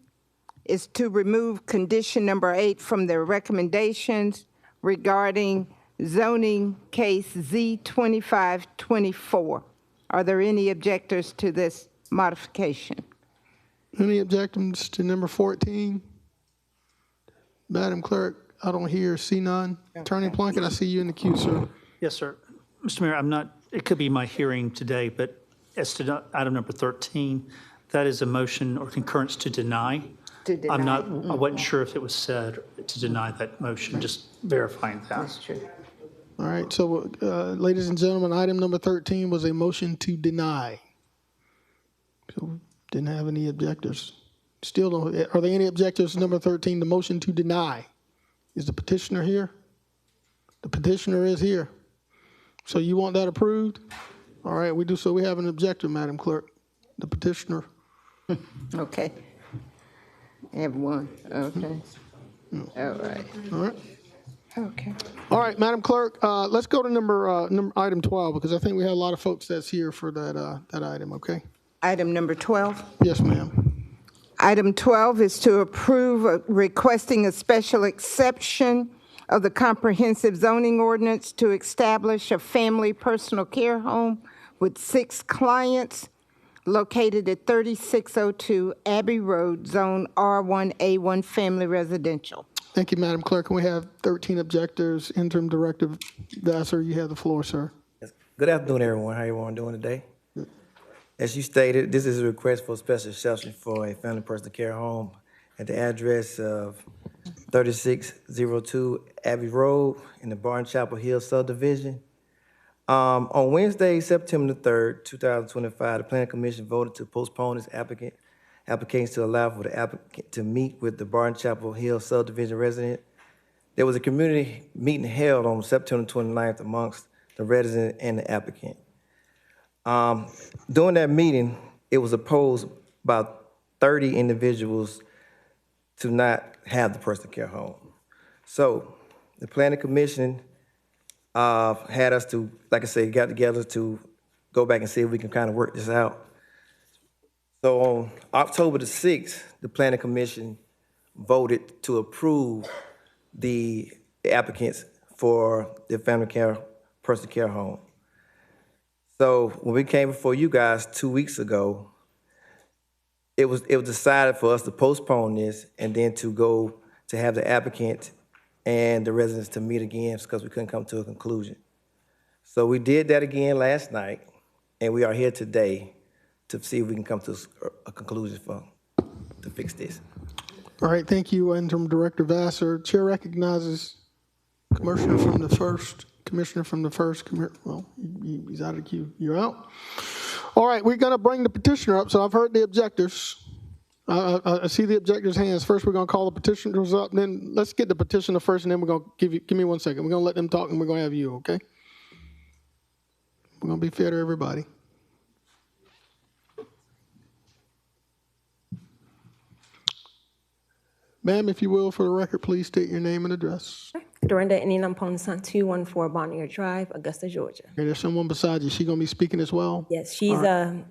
is to remove condition number 8 from the recommendations regarding zoning case Z2524. Are there any objectors to this modification? Any objections to number 14? Madam Clerk, I don't hear or see none. Attorney Plunkett, I see you in the queue, sir. Yes, sir. Mr. Mayor, it could be my hearing today, but as to item number 13, that is a motion or concurrence to deny. To deny. I wasn't sure if it was said to deny that motion, just verifying that. That's true. All right, so ladies and gentlemen, item number 13 was a motion to deny. So didn't have any objectors. Still don't, are there any objectors to number 13, the motion to deny? Is the petitioner here? The petitioner is here. So you want that approved? All right, we do. So we have an objector, Madam Clerk. The petitioner. Okay. I have one. Okay. All right. All right. Okay. All right, Madam Clerk, let's go to number item 12, because I think we have a lot of folks that's here for that item, okay? Item number 12. Yes, ma'am. Item 12 is to approve requesting a special exception of the comprehensive zoning ordinance to establish a family personal care home with 6 clients located at 3602 Abbey Road, Zone R1A1 Family Residential. Thank you, Madam Clerk. And we have 13 objectors. Interim Director Vassar, you have the floor, sir. Good afternoon, everyone. How everyone doing today? As you stated, this is a request for a special exception for a family personal care home at the address of 3602 Abbey Road in the Barn Chapel Hill subdivision. On Wednesday, September the 3rd, 2025, the Planning Commission voted to postpone this application to allow for the applicant to meet with the Barn Chapel Hill subdivision resident. There was a community meeting held on September 29th amongst the resident and the applicant. During that meeting, it was opposed by 30 individuals to not have the personal care home. So the Planning Commission had us to, like I said, got together to go back and see if we can kind of work this out. So on October the 6th, the Planning Commission voted to approve the applicants for the family care, personal care home. So when we came before you guys 2 weeks ago, it was decided for us to postpone this and then to go to have the applicant and the residents to meet again because we couldn't come to a conclusion. So we did that again last night, and we are here today to see if we can come to a conclusion to fix this. All right, thank you, Interim Director Vassar. Chair recognizes Commissioner from the first. Well, he's out of the queue. You're out. All right, we're going to bring the petitioner up. So I've heard the objectors. I see the objectors' hands. First, we're going to call the petitioners up. Then let's get the petitioner first, and then we're going to give me 1 second. We're going to let them talk, and we're going to have you, okay? We're going to be fair to everybody. Ma'am, if you will, for the record, please state your name and address. Dorinda Ininampongsan, 214 Bonnier Drive, Augusta, Georgia. Okay, there's someone beside you. She going to be speaking as well? Yes, she's, All right.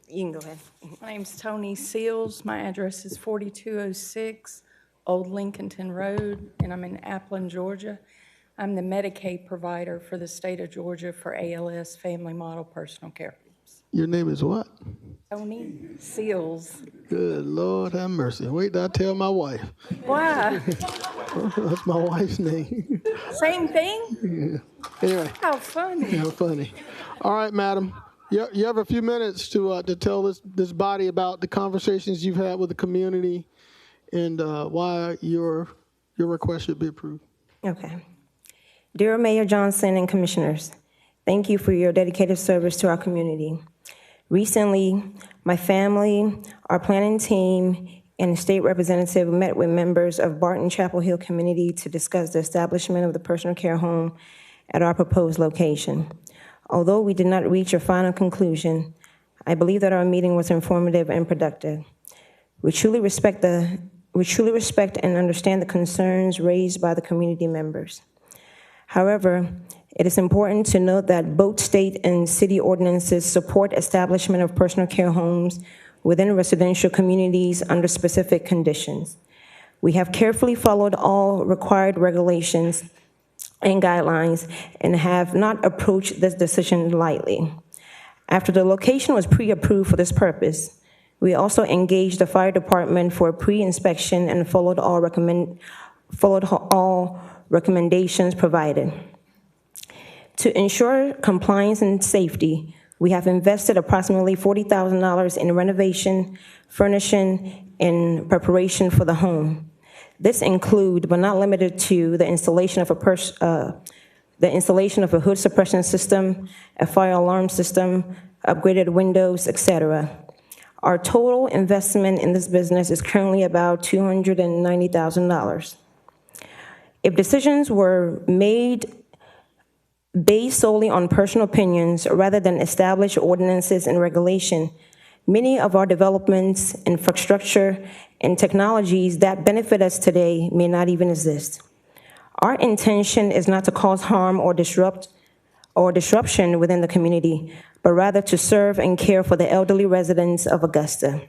you can go ahead. My name's Tony Seals. My address is 4206 Old Lincolnton Road, and I'm in Applin, Georgia. I'm the Medicaid provider for the state of Georgia for ALS Family Model Personal Care. Your name is what? Tony Seals. Good Lord have mercy. Wait till I tell my wife. Why? That's my wife's name. Same thing? Yeah. Anyway. How funny. How funny. All right, madam. You have a few minutes to tell this body about the conversations you've had with the community and why your request should be approved. Okay. Dear Mayor Johnson and Commissioners, thank you for your dedicated service to our community. Recently, my family, our planning team, and the state representative met with members of Barton Chapel Hill community to discuss the establishment of the personal care home at our proposed location. Although we did not reach a final conclusion, I believe that our meeting was informative and productive. We truly respect and understand the concerns raised by the community members. However, it is important to note that both state and city ordinances support establishment of personal care homes within residential communities under specific conditions. We have carefully followed all required regulations and guidelines and have not approached this decision lightly. After the location was pre-approved for this purpose, we also engaged the fire department for pre-inspection and followed all recommendations provided. To ensure compliance and safety, we have invested approximately $40,000 in renovation, furnishing, and preparation for the home. This includes, but not limited to, the installation of a hood suppression system, a fire alarm system, upgraded windows, etc. Our total investment in this business is currently about $290,000. If decisions were made based solely on personal opinions rather than established ordinances and regulation, many of our developments, infrastructure, and technologies that benefit us today may not even exist. Our intention is not to cause harm or disruption within the community, but rather to serve and care for the elderly residents of Augusta,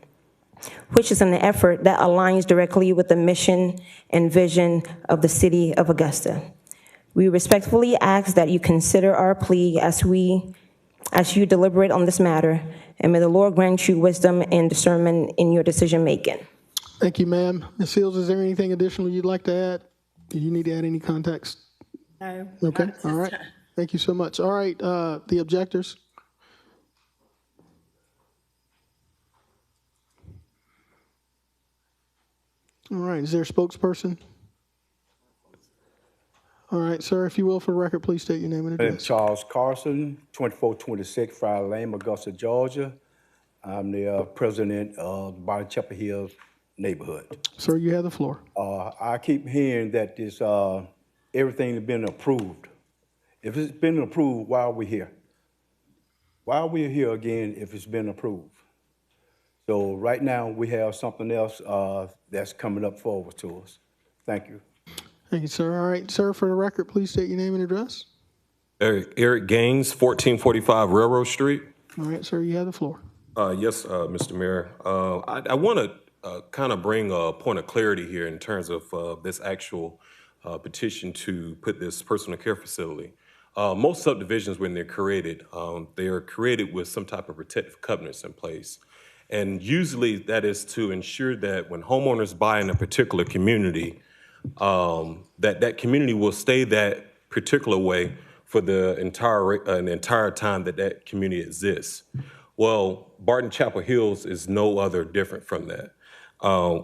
which is an effort that aligns directly with the mission and vision of the city of Augusta. We respectfully ask that you consider our plea as you deliberate on this matter, and may the Lord grant you wisdom and discernment in your decision-making. Thank you, ma'am. Ms. Seals, is there anything additional you'd like to add? Do you need to add any context? No. Okay, all right. Thank you so much. All right, the objectors. All right, is there a spokesperson? All right, sir, if you will, for the record, please state your name and address. Charles Carson, 2426 Friday Lane, Augusta, Georgia. I'm the president of the Barton Chapel Hill neighborhood. Sir, you have the floor. I keep hearing that this everything has been approved. If it's been approved, why are we here? Why are we here again if it's been approved? So right now we have something else that's coming up forward to us. Thank you. Thank you, sir. All right, sir, for the record, please state your name and address. Eric Gaines, 1445 Railroad Street. All right, sir, you have the floor. Yes, Mr. Mayor. I want to kind of bring a point of clarity here in terms of this actual petition to put this personal care facility. Most subdivisions, when they're created, they are created with some type of protective covenants in place. And usually that is to ensure that when homeowners buy in a particular community, that community will stay that particular way for the entire time that community exists. Well, Barton Chapel Hills is no other different from that.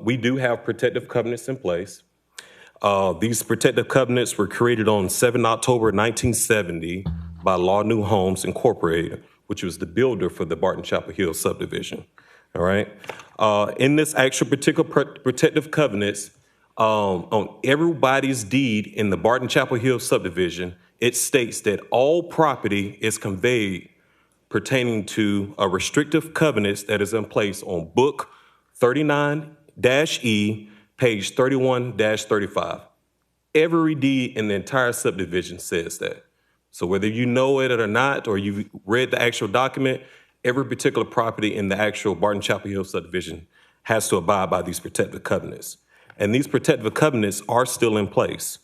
We do have protective covenants in place. These protective covenants were created on 7 October 1970 by Law New Homes Incorporated, which was the builder for the Barton Chapel Hills subdivision. All right. In this actual particular protective covenants, on everybody's deed in the Barton Chapel Hills subdivision, it states that all property is conveyed pertaining to a restrictive covenants that is in place on Book 39-E, page 31-35. Every deed in the entire subdivision says that. So whether you know it or not, or you've read the actual document, every particular property in the actual Barton Chapel Hill subdivision has to abide by these protective covenants. And these protective covenants are still in place.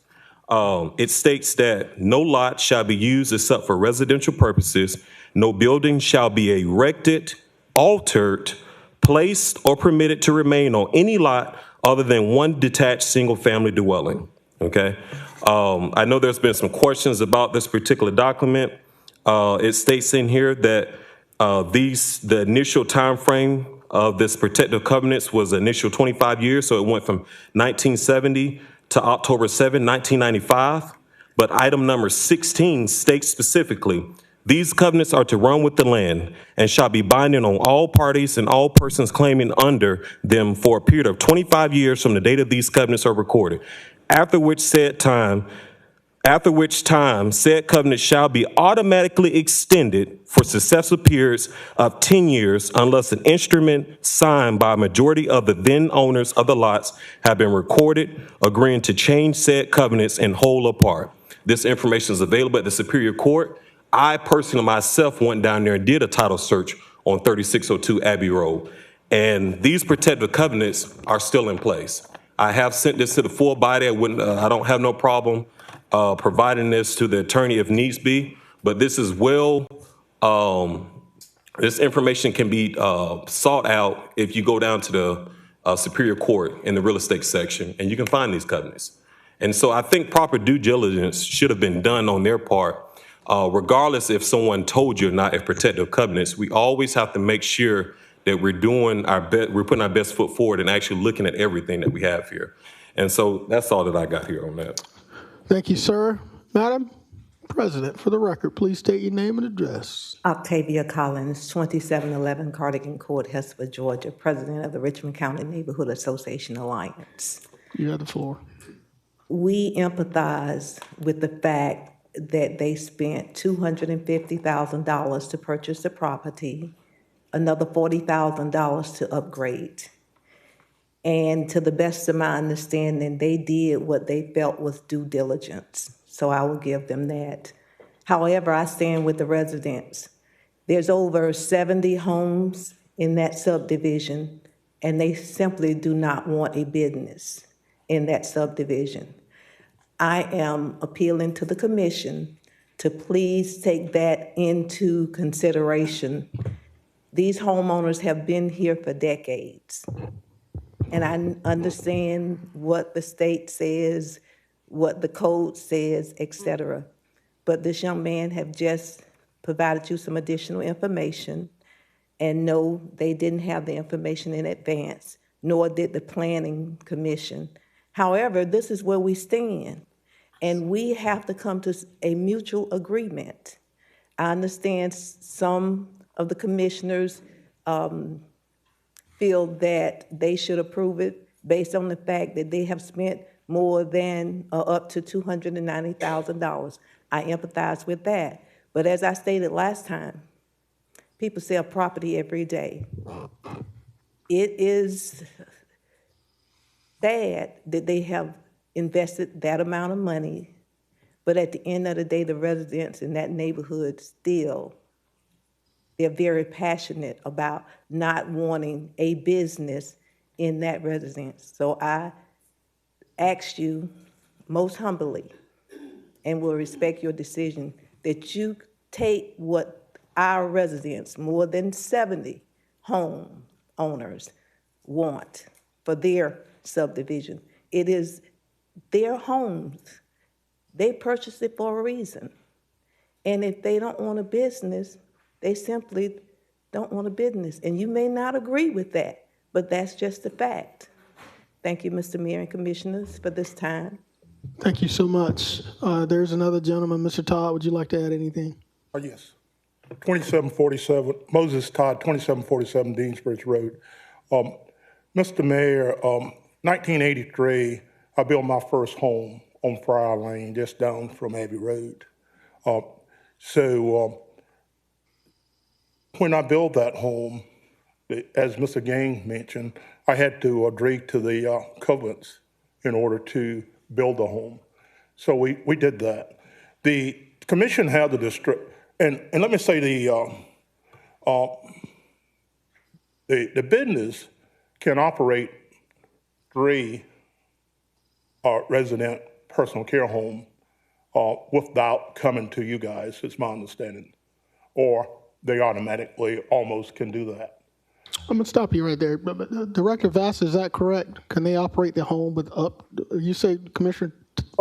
It states that no lot shall be used except for residential purposes. No building shall be erected, altered, placed, or permitted to remain on any lot other than one detached single-family dwelling. Okay. I know there's been some questions about this particular document. It states in here that the initial time frame of this protective covenants was initial 25 years, so it went from 1970 to October 7, 1995. But item number 16 states specifically, these covenants are to run with the land and shall be binding on all parties and all persons claiming under them for a period of 25 years from the date of these covenants are recorded. After which time said covenant shall be automatically extended for successive periods of 10 years unless an instrument signed by a majority of the then owners of the lots have been recorded agreeing to change said covenants in whole or part. This information is available at the Superior Court. I personally myself went down there and did a title search on 3602 Abbey Road. And these protective covenants are still in place. I have sent this to the full body. I don't have no problem providing this to the attorney if needs be, but this is this information can be sought out if you go down to the Superior Court in the real estate section, and you can find these covenants. And so I think proper due diligence should have been done on their part, regardless if someone told you or not if protective covenants. We always have to make sure that we're doing our best, we're putting our best foot forward and actually looking at everything that we have here. And so that's all that I got here on that. Thank you, sir. Madam President, for the record, please state your name and address. Octavia Collins, 2711 Cardigan Court, Hesper, Georgia, President of the Richmond County Neighborhood Association Alliance. You have the floor. We empathize with the fact that they spent $250,000 to purchase the property, another $40,000 to upgrade. And to the best of my understanding, they did what they felt was due diligence. So I will give them that. However, I stand with the residents. There's over 70 homes in that subdivision, and they simply do not want a business in that subdivision. I am appealing to the commission to please take that into consideration. These homeowners have been here for decades. And I understand what the state says, what the code says, et cetera. But this young man have just provided you some additional information. And no, they didn't have the information in advance, nor did the planning commission. However, this is where we stand. And we have to come to a mutual agreement. I understand some of the commissioners feel that they should approve it based on the fact that they have spent more than up to $290,000. I empathize with that. But as I stated last time, people sell property every day. It is sad that they have invested that amount of money, but at the end of the day, the residents in that neighborhood still, they're very passionate about not wanting a business in that residence. So I ask you most humbly, and will respect your decision, that you take what our residents, more than 70 home owners, want for their subdivision. It is their homes. They purchased it for a reason. And if they don't want a business, they simply don't want a business. And you may not agree with that, but that's just a fact. Thank you, Mr. Mayor and Commissioners, for this time. Thank you so much. There's another gentleman, Mr. Todd. Would you like to add anything? Yes. 2747, Moses Todd, 2747 Deansbridge Road. Mr. Mayor, 1983, I built my first home on Friar Lane, just down from Abbey Road. When I built that home, as Mr. Gang mentioned, I had to agree to the covenants in order to build the home. So we did that. The commission had the district, and let me say the business can operate 3 resident personal care home without coming to you guys, it's my understanding. Or they automatically almost can do that. I'm gonna stop you right there. But Director Vassar, is that correct? Can they operate the home with you say Commissioner,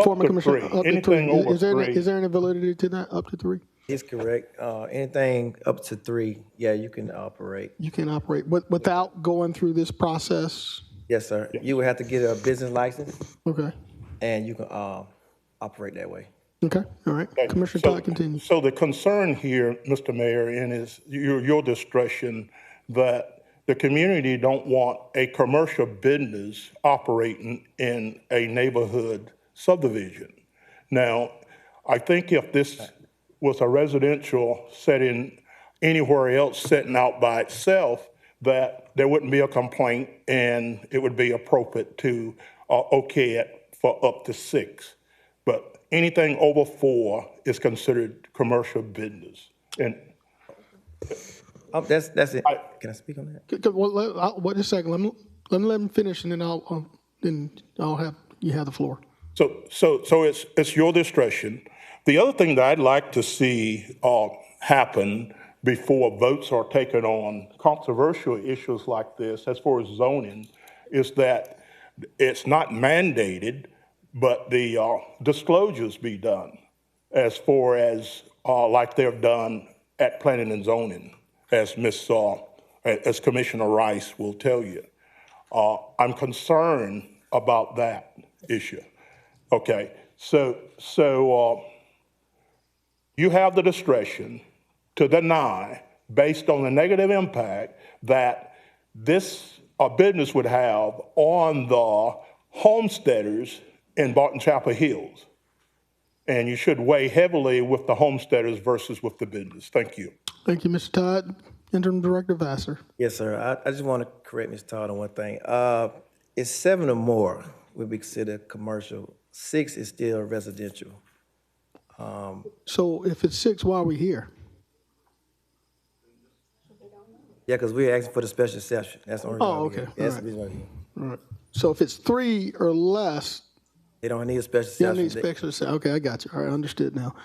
former Commissioner, 3. up to Anything 3? over Is there 3. is there any validity to that, up to 3? It's correct. Anything up to 3, yeah, you can operate. You can operate without going through this process? Yes, sir. You would have to get a business license, Okay. and you can operate that way. Okay, all right. Okay, Commissioner so- Todd, continue. So the concern here, Mr. Mayor, and is your discretion that the community don't want a commercial business operating in a neighborhood subdivision. Now, I think if this was a residential setting anywhere else setting out by itself, that there wouldn't be a complaint and it would be appropriate to okay it for up to 6. But anything over 4 is considered commercial business. And That's it. Can I speak on that? Well, wait a second. Let him finish, and then I'll have you have the floor. so it's your discretion. The other thing that I'd like to see happen before votes are taken on controversial issues like this, as far as zoning, is that it's not mandated, but the disclosures be done as far as like they've done at planning and zoning, as as Commissioner Rice will tell you. I'm concerned about that issue. Okay, so you have the discretion to deny based on the negative impact that this business would have on the homesteaders in Barton Chapel Hills. And you should weigh heavily with the homesteaders versus with the business. Thank you. Thank you, Mr. Todd. Interim Director Vassar. Yes, sir. I just want to correct Ms. Todd on one thing. It's 7 or more would be considered commercial. 6 is still residential. So if it's 6, why are we here? Yeah, because we're asking for the special exception. That's the only reason. Oh, we're okay. here. That's All the reason we're here. right. All right. So if it's 3 or less, They don't need a special you don't exception. need special exception. Okay, I got you. All right, understood now.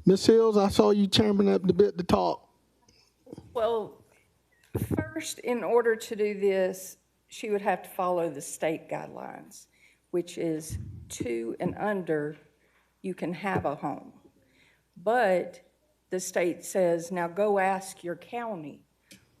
Ms. Hills, I saw you champing up the bit to talk. Well, first, in order to do this, she would have to follow the state guidelines, which is 2 and under, you can have a home. But the state says, now go ask your county.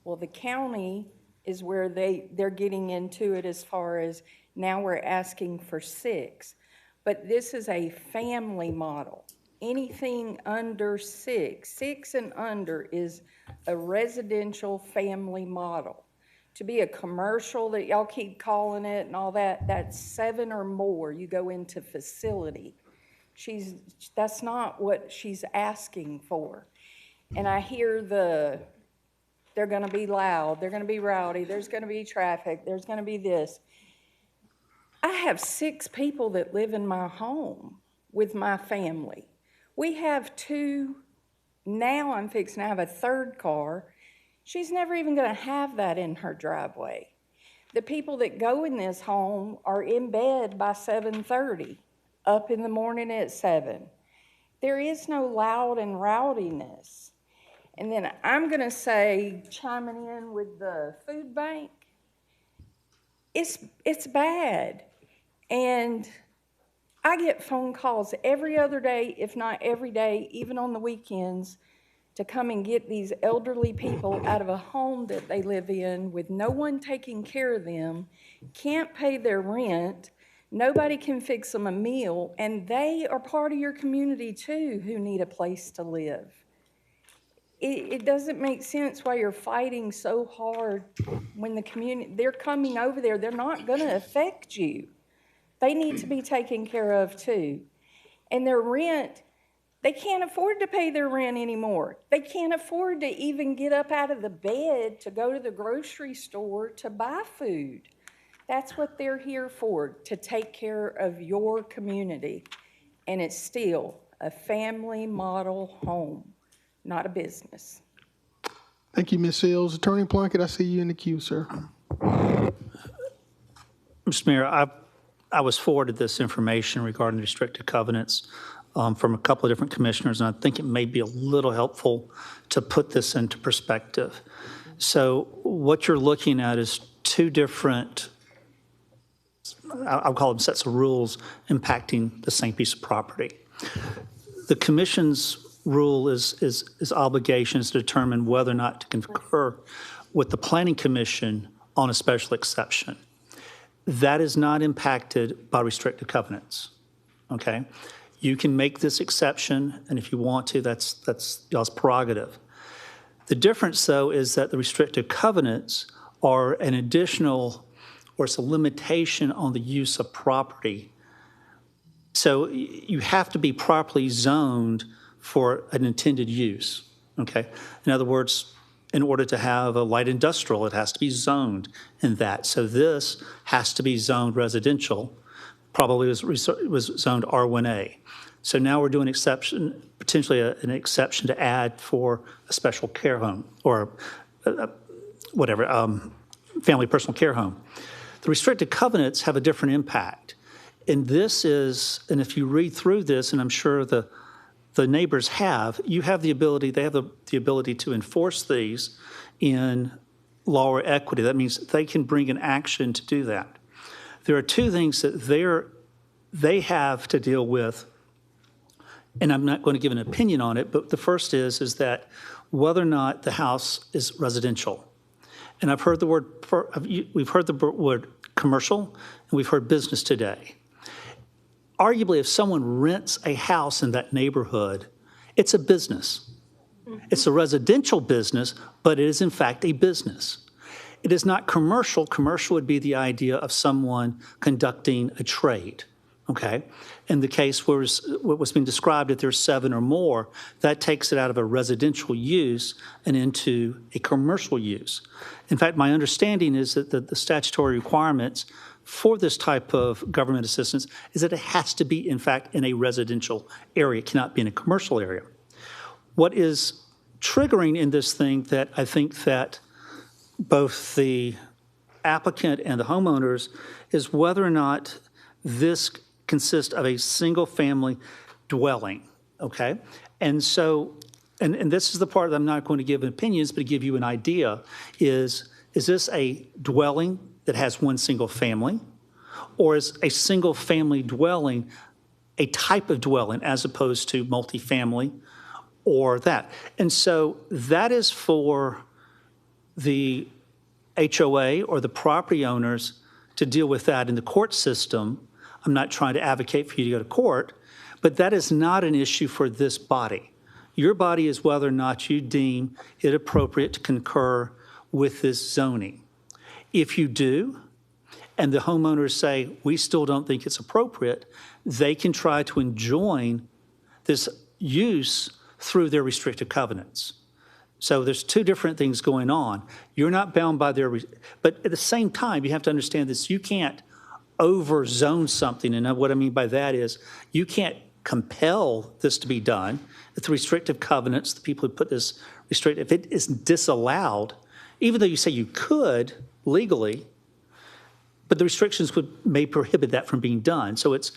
Well, the county is where they're getting into it as far as now we're asking for 6. But this is a family model. Anything under 6 and under is a residential family model. To be a commercial that y'all keep calling it and all that, that's 7 or more. You go into facility. That's not what she's asking for. And I hear they're gonna be loud, they're gonna be rowdy, there's gonna be traffic, there's gonna be this. I have 6 people that live in my home with my family. We have 2, now I'm fixing to have a 3rd car. She's never even gonna have that in her driveway. The people that go in this home are in bed by 7:30, up in the morning at 7. There is no loud and rowdiness. And then I'm gonna say, chiming in with the food bank, it's bad. And I get phone calls every other day, if not every day, even on the weekends, to come and get these elderly people out of a home that they live in with no one taking care of them, can't pay their rent, nobody can fix them a meal, and they are part of your community too who need a place to live. It doesn't make sense why you're fighting so hard when the community, they're coming over there, they're not gonna affect you. They need to be taken care of too. And their rent, They can't afford to pay their rent anymore. They can't afford to even get up out of the bed to go to the grocery store to buy food. That's what they're here for, to take care of your community. And it's still a family model home, not a business. Thank you, Ms. Seals. Attorney Plunkett, I see you in the queue, sir. Mr. Mayor, I was forwarded this information regarding the restricted covenants from a couple of different commissioners, and I think it may be a little helpful to put this into perspective. So what you're looking at is two different, I'll call them sets of rules impacting the same piece of property. The commission's rule is obligations to determine whether or not to concur with the planning commission on a special exception. That is not impacted by restricted covenants, okay? You can make this exception, and if you want to, that's y'all's prerogative. The difference, though, is that the restricted covenants are an additional, or it's a limitation on the use of property. So you have to be properly zoned for an intended use, okay? In other words, in order to have a light industrial, it has to be zoned in that. So this has to be zoned residential, probably was zoned R1A. So now we're doing exception, potentially an exception to add for a special care home or family personal care home. The restricted covenants have a different impact. And this is, and if you read through this, and I'm sure the neighbors have, they have the ability to enforce these in law or equity. That means they can bring an action to do that. There are two things that they have to deal with, and I'm not going to give an opinion on it, but the first is that whether or not the house is residential. And we've heard the word commercial, and we've heard business today. Arguably, if someone rents a house in that neighborhood, it's a business. It's a residential business, but it is in fact a business. It is not commercial. Commercial would be the idea of someone conducting a trade, okay? In the case where what was being described, if there's 7 or more, that takes it out of a residential use and into a commercial use. In fact, my understanding is that the statutory requirements for this type of government assistance is that it has to be, in fact, in a residential area. It cannot be in a commercial area. What is triggering in this thing that I think that both the applicant and the homeowners is whether or not this consists of a single-family dwelling, okay? And so, and this is the part that I'm not going to give opinions, but to give you an idea, is this a dwelling that has one single family, or is a single family dwelling a type of dwelling as opposed to multifamily or that? And so that is for the HOA or the property owners to deal with that in the court system. I'm not trying to advocate for you to go to court, but that is not an issue for this body. Your body is whether or not you deem it appropriate to concur with this zoning. If you do, and the homeowners say, we still don't think it's appropriate, they can try to enjoin this use through their restrictive covenants. So there's two different things going on. You're not bound by their, but at the same time, you have to understand this, you can't over-zone something, and what I mean by that is you can't compel this to be done. If the restrictive covenants, the people who put this restrictive, if it is disallowed, even though you say you could legally, but the restrictions may prohibit that from being done. So it's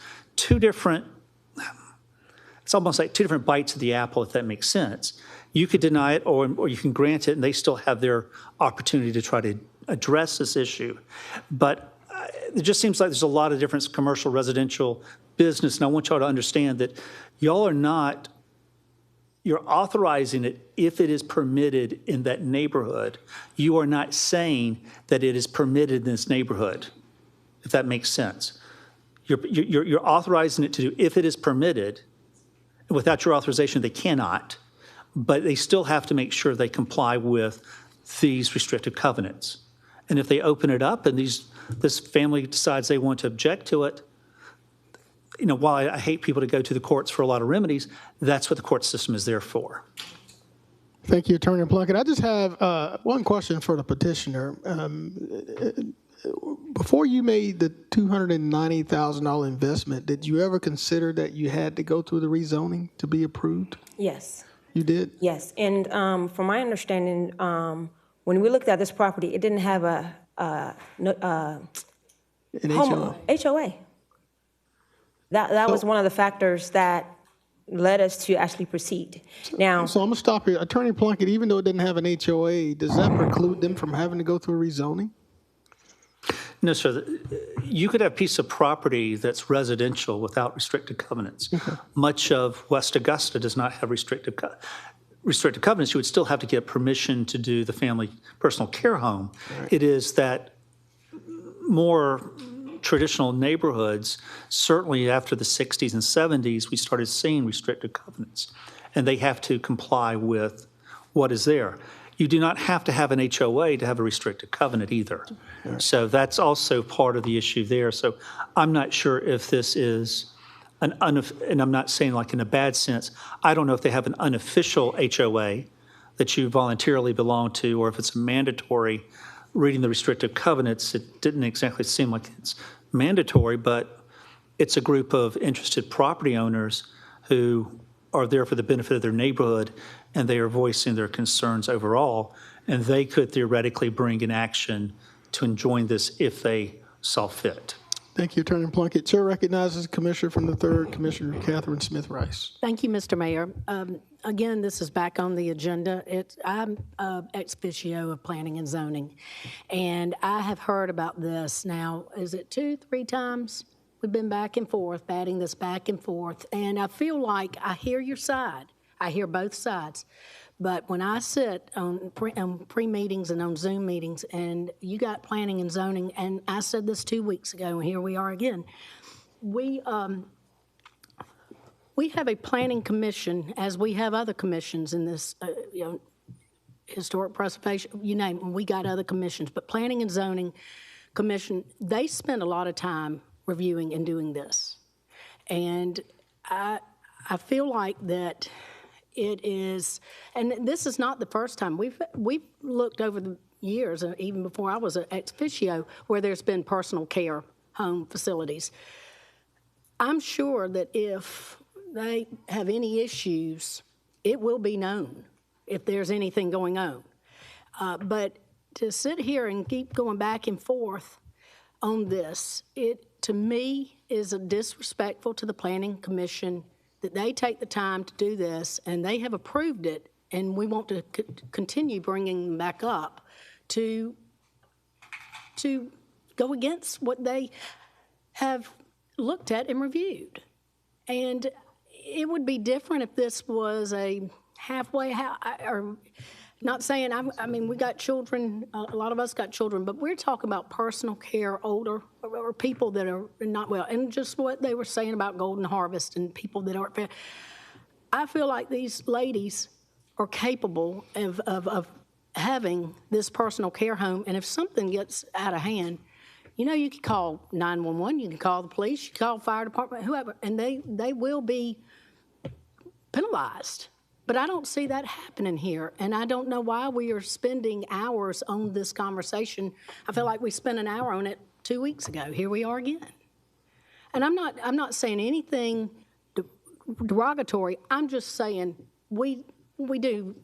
it's almost like two different bites of the apple, if that makes sense. You could deny it or you can grant it, and they still have their opportunity to try to address this issue. But it just seems like there's a lot of difference, commercial, residential, business, and I want y'all to understand that y'all are not, you're authorizing it if it is permitted in that neighborhood. You are not saying that it is permitted in this neighborhood, if that makes sense. You're authorizing it to do if it is permitted. Without your authorization, they cannot, but they still have to make sure they comply with these restrictive covenants. And if they open it up and this family decides they want to object to it, while I hate people to go to the courts for a lot of remedies, that's what the court system is there for. Thank you, Attorney Plunkett. I just have one question for the petitioner. Before you made the $290,000 investment, did you ever consider that you had to go through the rezoning to be approved? Yes. You did? Yes, and from my understanding, when we looked at this property, it didn't have An HOA. That was one of the factors that led us to actually proceed. Now, So I'm going to stop here. Attorney Plunkett, even though it didn't have an HOA, does that preclude them from having to go through a rezoning? No, sir. You could have a piece of property that's residential without restricted covenants. Much of West Augusta does not have restricted covenants. You would still have to get permission to do the family personal care home. Right. It is that more traditional neighborhoods, certainly after the 60s and 70s, we started seeing restricted covenants, and they have to comply with what is there. You do not have to have an HOA to have a restricted covenant either. So that's also part of the issue there. So I'm not sure if this is and I'm not saying like in a bad sense, I don't know if they have an unofficial HOA that you voluntarily belong to, or if it's mandatory. Reading the restrictive covenants, it didn't exactly seem like it's mandatory, but it's a group of interested property owners who are there for the benefit of their neighborhood, and they are voicing their concerns overall, and they could theoretically bring an action to enjoin this if they saw fit. Thank you, Attorney Plunkett. Chair recognizes Commissioner from the 3rd, Commissioner Catherine Smith Rice. Thank you, Mr. Mayor. Again, this is back on the agenda. I'm ex officio of planning and zoning, and I have heard about this now, is it 2-3 times? We've been back and forth, batting this back and forth, and I feel like I hear your side. I hear both sides. But when I sit on pre-meetings and on Zoom meetings, and you got planning and zoning, and I said this 2 weeks ago, and here we are again, we have a planning commission, as we have other commissions in this, historic preservation, you name it, we got other commissions. But planning and zoning commission, they spend a lot of time reviewing and doing this. And I feel like that it is, and this is not the first time. We've looked over the years, and even before I was an ex officio, where there's been personal care home facilities. I'm sure that if they have any issues, it will be known if there's anything going on. But to sit here and keep going back and forth on this, it, to me, is a disrespectful to the Planning Commission that they take the time to do this, and they have approved it, and we want to continue bringing them back up to go against what they have looked at and reviewed. And it would be different if this was a halfway, or not saying, I mean, we got children, a lot of us got children, but we're talking about personal care, older, or people that are not well, and just what they were saying about Golden Harvest and people that aren't. I feel like these ladies are capable of having this personal care home, and if something gets out of hand, you can call 911, you can call the police, you can call the fire department, whoever, and they will be penalized. But I don't see that happening here, and I don't know why we are spending hours on this conversation. I feel like we spent an hour on it 2 weeks ago. Here we are again. And I'm not saying anything derogatory. I'm just saying we do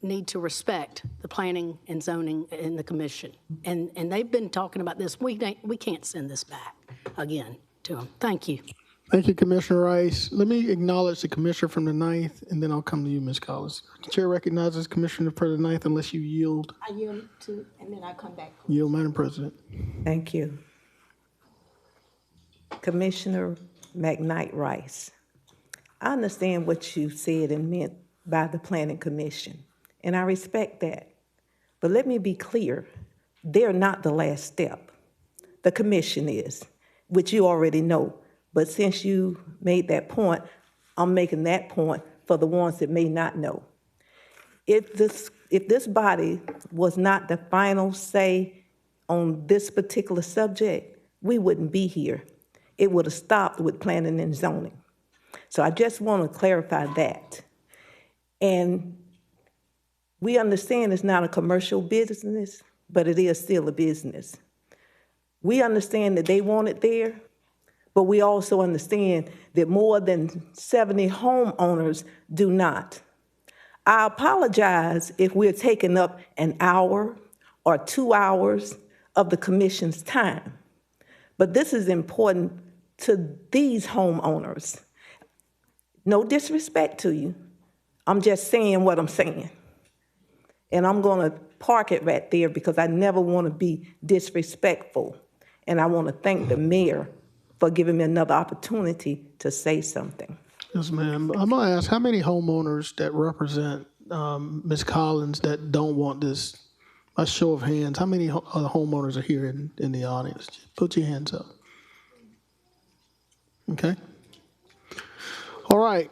need to respect the planning and zoning in the commission, and they've been talking about this. We can't send this back again to them. Thank you. Thank you, Commissioner Rice. Let me acknowledge the Commissioner from the 9th, and then I'll come to you, Ms. Collins. The Chair recognizes Commissioner for the 9th unless you yield. I yield to, and then I come back. Yield, Madam President. Thank you. Commissioner McKnight Rice, I understand what you said and meant by the Planning Commission, and I respect that. But let me be clear, they're not the last step. The commission is, which you already know. But since you made that point, I'm making that point for the ones that may not know. If this body was not the final say on this particular subject, we wouldn't be here. it would have stopped with planning and zoning. So I just want to clarify that. And we understand it's not a commercial business, but it is still a business. We understand that they want it there, but we also understand that more than 70 homeowners do not. I apologize if we're taking up an hour or 2 hours of the commission's time, but this is important to these homeowners. No disrespect to you. I'm just saying what I'm saying. And I'm going to park it right there because I never want to be disrespectful. And I want to thank the mayor for giving me another opportunity to say something. Yes, ma'am. I'm going to ask how many homeowners that represent Ms. Collins that don't want this? A show of hands. How many other homeowners are here in the audience? Put your hands up. Okay. All right.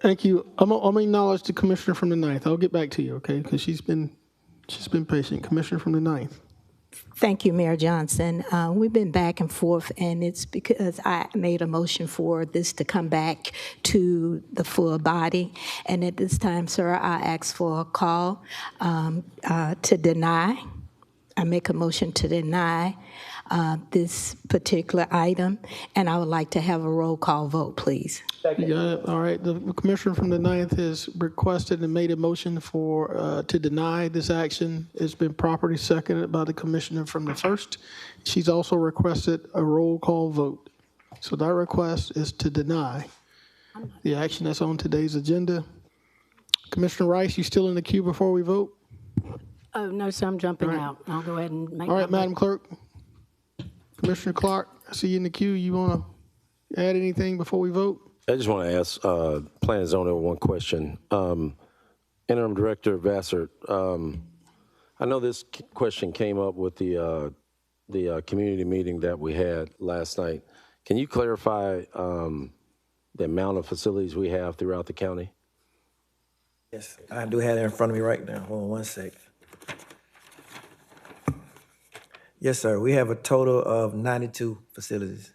Thank you. I'm gonna acknowledge the commissioner from the 9th. I'll get back to you, okay? Because she's been patient. Commissioner from the 9th. Thank you, Mayor Johnson. We've been back and forth, and it's because I made a motion for this to come back to the full body. And at this time, sir, I ask for a call to deny. I make a motion to deny this particular item, and I would like to have a roll call vote, please. You got it. All right. The commissioner from the 9th has requested and made a motion for to deny this action. It's been properly seconded by the commissioner from the 1st. She's also requested a roll call vote. So that request is to deny the action that's on today's agenda. Commissioner Rice, you still in the queue before we vote? Oh, no, sir, I'm jumping out. I'll go ahead and make All right, my Madam Clerk. Commissioner Clark, I see you in the queue. You want to add anything before we vote? I just want to ask Plan and Zoning one question. Interim Director Vassar, I know this question came up with the community meeting that we had last night. Can you clarify the amount of facilities we have throughout the county? Yes, I do have it in front of me right now. Hold on one sec. Yes, sir. We have a total of 92 facilities.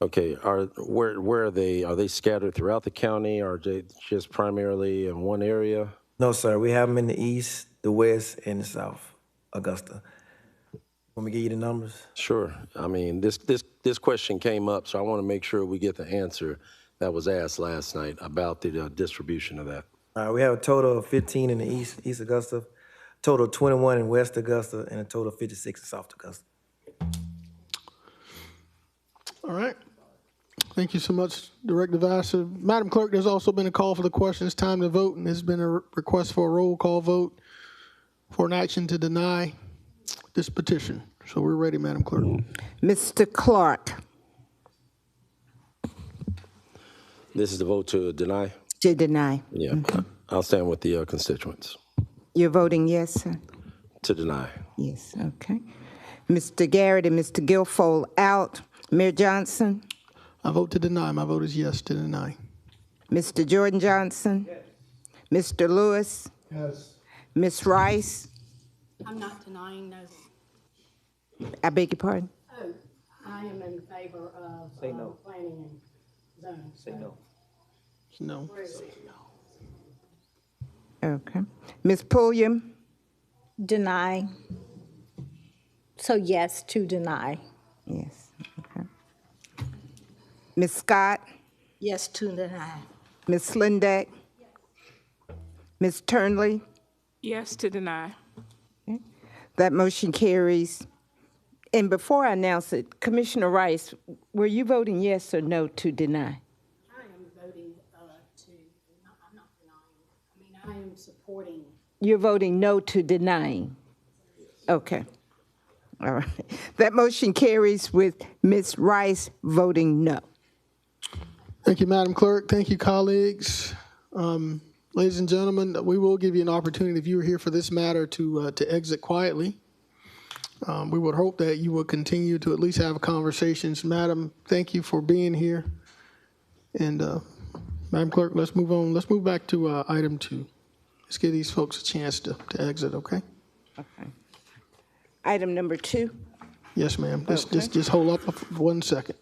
Okay, where are they? Are they scattered throughout the county, or are they just primarily in one area? No, sir. We have them in the east, the west, and the south, Augusta. Want me to give you the numbers? Sure. I mean, this question came up, so I want to make sure we get the answer that was asked last night about the distribution of that. We have a total of 15 in the east Augusta, total of 21 in west Augusta, and a total of 56 in south Augusta. All right. Thank you so much, Director Vassar. Madam Clerk, there's also been a call for the question. It's time to vote, and there's been a request for a roll call vote for an action to deny this petition. So we're ready, Madam Clerk. Mr. Clark. This is the vote to deny? To deny. Yeah. I'll stand with the constituents. You're voting yes, sir? To deny. Yes, okay. Mr. Garrett and Mr. Guilfoyle out. Mayor Johnson? I vote to deny. My vote is yes to deny. Mr. Jordan Johnson? Yes. Mr. Lewis? Yes. Ms. Rice? I'm not denying, no. I beg your pardon? Oh, I am in favor of Say no. planning and zoning. Say no. No. Okay. Ms. Pulliam? Deny. So yes to deny. Yes, okay. Ms. Scott? Yes to deny. Ms. Slindeck? Ms. Turnley? Yes to deny. Okay. That motion carries. And before I announce it, Commissioner Rice, were you voting yes or no to deny? I am voting I'm not denying. I am supporting. You're voting no to denying? Okay. All right. That motion carries with Ms. Rice voting no. Thank you, Madam Clerk. Thank you, colleagues. Ladies and gentlemen, we will give you an opportunity, if you were here for this matter, to exit quietly. We would hope that you will continue to at least have conversations. Madam, thank you for being here. And Madam Clerk, let's move on. Let's move back to item 2. Let's give these folks a chance to exit, okay? Okay. Item number 2. Yes, ma'am. Just hold up for 1 second.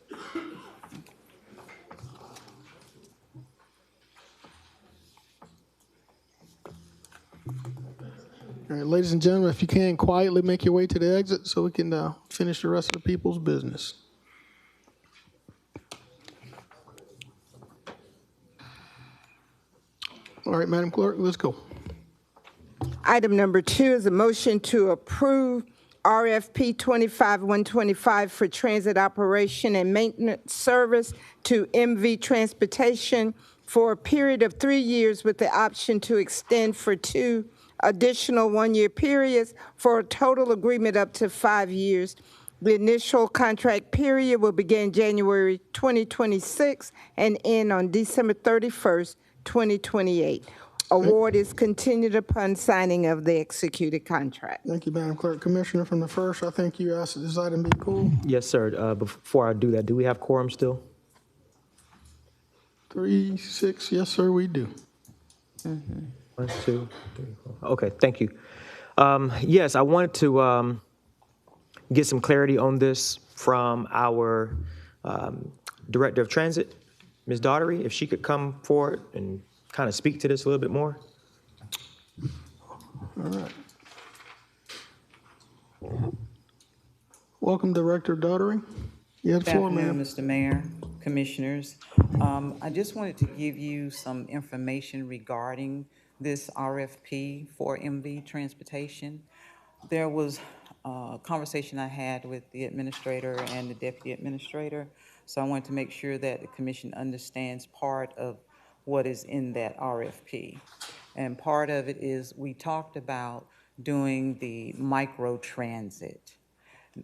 All right, ladies and gentlemen, if you can, quietly make your way to the exit so we can finish the rest of the people's business. All right, Madam Clerk, let's go. Item number 2 is a motion to approve RFP 25-125 for transit operation and maintenance service to MV Transportation for a period of 3 years with the option to extend for 2 additional 1-year periods for a total agreement up to 5 years. The initial contract period will begin January 2026 and end on December 31st, 2028. Award is contingent upon signing of the executed contract. Thank you, Madam Clerk. Commissioner from the first, I think you asked that this item be pulled. Yes, sir. Before I do that, do we have quorum still? 3, 6, yes, sir, we do. 1, 2, 3, 4. Okay, thank you. Yes, I wanted to get some clarity on this from our Director of Transit, Ms. Daughtery, if she could come forward and kind of speak to this a little bit more. All right. Welcome, Director Daughtery. You have the floor, ma'am. Good afternoon, Mr. Mayor, Commissioners. I just wanted to give you some information regarding this RFP for MV Transportation. There was a conversation I had with the administrator and the deputy administrator, so I wanted to make sure that the commission understands part of what is in that RFP. And part of it is we talked about doing the micro transit.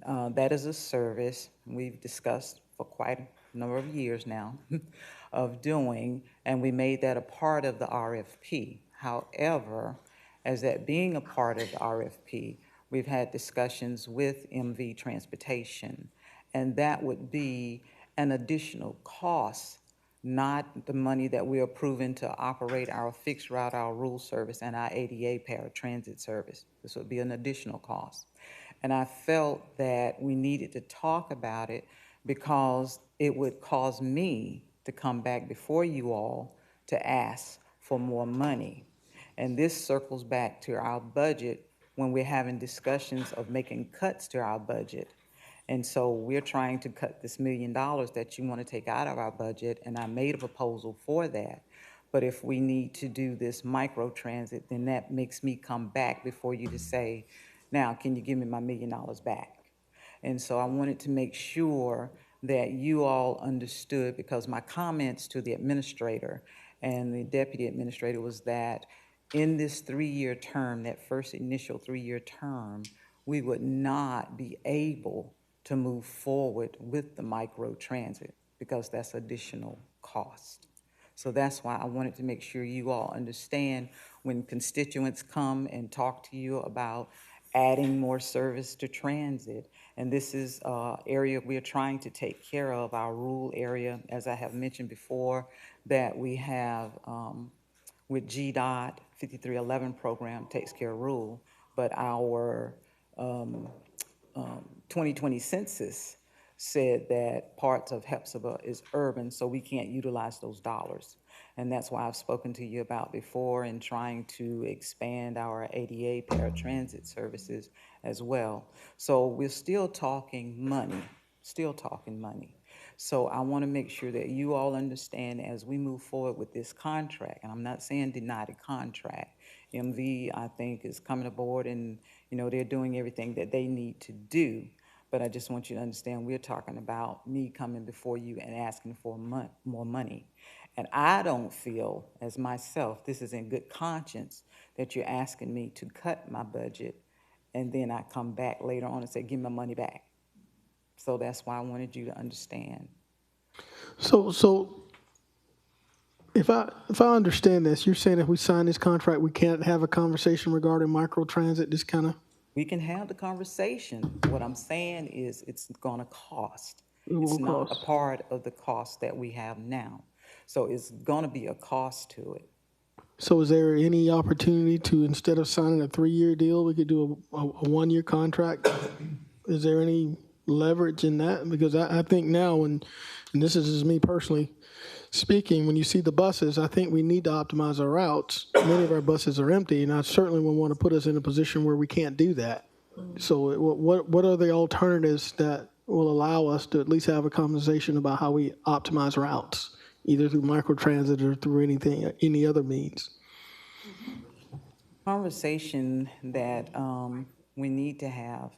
That is a service we've discussed for quite a number of years now of doing, and we made that a part of the RFP. However, as that being a part of the RFP, we've had discussions with MV Transportation, and that would be an additional cost, not the money that we're approving to operate our fixed route, our rural service, and our ADA paratransit service. This would be an additional cost. And I felt that we needed to talk about it because it would cause me to come back before you all to ask for more money. And this circles back to our budget when we're having discussions of making cuts to our budget. And so we're trying to cut this $1 million that you want to take out of our budget, and I made a proposal for that. But if we need to do this micro transit, then that makes me come back before you to say, now, can you give me my $1 million back? And so I wanted to make sure that you all understood, because my comments to the administrator and the deputy administrator was that in this 3-year term, that first initial 3-year term, we would not be able to move forward with the micro transit because that's additional cost. So that's why I wanted to make sure you all understand when constituents come and talk to you about adding more service to transit. And this is an area we're trying to take care of, our rural area, as I have mentioned before, that we have with GDOT, 5311 program takes care of rural, but our 2020 census said that parts of Hepzibah is urban, so we can't utilize those dollars. And that's why I've spoken to you about before in trying to expand our ADA paratransit services as well. So we're still talking money. So I want to make sure that you all understand as we move forward with this contract, and I'm not saying deny the contract. MV, I think, is coming aboard and, they're doing everything that they need to do. But I just want you to understand we're talking about me coming before you and asking for more money. And I don't feel, as myself, this is in good conscience, that you're asking me to cut my budget and then I come back later on and say, give me my money back. So that's why I wanted you to understand. So if I understand this, you're saying if we sign this contract, we can't have a conversation regarding microtransit, this kind of? We can have the conversation. What I'm saying is it's going to cost. It's not a part of the cost that we have now. So it's going to be a cost to it. So is there any opportunity to, instead of signing a 3-year deal, we could do a 1-year contract? Is there any leverage in that? Because I think now, and this is just me personally speaking, when you see the buses, I think we need to optimize our routes. Many of our buses are empty, and I certainly would want to put us in a position where we can't do that. So what are the alternatives that will allow us to at least have a conversation about how we optimize routes, either through microtransit or through any other means? Conversation that we need to have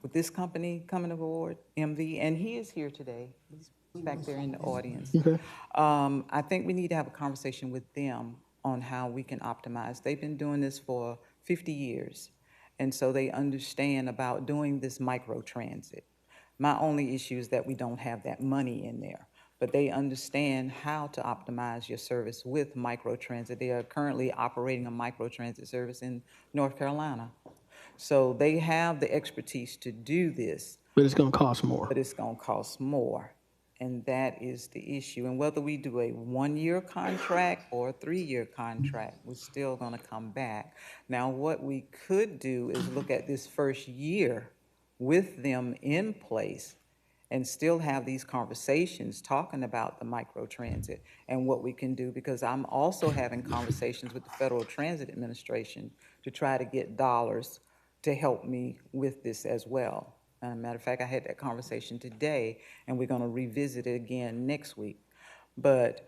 with this company coming aboard, MV, and he is here today. He's back there in the audience. Okay. I think we need to have a conversation with them on how we can optimize. They've been doing this for 50 years, and so they understand about doing this microtransit. My only issue is that we don't have that money in there, but they understand how to optimize your service with microtransit. They are currently operating a microtransit service in North Carolina. So they have the expertise to do this. But it's going to cost more. But it's going to cost more. And that is the issue. And whether we do a 1-year contract or a 3-year contract, we're still going to come back. Now, what we could do is look at this first year with them in place and still have these conversations talking about the microtransit and what we can do, because I'm also having conversations with the Federal Transit Administration to try to get dollars to help me with this as well. Matter of fact, I had that conversation today, and we're going to revisit it again next week. But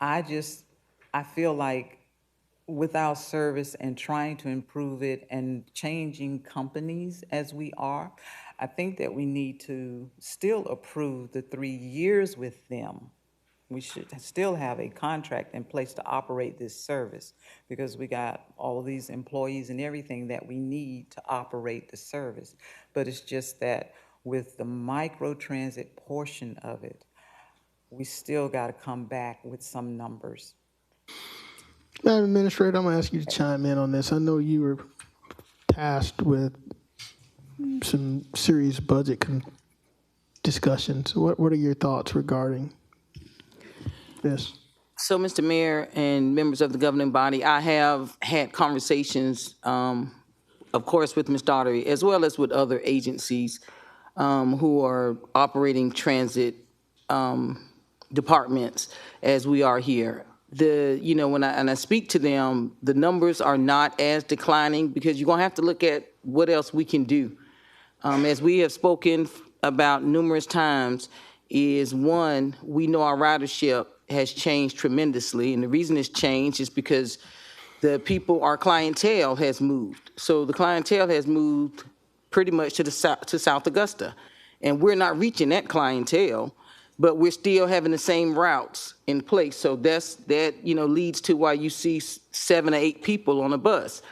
I feel like with our service and trying to improve it and changing companies as we are, I think that we need to still approve the 3 years with them. We should still have a contract in place to operate this service, because we got all of these employees and everything that we need to operate the service. But it's just that with the microtransit portion of it, we still got to come back with some numbers. Madam Administrator, I'm going to ask you to chime in on this. I know you were tasked with some serious budget discussions. What are your thoughts regarding this? So, Mr. Mayor and members of the governing body, I have had conversations, of course, with Ms. Daugherty, as well as with other agencies who are operating transit departments as we are here. When I speak to them, the numbers are not as declining, because you're going to have to look at what else we can do. As we have spoken about numerous times, is one, we know our ridership has changed tremendously, and the reason it's changed is because our clientele has moved. So the clientele has moved pretty much to South Augusta, and we're not reaching that clientele, but we're still having the same routes in place. So that leads to why you see 7 or 8 people on a bus.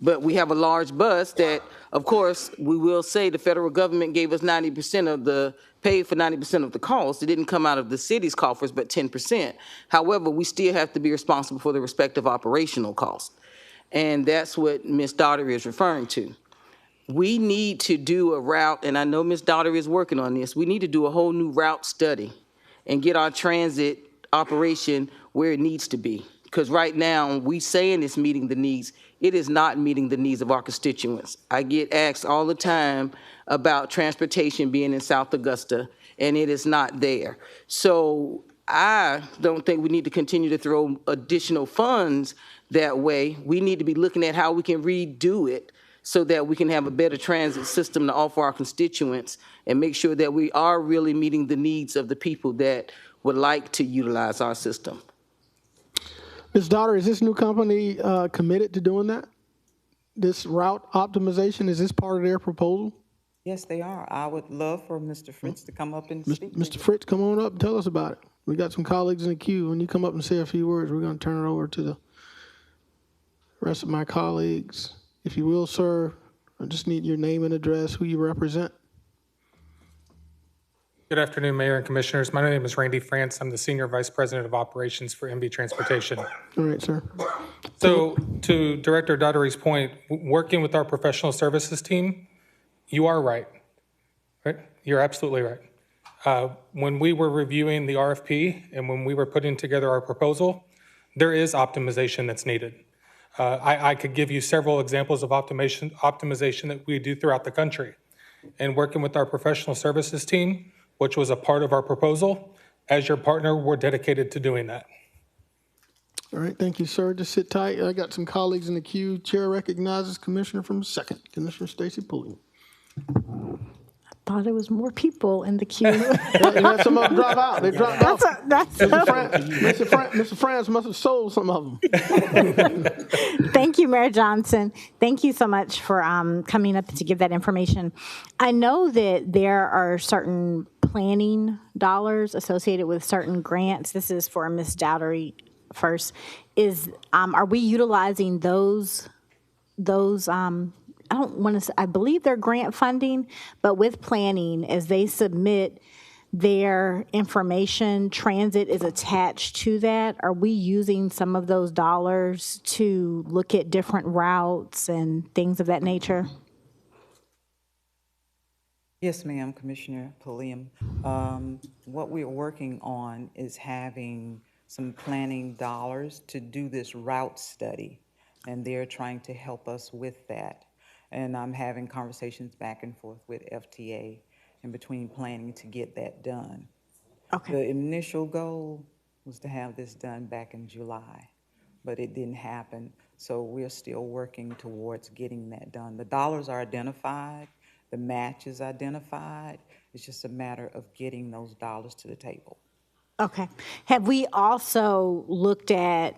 But we have a large bus that, of course, we will say the federal government gave us paid for 90% of the cost. It didn't come out of the city's coffers, but 10%. However, we still have to be responsible for the respective operational costs. And that's what Ms. Daugherty is referring to. We need to do a route, and I know Ms. Daugherty is working on this. We need to do a whole new route study and get our transit operation where it needs to be. Because right now, we saying it's meeting the needs. It is not meeting the needs of our constituents. I get asked all the time about transportation being in South Augusta, and it is not there. So I don't think we need to continue to throw additional funds that way. We need to be looking at how we can redo it so that we can have a better transit system to offer our constituents and make sure that we are really meeting the needs of the people that would like to utilize our system. Ms. Daugherty, is this new company committed to doing that? This route optimization, is this part of their proposal? Yes, they are. I would love for Mr. Fritz to come up and speak. Mr. Fritz, come on up and tell us about it. We got some colleagues in the queue. When you come up and say a few words, we're going to turn it over to the rest of my colleagues. If you will, sir, I just need your name and address, who you represent. Good afternoon, Mayor and Commissioners. My name is Randy France. I'm the Senior Vice President of Operations for MV Transportation. All right, sir. So to Director Daugherty's point, working with our professional services team, you are right. You're absolutely right. When we were reviewing the RFP and when we were putting together our proposal, there is optimization that's needed. I could give you several examples of optimization that we do throughout the country. and working with our professional services team, which was a part of our proposal. As your partner, we're dedicated to doing that. All right, thank you, sir. Just sit tight. I got some colleagues in the queue. Chair recognizes Commissioner from the 2nd, Commissioner Stacy Pulliam. Thought there was more people in the queue. You had some of them drop out. They dropped off. Mr. Franz must have sold some of them. Thank you, Mayor Johnson. Thank you so much for coming up to give that information. I know that there are certain planning dollars associated with certain grants. This is for Ms. Dowdery first. Are we utilizing those I don't want to say, I believe they're grant funding, but with planning, as they submit their information, transit is attached to that. Are we using some of those dollars to look at different routes and things of that nature? Yes, ma'am, Commissioner Pulliam. What we're working on is having some planning dollars to do this route study, and they're trying to help us with that. And I'm having conversations back and forth with FTA in between planning to get that done. Okay. The initial goal was to have this done back in July, but it didn't happen. So we're still working towards getting that done. The dollars are identified, the match is identified. It's just a matter of getting those dollars to the table. Okay. Have we also looked at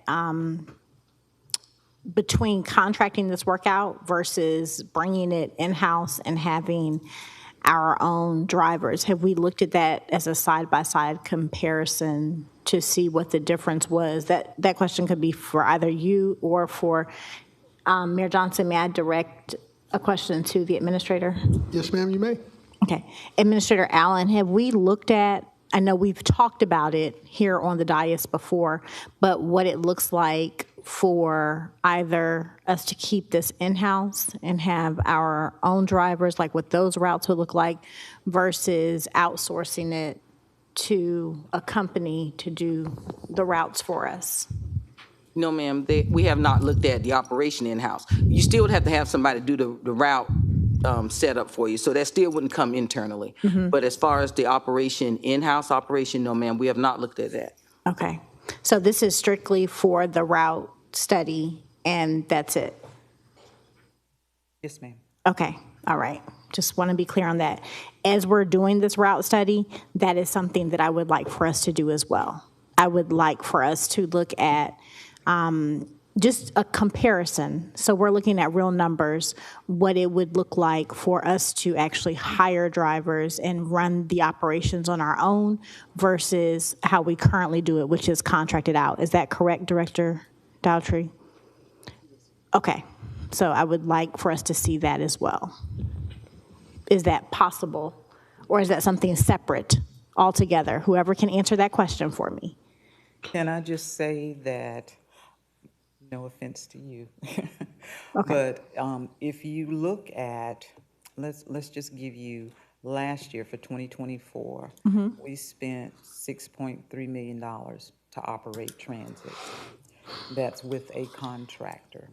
between contracting this work out versus bringing it in-house and having our own drivers? Have we looked at that as a side-by-side comparison to see what the difference was? That question could be for either you or for Mayor Johnson. May I direct a question to the administrator? Yes, ma'am, you may. Okay. Administrator Allen, have we looked at, I know we've talked about it here on the dais before, but what it looks like for either us to keep this in-house and have our own drivers, like what those routes would look like, versus outsourcing it to a company to do the routes for us? No, ma'am, we have not looked at the operation in-house. You still would have to have somebody do the route setup for you, so that still wouldn't come internally. Mm-hmm. But as far as the operation, in-house operation, no, ma'am, we have not looked at that. Okay. So this is strictly for the route study, and that's it? Yes, ma'am. Okay. All right. Just want to be clear on that. As we're doing this route study, that is something that I would like for us to do as well. I would like for us to look at just a comparison. So we're looking at real numbers, what it would look like for us to actually hire drivers and run the operations on our own versus how we currently do it, which is contracted out. Is that correct, Director Dowdry? Okay. So I would like for us to see that as well. Is that possible? Or is that something separate altogether? Whoever can answer that question for me. Can I just say that, no offense to you, Okay. but if you look at, let's just give you last year for 2024, we spent $6.3 million to operate transit. That's with a contractor.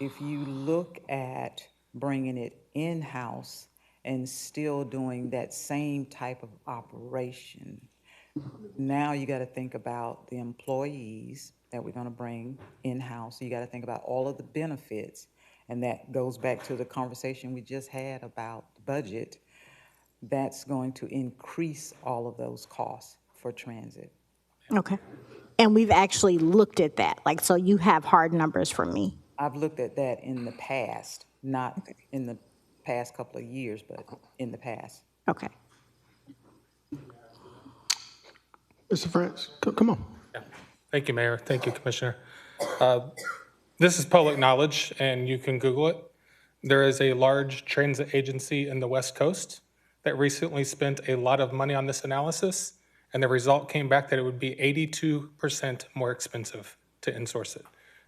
If you look at bringing it in-house and still doing that same type of operation, now you got to think about the employees that we're going to bring in-house. You got to think about all of the benefits, and that goes back to the conversation we just had about the budget. That's going to increase all of those costs for transit. Okay. And we've actually looked at that. Like, so you have hard numbers for me. I've looked at that in the past, not in the past couple of years, but in the past. Okay. Mr. France, come on. Yeah. Thank you, Mayor. Thank you, Commissioner. This is public knowledge, and you can Google it. There is a large transit agency in the West Coast that recently spent a lot of money on this analysis, and the result came back that it would be 82% more expensive to insource it.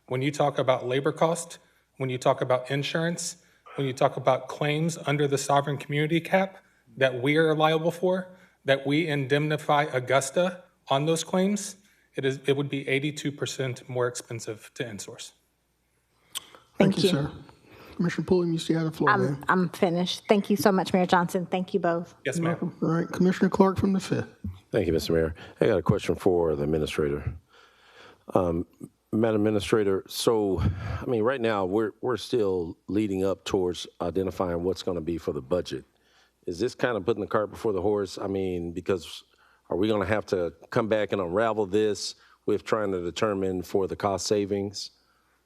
When you talk about labor cost, when you talk about insurance, when you talk about claims under the sovereign community cap that we are liable for, that we indemnify Augusta on those claims, it would be 82% more expensive to insource. Thank you, sir. Commissioner Pulliam, you still have the floor, ma'am. I'm finished. Thank you so much, Mayor Johnson. Thank you both. Yes, ma'am. All right, Commissioner Clark from the 5th. Thank you, Mr. Mayor. I got a question for the administrator. Madam Administrator, so, I mean, right now, we're still leading up towards identifying what's going to be for the budget. Is this kind of putting the cart before the horse? I mean, because are we going to have to come back and unravel this with trying to determine for the cost savings?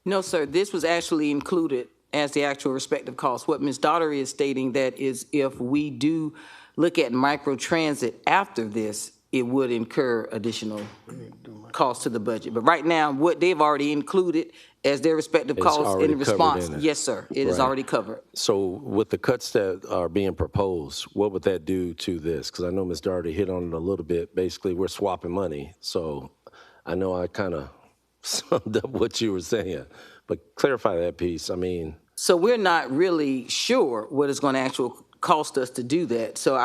No, sir, this was actually included as the actual respective cost. What Ms. Daughtery is stating that is if we do look at microtransit after this, it would incur additional costs to the budget. But right now, what they've already included as their respective It's costs already in response, covered in it. yes, sir, it is Right. already covered. So with the cuts that are being proposed, what would that do to this? Because I know Ms. Daugherty hit on it a little bit. Basically, we're swapping money. So I know I kind of summed up what you were saying, but clarify that piece. I mean, So we're not really sure what it's going to actually cost us to do that. So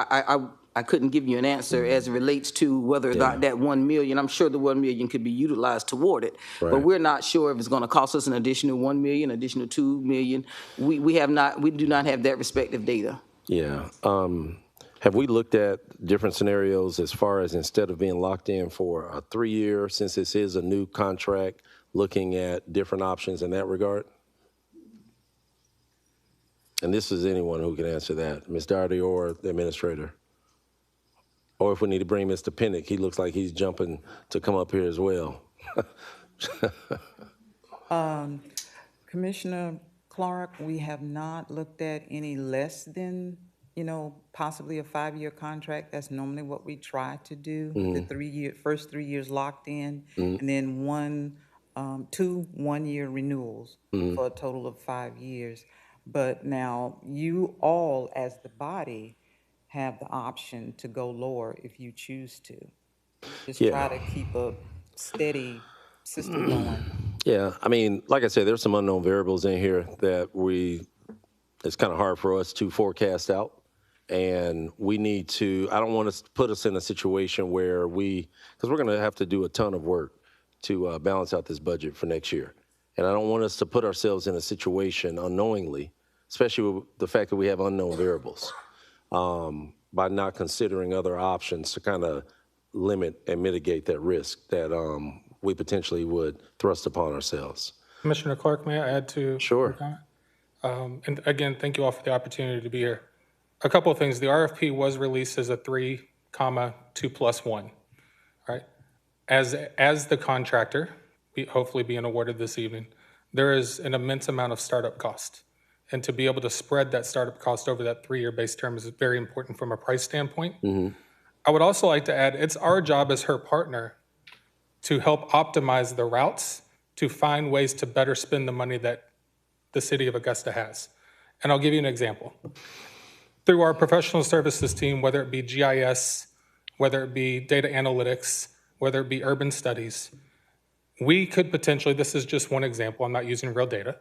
I couldn't give you an answer as it relates to whether or not that 1 million, I'm sure the 1 million could be utilized toward it. But Right. we're not sure if it's going to cost us an additional 1 million, additional 2 million. We do not have that respective data. yeah. Have we looked at different scenarios as far as instead of being locked in for a 3-year, since this is a new contract, looking at different options in that regard? And this is anyone who can answer that, Ms. Daugherty or the administrator. Or if we need to bring Mr. Pinnock, he looks like he's jumping to come up here as well. Commissioner Clark, we have not looked at any less than, possibly a 5-year contract. That's normally what we try to do. The first 3 years locked in, and then 2 1-year renewals for a total of 5 years. But now you all, as the body, have the option to go lower if you choose to. Just try to keep a steady system going. Yeah, I mean, like I said, there's some unknown variables in here that it's kind of hard for us to forecast out. And we need to, I don't want to put us in a situation where because we're going to have to do a ton of work to balance out this budget for next year. And I don't want us to put ourselves in a situation unknowingly, especially with the fact that we have unknown variables, by not considering other options to kind of limit and mitigate that risk that we potentially would thrust upon ourselves. Commissioner Clark, may I add to? Sure. And again, thank you all for the opportunity to be here. A couple of things. The RFP was released as a 3,2+1, right? As the contractor, hopefully being awarded this evening, there is an immense amount of startup cost. And to be able to spread that startup cost over that 3-year base term is very important from a price standpoint. I would also like to add, it's our job as her partner to help optimize the routes, to find ways to better spend the money that the city of Augusta has. And I'll give you an example. Through our professional services team, whether it be GIS, whether it be data analytics, whether it be urban studies, we could potentially, this is just one example, I'm not using real data,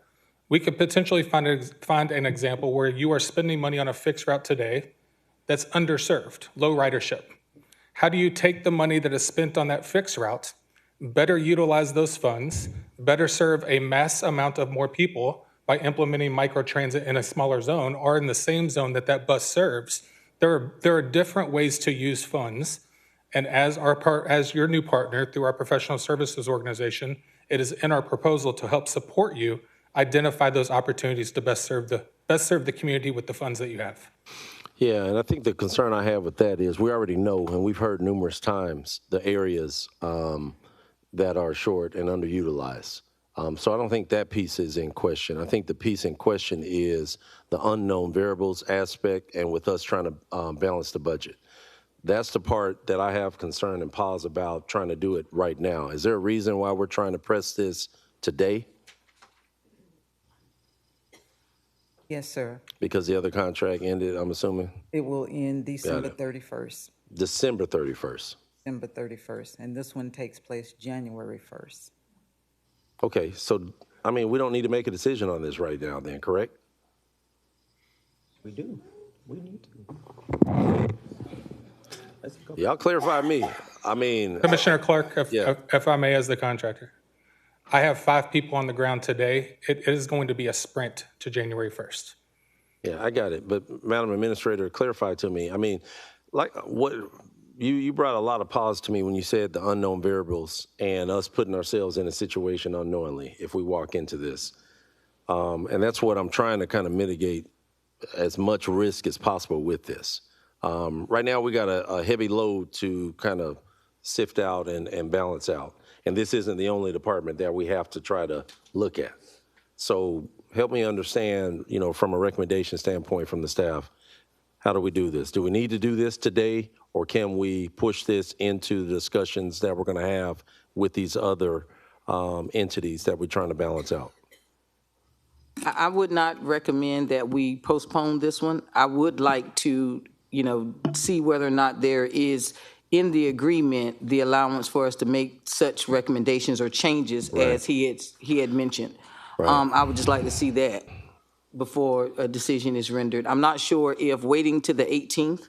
we could potentially find an example where you are spending money on a fixed route today that's underserved, low ridership. How do you take the money that is spent on that fixed route, better utilize those funds, better serve a mass amount of more people by implementing microtransit in a smaller zone or in the same zone that bus serves? There are different ways to use funds. And as your new partner through our professional services organization, it is in our proposal to help support you identify those opportunities to best serve the community with the funds that you have. Yeah, and I think the concern I have with that is we already know, and we've heard numerous times, the areas that are short and underutilized. So I don't think that piece is in question. I think the piece in question is the unknown variables aspect and with us trying to balance the budget. That's the part that I have concern and pause about trying to do it right now. Is there a reason why we're trying to press this today? Yes, sir. Because the other contract ended, I'm assuming? It will end December 31st. December 31st. December 31st, and this one takes place January 1st. Okay, so, I mean, we don't need to make a decision on this right now then, correct? We do. We need to. Y'all clarify me. I mean. Commissioner Clark, if I may, as the contractor. I have 5 people on the ground today. It is going to be a sprint to January 1st. Yeah, I got it. But Madam Administrator, clarify to me. I mean, like what you brought a lot of pause to me when you said the unknown variables and us putting ourselves in a situation unknowingly if we walk into this. And that's what I'm trying to kind of mitigate as much risk as possible with this. Right now, we got a heavy load to kind of sift out and balance out. And this isn't the only department that we have to try to look at. So help me understand, you know, from a recommendation standpoint from the staff, how do we do this? Do we need to do this today, or can we push this into the discussions that we're going to have with these other entities that we're trying to balance out? I would not recommend that we postpone this one. I would like to, you know, see whether or not there is in the agreement the allowance for us to make such recommendations or changes as he had mentioned. I would just like to see that before a decision is rendered. I'm not sure if waiting to the 18th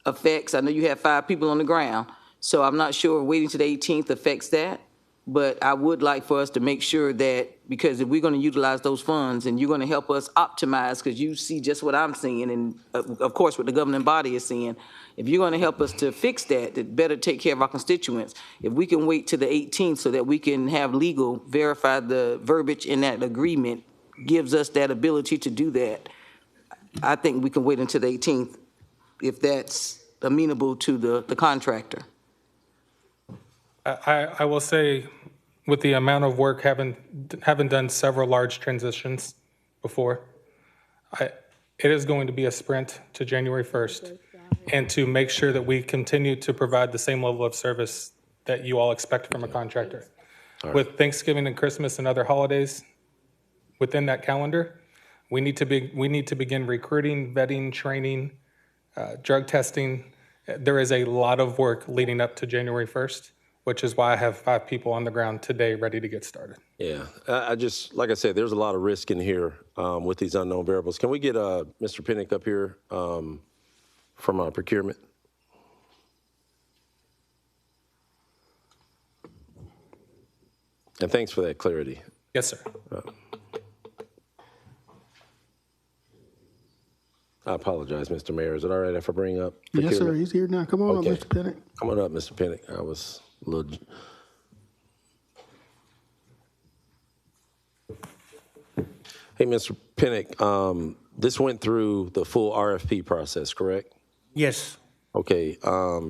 affects, I know you have 5 people on the ground, so I'm not sure waiting to the 18th affects that. But I would like for us to make sure that, because if we're going to utilize those funds and you're going to help us optimize, because you see just what I'm seeing and of course what the governing body is seeing, if you're going to help us to fix that, to better take care of our constituents, if we can wait to the 18th so that we can have legal verify the verbiage in that agreement gives us that ability to do that, I think we can wait until the 18th if that's amenable to the contractor. I will say, with the amount of work, having done several large transitions before, it is going to be a sprint to January 1st, and to make sure that we continue to provide the same level of service that you all expect from a contractor. Right. With Thanksgiving and Christmas and other holidays within that calendar, we need to begin recruiting, vetting, training, drug testing. There is a lot of work leading up to January 1st. Which is why I have 5 people on the ground today ready to get started. Yeah, I just, like I said, there's a lot of risk in here with these unknown variables. Can we get Mr. Pinnick up here from procurement? And thanks for that clarity. Yes, sir. I apologize, Mr. Mayor. Is it all right if I bring up procurement? Yes, sir. He's here now. Come on up, Mr. Pinnick. Come on up, Mr. Pinnick. I was a little... Hey, Mr. Pinnick, this went through the full RFP process, correct? Yes. Okay.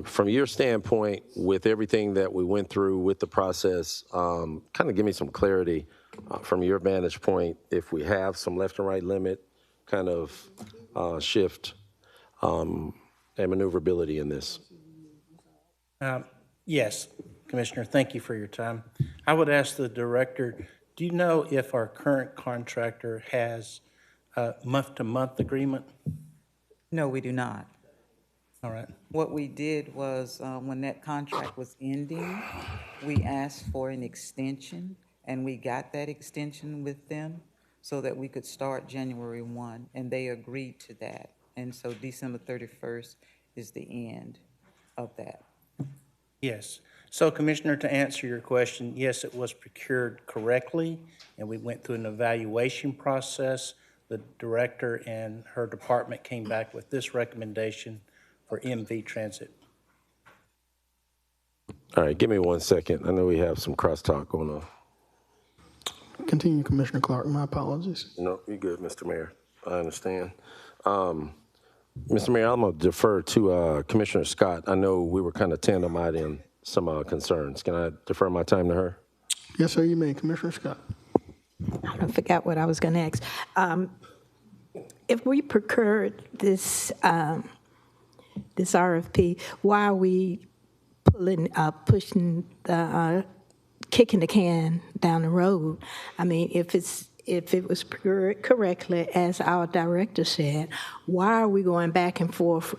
From your standpoint, with everything that we went through with the process, kind of give me some clarity from your vantage point, if we have some left and right limit kind of shift and maneuverability in this. Yes, Commissioner, thank you for your time. I would ask the director, do you know if our current contractor has a month-to-month agreement? No, we do not. All right. What we did was, when that contract was ending, we asked for an extension, and we got that extension with them so that we could start January 1, and they agreed to that. And so December 31st is the end of that. Yes. So, Commissioner, to answer your question, yes, it was procured correctly, and we went through an evaluation process. The director and her department came back with this recommendation for MV Transit. All right, give me 1 second. I know we have some crosstalk going on. Continue, Commissioner Clark. My apologies. No, you're good, Mr. Mayor. I understand. Mr. Mayor, I'm going to defer to Commissioner Scott. I know we were kind of tandem-eyed in some concerns. Can I defer my time to her? Yes, sir, you may. Commissioner Scott. I forgot what I was going to ask. If we procured this this RFP, why are we pushing the kicking the can down the road? I mean, if it was procured correctly, as our director said, why are we going back and forth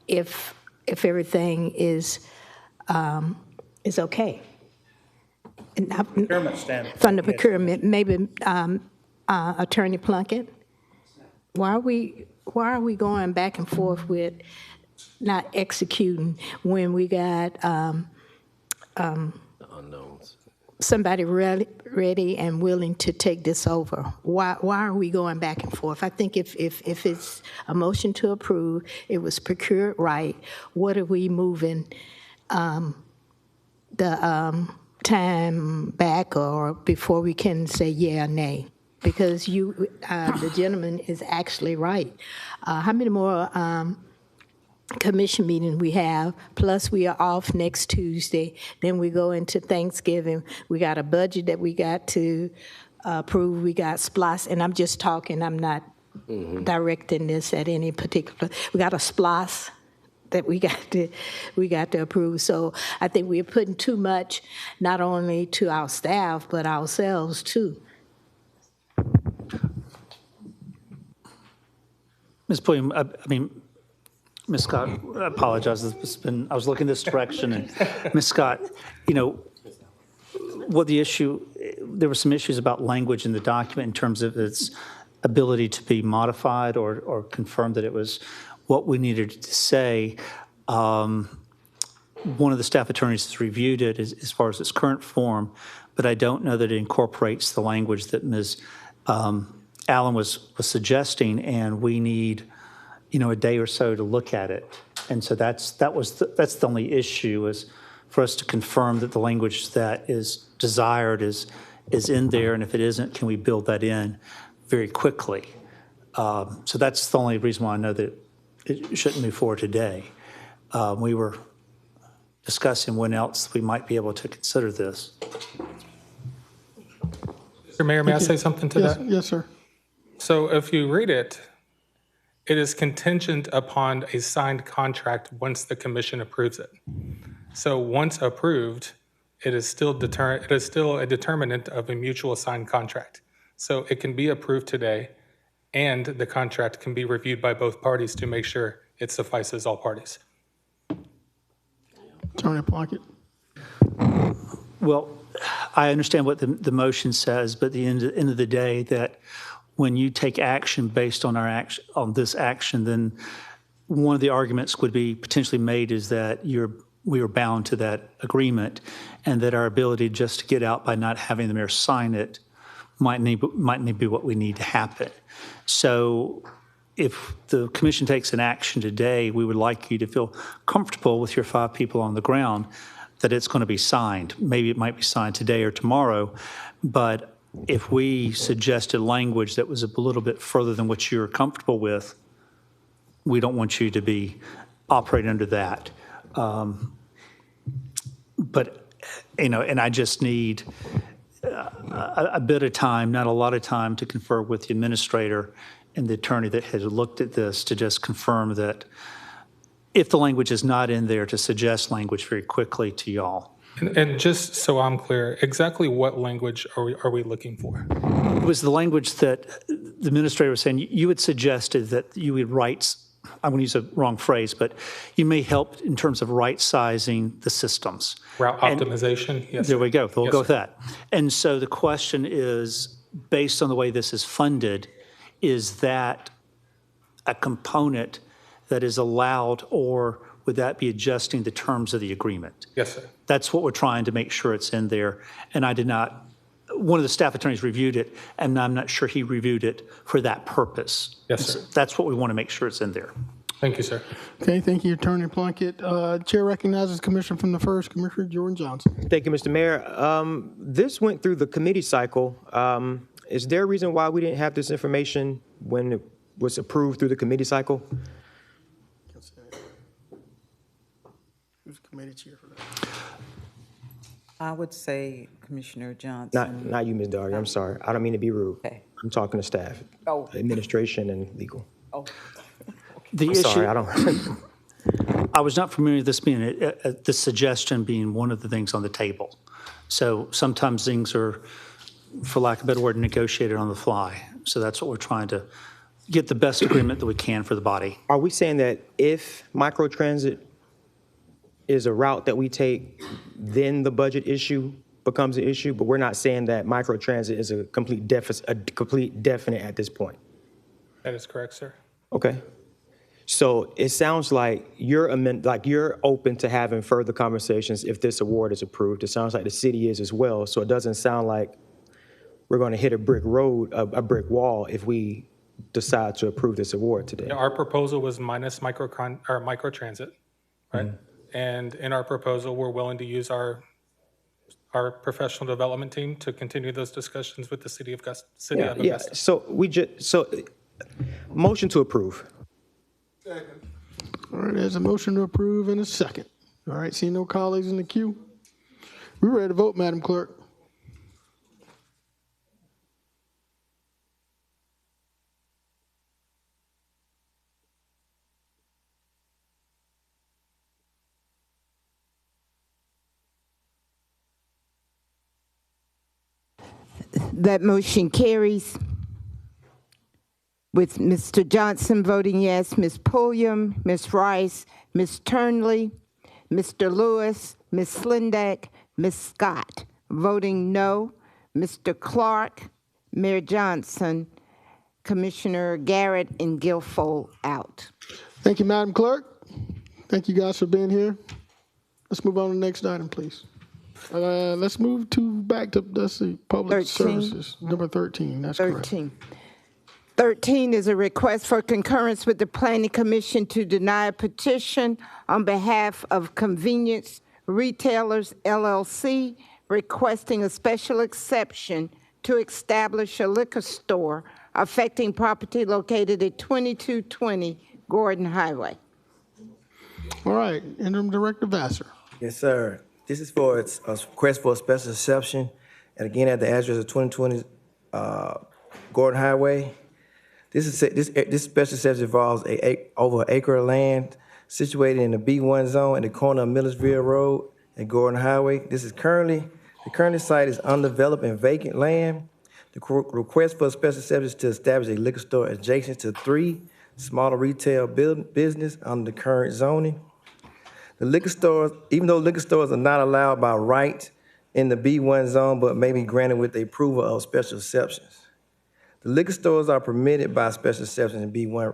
if everything is okay? Procurement standpoint. From the procurement, maybe Attorney Plunkett. Why are we going back and forth with not executing when we got Unknowns. somebody ready and willing to take this over. Why are we going back and forth? I think if it's a motion to approve, it was procured right, what are we moving the time back or before we can say yeah or nay? Because the gentleman is actually right. How many more commission meeting we have, plus we are off next Tuesday, then we go into Thanksgiving. We got a budget that we got to approve, we got SPLOST, and I'm just talking, I'm not directing this at any particular, we got a SPLOST that we got to approve. So I think we're putting too much, not only to our staff, but ourselves too. Ms. Pulliam, I mean, Ms. Scott, I apologize. I was looking this direction, and Ms. Scott, you know, what the issue, there were some issues about language in the document in terms of its ability to be modified or confirmed that it was what we needed to say. One of the staff attorneys has reviewed it as far as its current form, but I don't know that it incorporates the language that Ms. Allen was suggesting, and we need, you know, a day or so to look at it. And so that's the only issue, is for us to confirm that the language that is desired is in there, and if it isn't, can we build that in very quickly? So that's the only reason why I know that it shouldn't move forward today. We were discussing when else we might be able to consider this. Mr. Mayor, may I say something to that? Yes, sir. So if you read it, it is contingent upon a signed contract once the commission approves it. So once approved, it is still a determinant of a mutual signed contract. So it can be approved today, and the contract can be reviewed by both parties to make sure it suffices all parties. Attorney Plunkett. Well, I understand what the motion says, but at the end of the day, that when you take action based on this action, then one of the arguments would be potentially made is that we are bound to that agreement, and that our ability just to get out by not having the mayor sign it might need be what we need to happen. So if the commission takes an action today, we would like you to feel comfortable with your 5 people on the ground that it's going to be signed. Maybe it might be signed today or tomorrow, but if we suggested language that was a little bit further than what you're comfortable with, we don't want you to be operating under that. But, you know, and I just need a bit of time, not a lot of time, to confer with the administrator and the attorney that has looked at this to just confirm that if the language is not in there, to suggest language very quickly to y'all. And just so I'm clear, exactly what language are we looking for? It was the language that the administrator was saying. You had suggested that you would write, I'm going to use a wrong phrase, but you may help in terms of right-sizing the systems. Route optimization, yes. There we go. We'll Yes, go with sir. that. And so the question is, based on the way this is funded, is that a component that is allowed, or would that be adjusting the terms of the agreement? Yes, sir. That's what we're trying to make sure it's in there. And I did not, one of the staff attorneys reviewed it, and I'm not sure he reviewed it for that purpose. Yes, sir. That's what we want to make sure it's in there. Thank you, sir. Okay, thank you, Attorney Plunkett. Chair recognizes Commissioner from the 1st, Commissioner Jordan Johnson. Thank you, Mr. Mayor. This went through the committee cycle. Is there a reason why we didn't have this information when it was approved through the committee cycle? Who's committee chair for that? I would say Commissioner Johnson. Not you, Ms. Daugherty. I'm sorry. I don't mean to be rude. Okay. I'm talking to staff, administration, and legal. Oh. The I'm issue, sorry, I don't. I was not familiar with this being, the suggestion being one of the things on the table. So sometimes things are, for lack of a better word, negotiated on the fly. So that's what we're trying to get the best agreement that we can for the body. Are we saying that if microtransit is a route that we take, then the budget issue becomes an issue, but we're not saying that microtransit is a complete definite at this point? That is correct, sir. Okay. So it sounds like you're open to having further conversations if this award is approved. It sounds like the city is as well. So it doesn't sound like we're going to hit a brick brick wall if we decide to approve this award today. Our proposal was minus microtransit, right? And in our proposal, we're willing to use our professional development team to continue those discussions with the city of Augusta. Yeah. So motion to approve. All right, there's a motion to approve and a second. All right, seeing no colleagues in the queue. We're ready to vote, Madam Clerk. That motion carries with Mr. Johnson voting yes, Ms. Pulliam, Ms. Rice, Ms. Turnley, Mr. Lewis, Ms. Slindak, Ms. Scott voting no, Mr. Clark, Mayor Johnson, Commissioner Garrett, and Guilfoyle out. Thank you, Madam Clerk. Thank you guys for being here. Let's move on to the next item, please. Let's move back to public 13. services, number 13. That's 13. correct. 13 is a request for concurrence with the Planning Commission to deny a petition on behalf of Convenience Retailers LLC requesting a special exception to establish a liquor store affecting property located at 2220 Gordon Highway. All right, Interim Director Vassar. Yes, sir. This is for a request for a special exception, and again at the address of 2020 Gordon Highway. This special exception involves over an acre of land situated in the B1 zone at the corner of Millersville Road and Gordon Highway. The current site is undeveloped and vacant land. The request for a special exception is to establish a liquor store adjacent to 3 smaller retail business under the current zoning. The liquor stores, even though liquor stores are not allowed by right in the B1 zone, but may be granted with the approval of special exceptions. The liquor stores are permitted by special exceptions in B1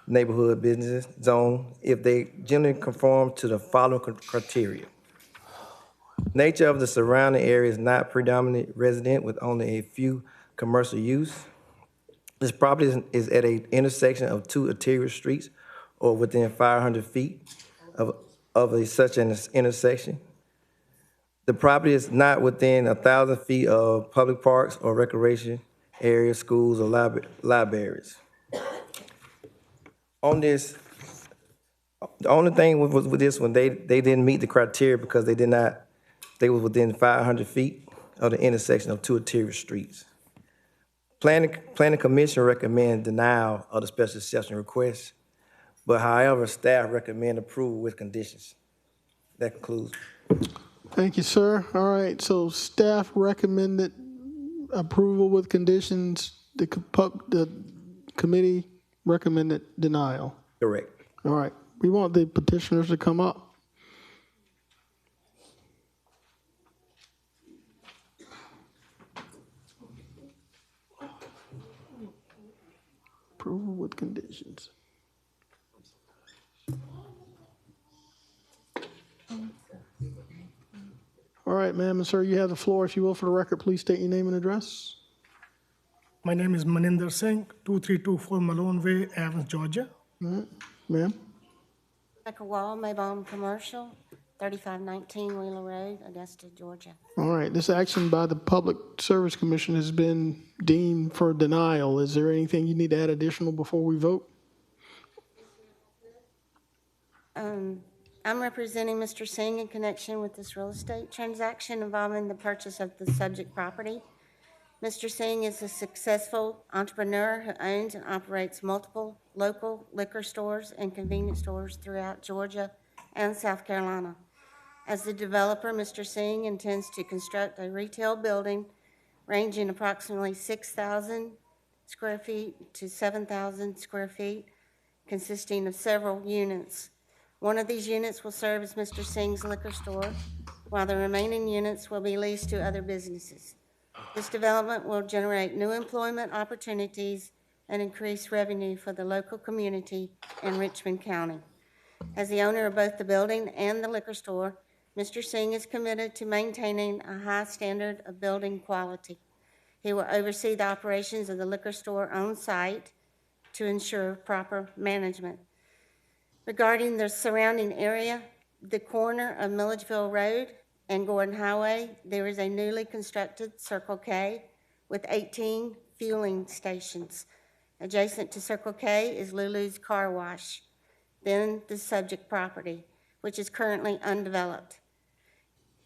neighborhood business zone if they generally conform to the following criteria. Nature of the surrounding area is not predominantly resident with only a few commercial use. This property is at an intersection of 2 arterial streets or within 500 feet of such an intersection. The property is not within 1,000 feet of public parks or recreation areas, schools, or libraries. On this, the only thing with this one, they didn't meet the criteria because they were within 500 feet of the intersection of 2 arterial streets. Planning Commission recommend denial of the special exception request, but however, staff recommend approval with conditions. That concludes. Thank you, sir. All right, so staff recommended approval with conditions. The committee recommended denial. Correct. All right, we want the petitioners to come up. Approval with conditions. All right, ma'am and sir, you have the floor. If you will, for the record, please state your name and address. My name is Maninder Singh, 2324 Malone Way, Evans, Georgia. All right, ma'am. Rebecca Wall, Maybom Commercial, 3519 Wheeler Road, Augusta, Georgia. All right, this action by the Public Service Commission has been deemed for denial. Is there anything you need to add additional before we vote? I'm representing Mr. Singh in connection with this real estate transaction involving the purchase of the subject property. Mr. Singh is a successful entrepreneur who owns and operates multiple local liquor stores and convenience stores throughout Georgia and South Carolina. As the developer, Mr. Singh intends to construct a retail building ranging approximately 6,000 square feet to 7,000 square feet, consisting of several units. One of these units will serve as Mr. Singh's liquor store, while the remaining units will be leased to other businesses. This development will generate new employment opportunities and increase revenue for the local community in Richmond County. As the owner of both the building and the liquor store, Mr. Singh is committed to maintaining a high standard of building quality. He will oversee the operations of the liquor store on site to ensure proper management. Regarding the surrounding area, the corner of Milledgeville Road and Gordon Highway, there is a newly constructed Circle K with 18 fueling stations. Adjacent to Circle K is Lulu's Car Wash, then the subject property, which is currently undeveloped.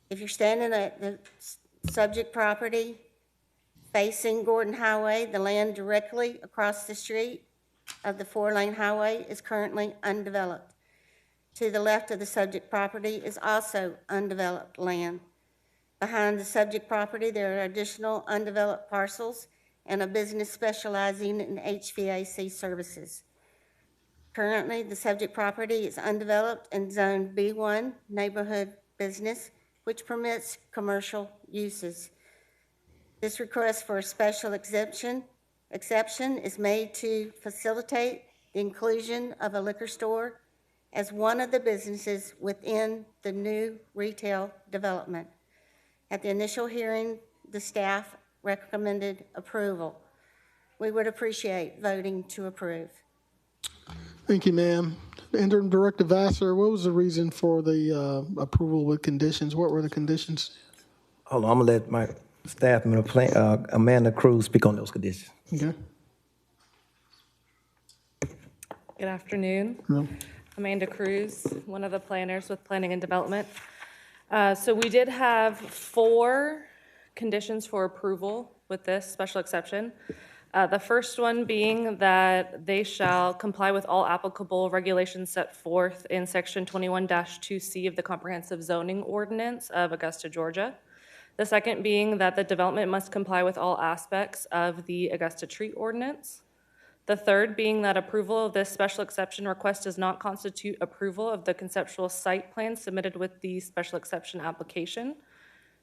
If you're standing at the subject property facing Gordon Highway, the land directly across the street of the 4-lane highway is currently undeveloped. To the left of the subject property is also undeveloped land. Behind the subject property, there are additional undeveloped parcels and a business specializing in HVAC services. Currently, the subject property is undeveloped and zoned B1 neighborhood business, which permits commercial uses. This request for a special exception is made to facilitate the inclusion of a liquor store as one of the businesses within the new retail development. At the initial hearing, the staff recommended approval. We would appreciate voting to approve. Thank you, ma'am. Interim Director Vassar, what was the reason for the approval with conditions? What were the conditions? Hold on, I'm gonna let my staff member, Amanda Cruz, speak on those conditions. Okay. Good afternoon. No. Amanda Cruz, one of the planners with Planning and Development. So we did have 4 conditions for approval with this special exception. The first one being that they shall comply with all applicable regulations set forth in Section 21-2C of the Comprehensive Zoning Ordinance of Augusta, Georgia. The second being that the development must comply with all aspects of the Augusta Tree Ordinance. The third being that approval of this special exception request does not constitute approval of the conceptual site plan submitted with the special exception application.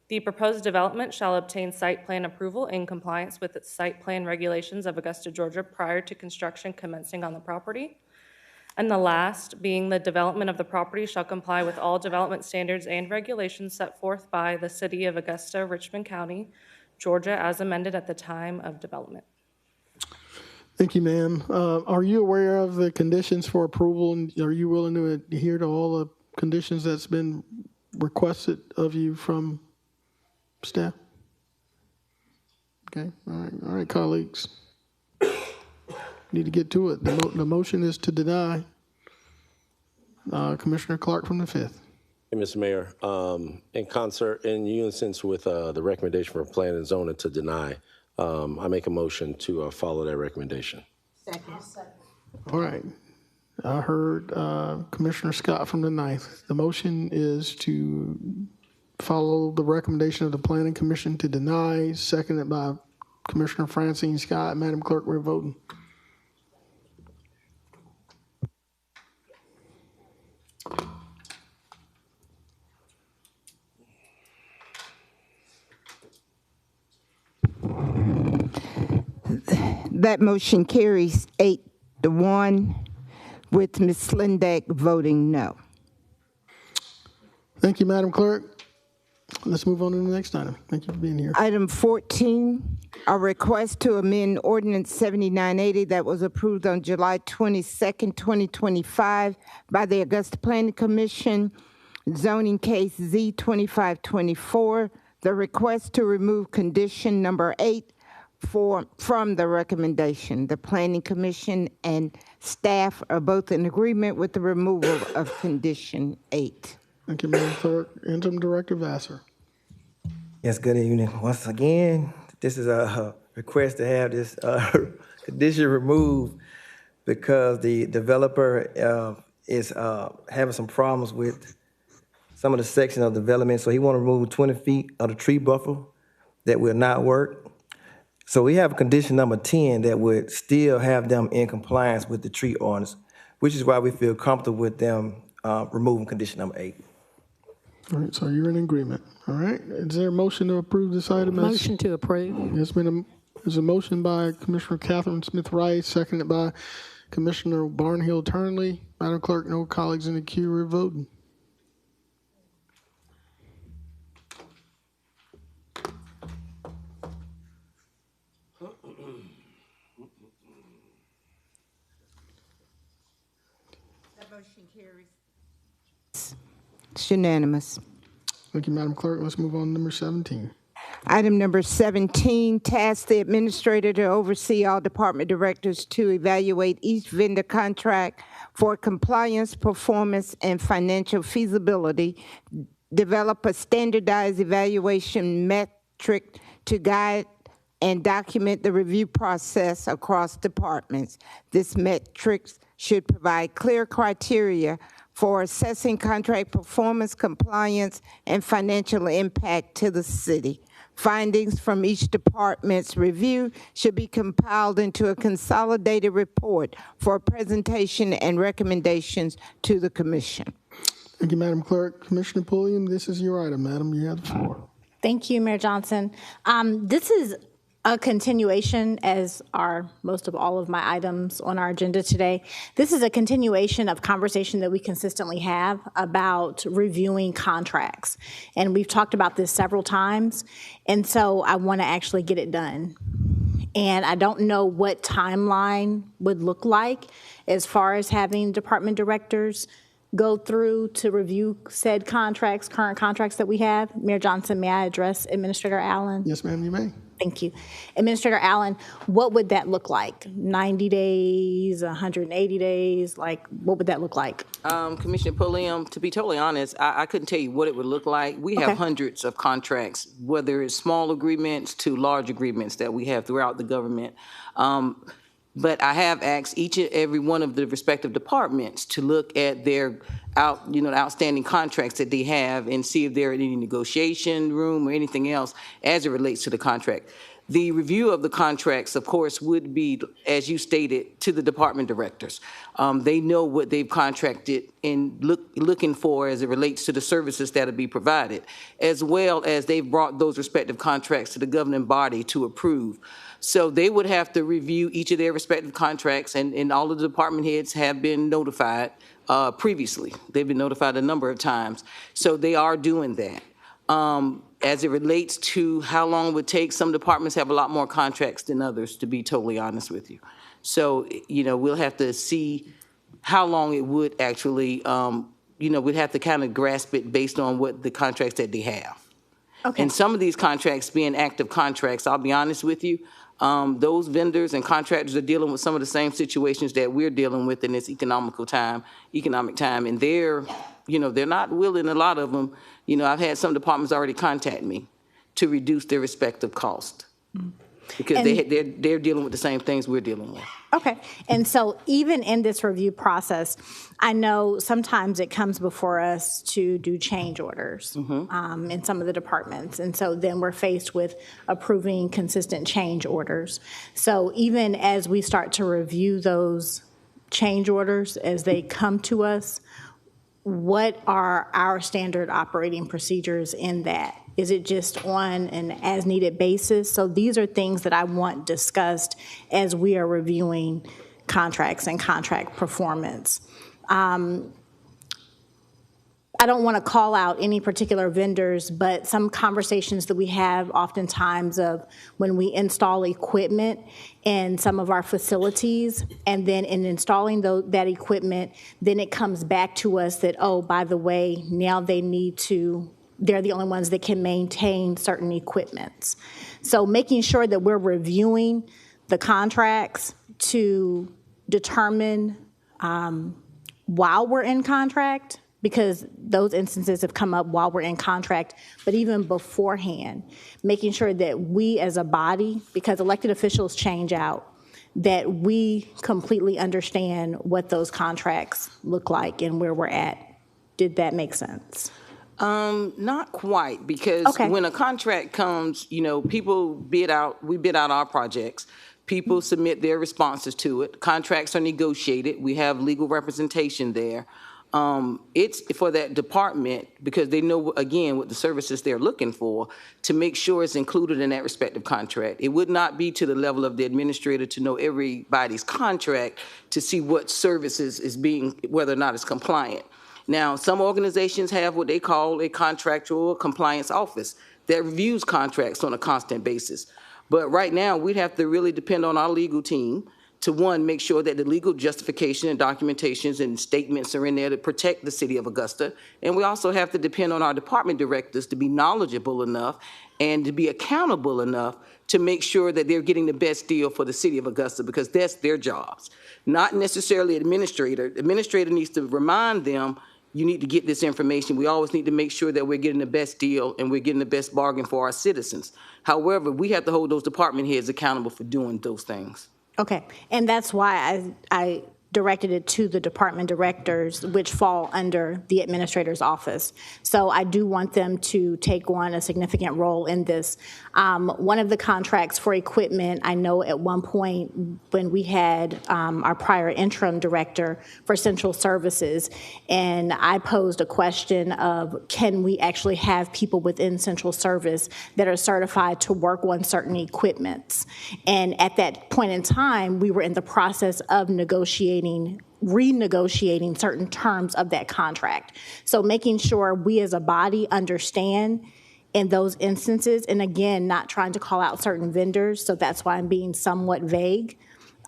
The proposed development shall obtain site plan approval in compliance with its site plan regulations of Augusta, Georgia prior to construction commencing on the property. And the last being the development of the property shall comply with all development standards and regulations set forth by the City of Augusta, Richmond County, Georgia, as amended at the time of development. Thank you, ma'am. Are you aware of the conditions for approval, and are you willing to adhere to all the conditions that's been requested of you from staff? Okay, all right, colleagues. Need to get to it. The motion is to deny. Commissioner Clark from the 5th. Hey, Mr. Mayor, in concert, in unison with the recommendation for Planning and Zoning to deny, I make a motion to follow that recommendation. Second. All right. I heard Commissioner Scott from the 9th. The motion is to follow the recommendation of the Planning Commission to deny, seconded by Commissioner Francine Scott. Madam Clerk, we're voting. That motion carries 8-1 with Ms. Slindeck voting no. Thank you, Madam Clerk. Let's move on to the next item. Thank you for being here. Item 14, a request to amend Ordinance 7980 that was approved on July 22nd, 2025 by the Augusta Planning Commission, zoning case Z2524. The request to remove condition number 8 from the recommendation. The Planning Commission and staff are both in agreement with the removal of condition 8. Thank you, Madam Clerk. Interim Director Vassar. Yes, good evening. Once again, this is a request to have this condition removed because the developer is having some problems with some of the section of development. So he want to remove 20 feet of the tree buffer that will not work. So we have condition number 10 that would still have them in compliance with the tree ordinance, which is why we feel comfortable with them removing condition number 8. All right, so you're in agreement. All right. Is there a motion to approve this item? Motion to approve. There's been There's a motion by Commissioner Catherine Smith Rice, seconded by Commissioner Barnhill Turnley. Madam Clerk, no colleagues in the queue are voting. That motion carries. It's unanimous. Thank you, Madam Clerk. Let's move on to number 17. Item number 17, task the administrator to oversee all department directors to evaluate each vendor contract for compliance, performance, and financial feasibility. Develop a standardized evaluation metric to guide and document the review process across departments. This metric should provide clear criteria for assessing contract performance, compliance, and financial impact to the city. Findings from each department's review should be compiled into a consolidated report for presentation and recommendations to the commission. Thank you, Madam Clerk. Commissioner Pulliam, this is your item, madam. You have the floor. Thank you, Mayor Johnson. This is a continuation, as are most of all of my items on our agenda today. This is a continuation of conversation that we consistently have about reviewing contracts. And we've talked about this several times, and so I want to actually get it done. And I don't know what timeline would look like as far as having department directors go through to review said contracts, current contracts that we have. Mayor Johnson, may I address Administrator Allen? Yes, ma'am, you may. Thank you. Administrator Allen, what would that look like? 90 days, 180 days? Like, what would that look like? Commissioner Pulliam, to be totally honest, I couldn't tell you what it would look like. We have hundreds of contracts, whether it's small agreements to large agreements that we have throughout the government. But I have asked each and every one of the respective departments to look at their outstanding contracts that they have and see if there are any negotiation room or anything else as it relates to the contract. The review of the contracts, of course, would be, as you stated, to the department directors. They know what they've contracted and looking for as it relates to the services that will be provided, as well as they've brought those respective contracts to the governing body to approve. So they would have to review each of their respective contracts, and all of the department heads have been notified previously. They've been notified a number of times. So they are doing that. As it relates to how long it would take, some departments have a lot more contracts than others, to be totally honest with you. So, we'll have to see how long it would actually, we'd have to kind of grasp it based on what the contracts that they have. Okay. And some of these contracts being active contracts, I'll be honest with you, those vendors and contractors are dealing with some of the same situations that we're dealing with in this economic time, and they're not willing, a lot of them. I've had some departments already contact me to reduce their respective cost because they're dealing with the same things we're dealing with. Okay, and so even in this review process, I know sometimes it comes before us to do change orders in some of the departments, and so then we're faced with approving consistent change orders. So even as we start to review those change orders as they come to us, what are our standard operating procedures in that? Is it just on an as-needed basis? So these are things that I want discussed as we are reviewing contracts and contract performance. I don't want to call out any particular vendors, but some conversations that we have oftentimes of when we install equipment in some of our facilities, and then in installing that equipment, then it comes back to us that, oh, by the way, now they're the only ones that can maintain certain equipments. So making sure that we're reviewing the contracts to determine while we're in contract, because those instances have come up while we're in contract, but even beforehand, making sure that we as a body, because elected officials change out, that we completely understand what those contracts look like and where we're at. Did that make sense? Not quite, because when a contract comes, people bid out, we bid out our projects. People submit their responses to it. Contracts are negotiated. We have legal representation there. It's for that department, because they know, again, what the services they're looking for, to make sure it's included in that respective contract. It would not be to the level of the administrator to know everybody's contract to see what services is being, whether or not it's compliant. Now, some organizations have what they call a contractual compliance office that reviews contracts on a constant basis. But right now, we'd have to really depend on our legal team to, one, make sure that the legal justification and documentations and statements are in there to protect the city of Augusta. And we also have to depend on our department directors to be knowledgeable enough and to be accountable enough to make sure that they're getting the best deal for the city of Augusta, because that's their jobs. Not necessarily administrator. The administrator needs to remind them, you need to get this information. We always need to make sure that we're getting the best deal and we're getting the best bargain for our citizens. However, we have to hold those department heads accountable for doing those things. Okay, and that's why I directed it to the department directors, which fall under the administrator's office. So I do want them to take on a significant role in this. One of the contracts for equipment, I know at one point when we had our prior interim director for central services, and I posed a question of, can we actually have people within central service that are certified to work on certain equipments? And at that point in time, we were in the process of renegotiating certain terms of that contract. So making sure we as a body understand in those instances, and again, not trying to call out certain vendors, so that's why I'm being somewhat vague,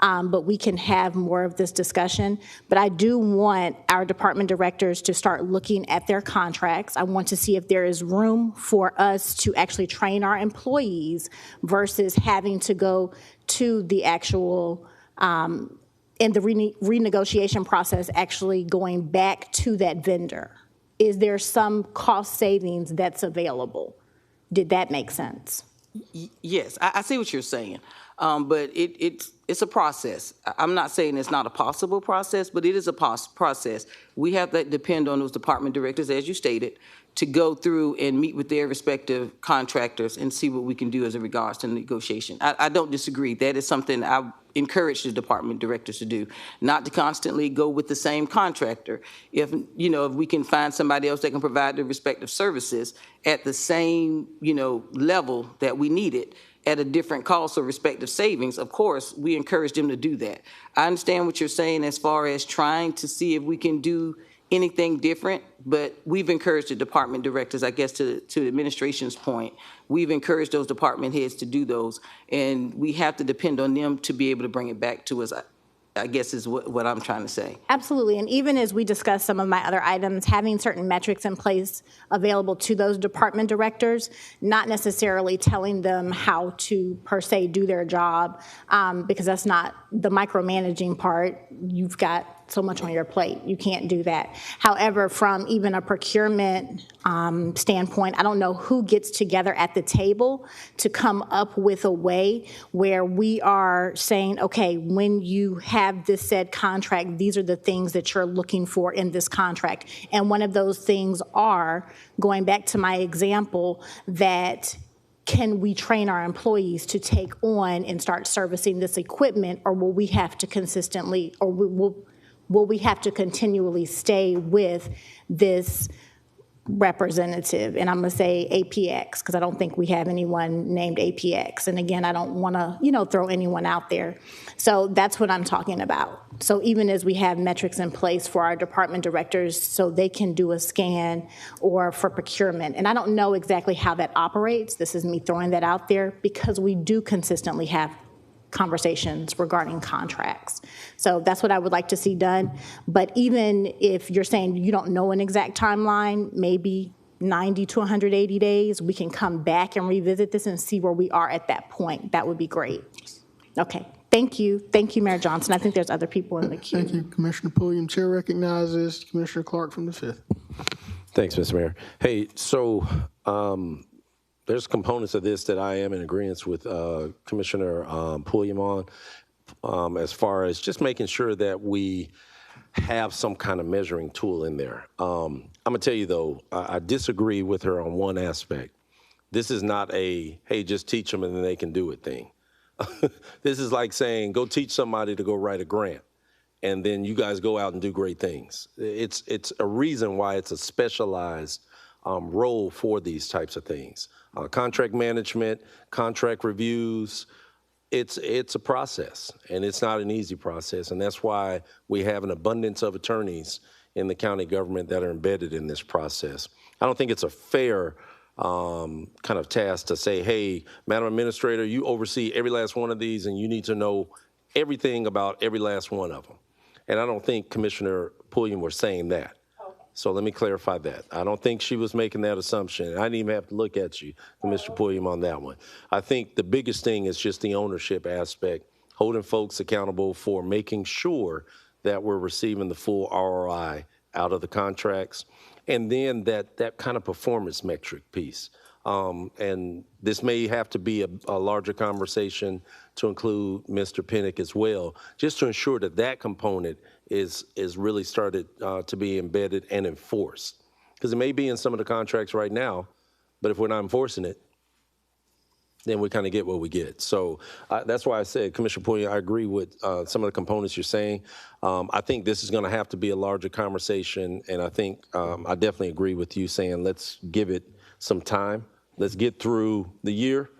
but we can have more of this discussion. But I do want our department directors to start looking at their contracts. I want to see if there is room for us to actually train our employees versus having to go to the actual in the renegotiation process, actually going back to that vendor. Is there some cost savings that's available? Did that make sense? Yes, I see what you're saying, but it's a process. I'm not saying it's not a possible process, but it is a process. We have to depend on those department directors, as you stated, to go through and meet with their respective contractors and see what we can do as in regards to negotiation. I don't disagree. That is something I encourage the department directors to do, not to constantly go with the same contractor. If we can find somebody else that can provide the respective services at the same, level that we need it, at a different cost or respective savings, of course, we encourage them to do that. I understand what you're saying as far as trying to see if we can do anything different, but we've encouraged the department directors, I guess to the administration's point, we've encouraged those department heads to do those, and we have to depend on them to be able to bring it back to us, I guess is what I'm trying to say. Absolutely, and even as we discuss some of my other items, having certain metrics in place available to those department directors, not necessarily telling them how to per se do their job, because that's not the micromanaging part. You've got so much on your plate. You can't do that. However, from even a procurement standpoint, I don't know who gets together at the table to come up with a way where we are saying, okay, when you have this said contract, these are the things that you're looking for in this contract. And one of those things are, going back to my example, that can we train our employees to take on and start servicing this equipment, or will we have to consistently, or will we have to continually stay with this representative? And I'm going to say APX, because I don't think we have anyone named APX. And again, I don't want to, throw anyone out there. So that's what I'm talking about. So even as we have metrics in place for our department directors so they can do a scan, or for procurement, and I don't know exactly how that operates. This is me throwing that out there because we do consistently have conversations regarding contracts. So that's what I would like to see done. But even if you're saying you don't know an exact timeline, maybe 90 to 180 days, we can come back and revisit this and see where we are at that point. That would be great. Okay, thank you. Thank you, Mayor Johnson. I think there's other people in the queue. Thank you, Commissioner Pulliam. Chair recognizes Commissioner Clark from the 5th. Thanks, Mr. Mayor. Hey, so there's components of this that I am in agreement with Commissioner Pulliam on, as far as just making sure that we have some kind of measuring tool in there. I'm gonna tell you though, I disagree with her on one aspect. This is not a, hey, just teach them and then they can do it thing. This is like saying, go teach somebody to go write a grant. and then you guys go out and do great things. It's a reason why it's a specialized role for these types of things. Contract management, contract reviews, it's a process, and it's not an easy process, and that's why we have an abundance of attorneys in the county government that are embedded in this process. I don't think it's a fair kind of task to say, hey, Madam Administrator, you oversee every last one of these, and you need to know everything about every last one of them. And I don't think Commissioner Pulliam was saying that. So let me clarify that. I don't think she was making that assumption. I didn't even have to look at you, Mr. Pulliam, on that one. I think the biggest thing is just the ownership aspect, holding folks accountable for making sure that we're receiving the full ROI out of the contracts, and then that kind of performance metric piece. And this may have to be a larger conversation to include Mr. Pinnock as well, just to ensure that that component is really started to be embedded and enforced. Because it may be in some of the contracts right now, but if we're not enforcing it, then we kind of get what we get. So that's why I said, Commissioner Pulliam, I agree with some of the components you're saying. I think this is going to have to be a larger conversation, and I think I definitely agree with you saying let's give it some time. Let's get through the year,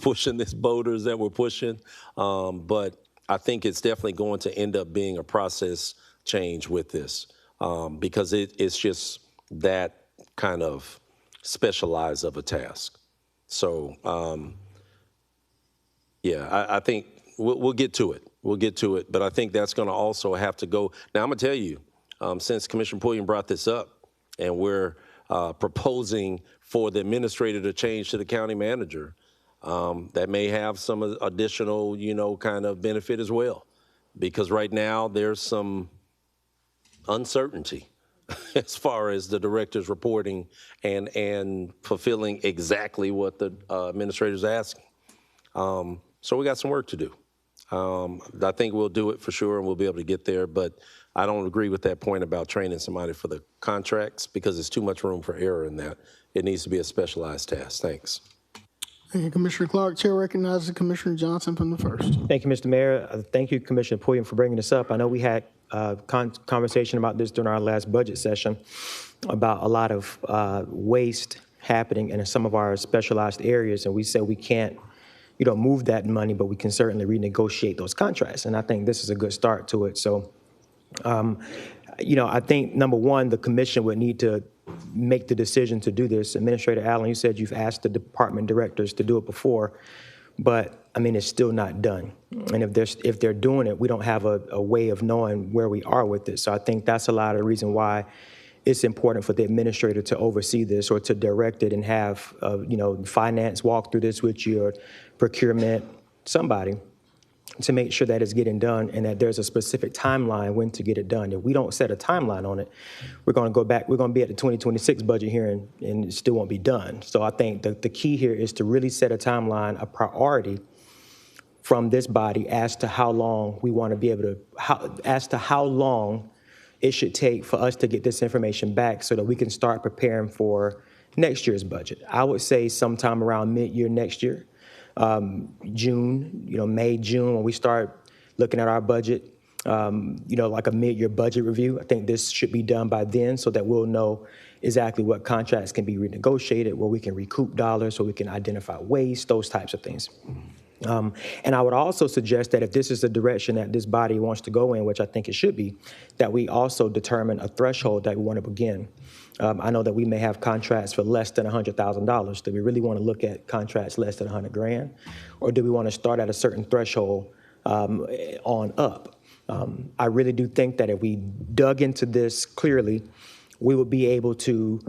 pushing these boulders that we're pushing. But I think it's definitely going to end up being a process change with this because it's just that kind of specialized of a task. So, yeah, I think we'll get to it. We'll get to it. But I think that's going to also have to go. Now, I'm going to tell you, since Commissioner Pulliam brought this up, and we're proposing for the administrator to change to the county manager, that may have some additional, kind of benefit as well. Because right now there's some uncertainty as far as the director's reporting and fulfilling exactly what the administrator's asking. So we got some work to do. I think we'll do it for sure, and we'll be able to get there. But I don't agree with that point about training somebody for the contracts because there's too much room for error in that. It needs to be a specialized task. Thanks. Thank you, Commissioner Clark. Chair recognizes Commissioner Johnson from the first. Thank you, Mr. Mayor. Thank you, Commissioner Pulliam, for bringing this up. I know we had a conversation about this during our last budget session about a lot of waste happening in some of our specialized areas, and we said we can't, move that money, but we can certainly renegotiate those contracts, and I think this is a good start to it. So, I think, number one, the commission would need to make the decision to do this. Administrator Allen, you said you've asked the department directors to do it before, but it's still not done. And if they're doing it, we don't have a way of knowing where we are with this. So I think that's a lot of the reason why it's important for the administrator to oversee this or to direct it and have, finance walk through this with your procurement, somebody, to make sure that it's getting done and that there's a specific timeline when to get it done. If we don't set a timeline on it, we're going to go back, we're going to be at the 2026 budget hearing and it still won't be done. So I think the key here is to really set a timeline, a priority from this body as to how long we want to be able to, as to how long it should take for us to get this information back so that we can start preparing for next year's budget. I would say sometime around mid-year next year. June, May, June, when we start looking at our budget, like a mid-year budget review. I think this should be done by then so that we'll know exactly what contracts can be renegotiated, where we can recoup dollars, so we can identify waste, those types of things. And I would also suggest that if this is the direction that this body wants to go in, which I think it should be, that we also determine a threshold that we want to begin. I know that we may have contracts for less than $100,000. Do we really want to look at contracts less than $100,000? Or do we want to start at a certain threshold on up? I really do think that if we dug into this clearly, we would be able to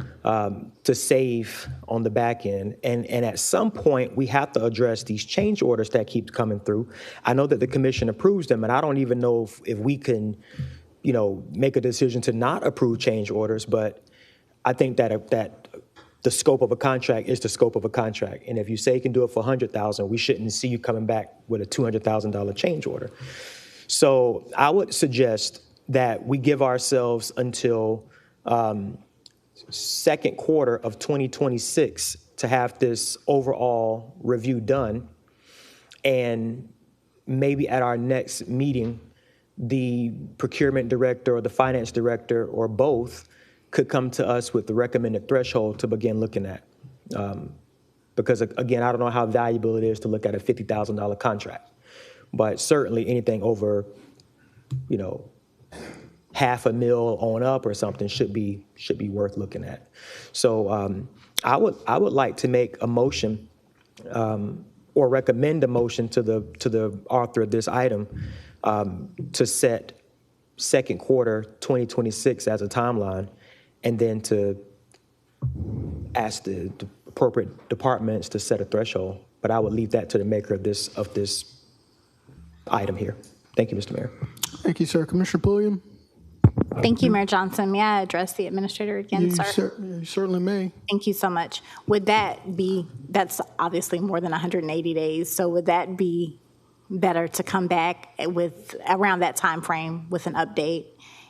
save on the back end. And at some point, we have to address these change orders that keep coming through. I know that the commission approves them, and I don't even know if we can, make a decision to not approve change orders, but I think that the scope of a contract is the scope of a contract. And if you say you can do it for $100,000, we shouldn't see you coming back with a $200,000 change order. So I would suggest that we give ourselves until second quarter of 2026 to have this overall review done. And maybe at our next meeting, the procurement director or the finance director or both could come to us with the recommended threshold to begin looking at. Because again, I don't know how valuable it is to look at a $50,000 contract, but certainly anything over, $500,000 on up or something should be worth looking at. So I would like to make a motion or recommend a motion to the author of this item to set second quarter 2026 as a timeline, and then to ask the appropriate departments to set a threshold. But I would leave that to the maker of this item here. Thank you, Mr. Mayor. Thank you, sir. Commissioner Pulliam? Thank you, Mayor Johnson. May I address the administrator again, sir? You certainly may. Thank you so much. Would that be, that's obviously more than 180 days, so would that be better to come back with, around that time frame with an update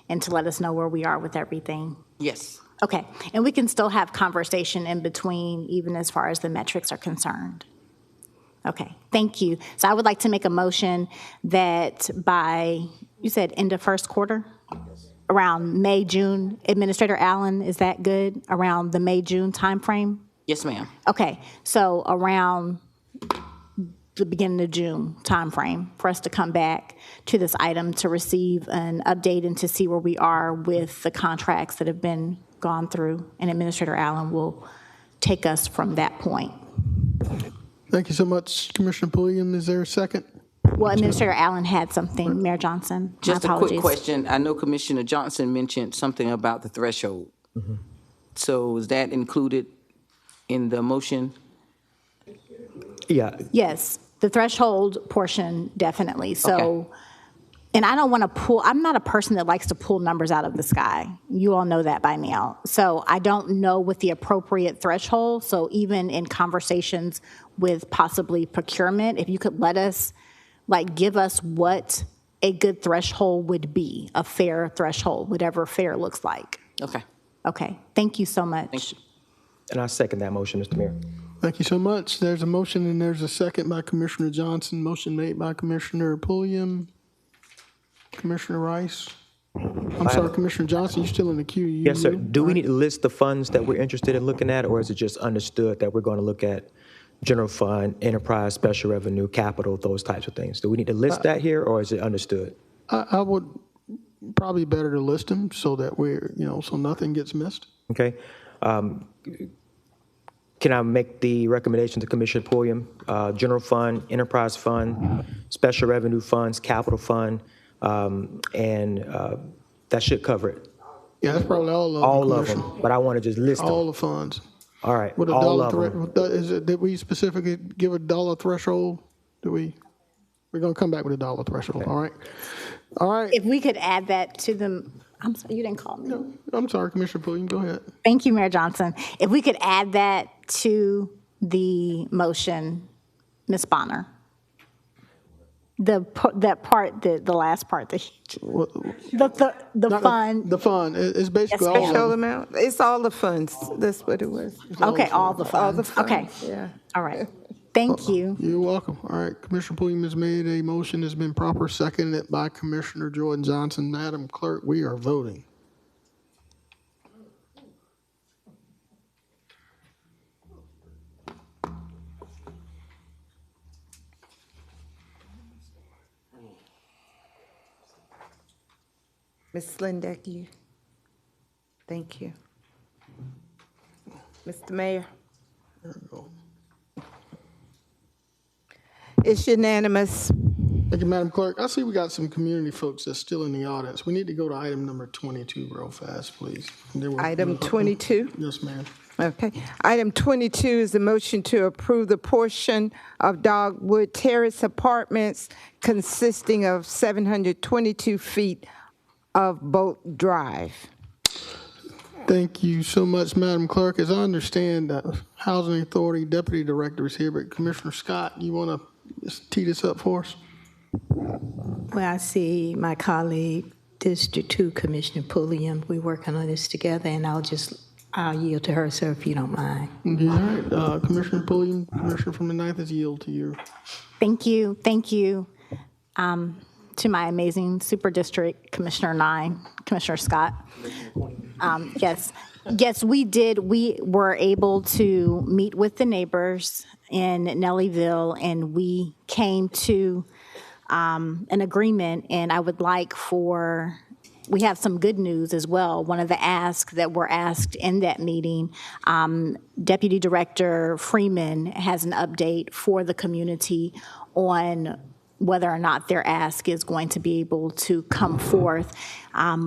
and to let us know where we are with everything? Yes. Okay, and we can still have conversation in between, even as far as the metrics are concerned. Okay, thank you. So I would like to make a motion that by, you said end of first quarter? Around May, June. Administrator Allen, is that good? Around the May, June timeframe? Yes, ma'am. Okay, so around the beginning of June timeframe for us to come back to this item to receive an update and to see where we are with the contracts that have been gone through, and Administrator Allen will take us from that point. Thank you so much, Commissioner Pulliam. Is there a second? Well, Administrator Allen had something. Mayor Johnson, Just my a quick apologies. question. I know Commissioner Johnson mentioned something about the threshold. So is that included in the motion? Yeah. Yes, the threshold portion, definitely. So, and I don't want to pull, I'm not a person that likes to pull numbers out of the sky. You all know that by now. So I don't know what the appropriate threshold, so even in conversations with possibly procurement, if you could let us, give us what a good threshold would be, a fair threshold, whatever fair looks like. Okay. Okay, thank you so much. Thank you. And I second that motion, Mr. Mayor. Thank you so much. There's a motion and there's a second by Commissioner Johnson. Motion made by Commissioner Pulliam. Commissioner Rice? I'm sorry, Commissioner Johnson, you're still in the queue. Yes, sir. Do we need to list the funds that we're interested in looking at, or is it just understood that we're going to look at general fund, enterprise, special revenue, capital, those types of things? Do we need to list that here, or is it understood? I would probably better to list them so that so nothing gets missed. Okay. Can I make the recommendation to Commissioner Pulliam? General fund, enterprise fund, special revenue funds, capital fund, and that should cover it. Yeah, that's probably all of them. All of them, but I want to just list them. All the funds. All right, With a all dollar of them. did we specifically give a dollar threshold? We're going to come back with a dollar threshold, all right? All right. If we could add that to the, I'm sorry, you didn't call me. No, I'm sorry, Commissioner Pulliam, go ahead. Thank you, Mayor Johnson. If we could add that to the motion, Ms. Bonner. The last part, the fund. The fund, it's basically all of Special them. amount, it's all the funds, that's what it was. Okay, all the funds. All the funds, Okay, yeah. all right. Thank you. You're welcome. All right, Commissioner Pulliam has made a motion, has been proper seconded by Commissioner Jordan Johnson. Madam Clerk, we are voting. Ms. Slindeck, thank you. Mr. Mayor. It's unanimous. Thank you, Madam Clerk. I see we got some community folks that's still in the audience. We need to go to item number 22 real fast, please. Item 22? Yes, ma'am. Okay. Item 22 is a motion to approve the portion of Dogwood Terrace Apartments consisting of 722 feet of Boat Drive. Thank you so much, Madam Clerk. As I understand, Housing Authority Deputy Director is here, but Commissioner Scott, you want to just tee this up for us? Well, I see my colleague, District 2 Commissioner Pulliam. We're working on this together, and I'll yield to her, sir, if you don't mind. Okay, all right. Commissioner Pulliam, Commissioner from the 9th, is yield to you. Thank you. Thank you. to my amazing Super District Commissioner 9, Commissioner Scott. Yes, we did. We were able to meet with the neighbors in Nellyville, and we came to an agreement, and I would like we have some good news as well. One of the asks that were asked in that meeting, Deputy Director Freeman has an update for the community on whether or not their ask is going to be able to come forth.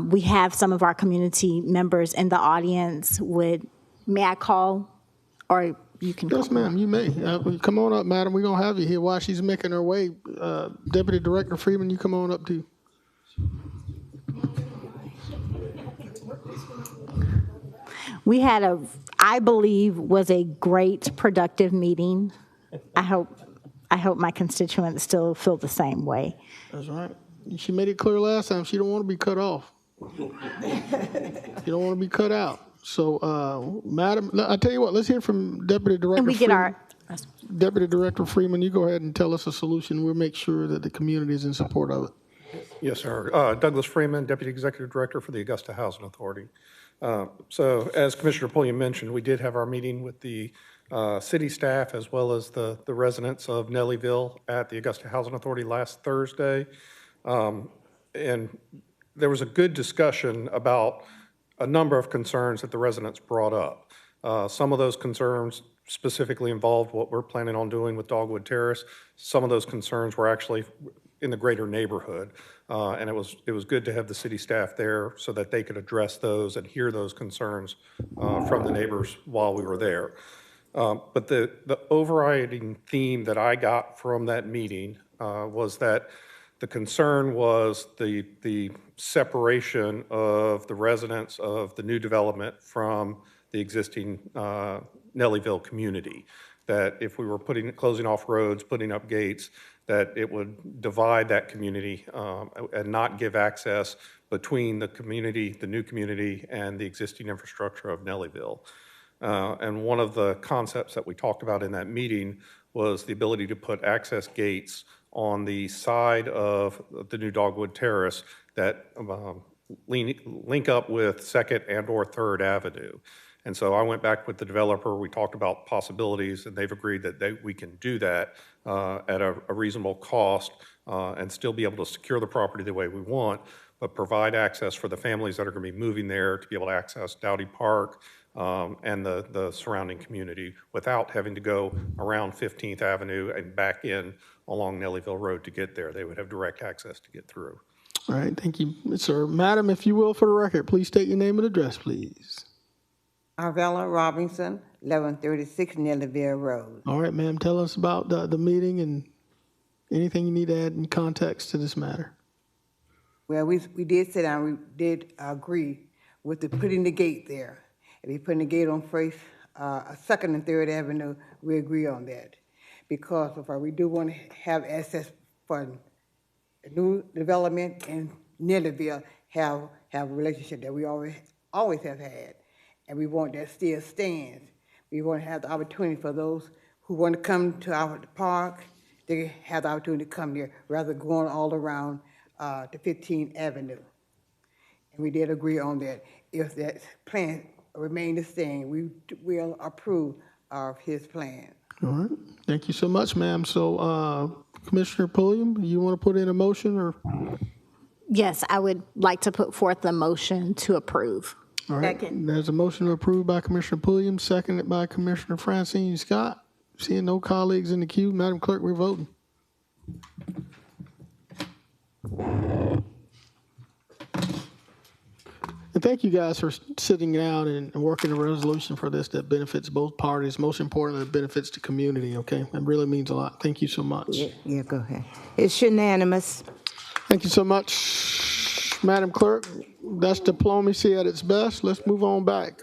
We have some of our community members in the audience. May I call, or you can call? Yes, ma'am, you may. Come on up, madam. We're going to have you here while she's making her way. Deputy Director Freeman, you come on up too. We had I believe, was a great, productive meeting. I hope my constituents still feel the same way. That's right. She made it clear last time she don't want to be cut off. She don't want to be cut out. So, madam, I tell you what, let's hear from Deputy Director Freeman. Deputy Director Freeman, you go ahead and tell us a solution. We'll make sure that the community is in support of it. Yes, sir. Douglas Freeman, Deputy Executive Director for the Augusta Housing Authority. So as Commissioner Pulliam mentioned, we did have our meeting with the city staff as well as the residents of Nellyville at the Augusta Housing Authority last Thursday. And there was a good discussion about a number of concerns that the residents brought up. Some of those concerns specifically involved what we're planning on doing with Dogwood Terrace. Some of those concerns were actually in the greater neighborhood. And it was good to have the city staff there so that they could address those and hear those concerns from the neighbors while we were there. But the overriding theme that I got from that meeting was that the concern was the separation of the residents of the new development from the existing Nellyville community. That if we were closing off roads, putting up gates, that it would divide that community and not give access between the community, the new community, and the existing infrastructure of Nellyville. And one of the concepts that we talked about in that meeting was the ability to put access gates on the side of the new Dogwood Terrace that link up with 2nd and or 3rd Avenue. And so I went back with the developer, we talked about possibilities, and they've agreed that we can do that at a reasonable cost and still be able to secure the property the way we want, but provide access for the families that are going to be moving there to be able to access Dowdy Park and the surrounding community without having to go around 15th Avenue and back in along Nellyville Road to get there. They would have direct access to get through. All right, thank you, sir. Madam, if you will, for the record, please state your name and address, please. Arvella Robinson, 1136 Nellyville Road. All right, ma'am, tell us about the meeting and anything you need to add in context to this matter. Well, we did sit down, we did agree with putting the gate there. If you're putting the gate on 2nd and 3rd Avenue, we agree on that. Because we do want to have access for new development in Nellyville, have a relationship that we always have had. And we want that still stands. We want to have the opportunity for those who want to come to our park, they have the opportunity to come here rather than going all around the 15th Avenue. And we did agree on that. If that plan remains the same, we will approve of his plan. All right, thank you so much, ma'am. So Commissioner Pulliam, you want to put in a motion or? Yes, I would like to put forth a motion to approve. All right, Second. There's a motion to approve by Commissioner Pulliam, seconded by Commissioner Francine Scott. Seeing no colleagues in the queue, Madam Clerk, we're voting. And thank you guys for sitting down and working a resolution for this that benefits both parties. Most importantly, it benefits the community, okay? That really means a lot. Thank you so much. Yeah, go ahead. It's unanimous. Thank you so much, Madam Clerk. That's diplomacy at its best. Let's move on back.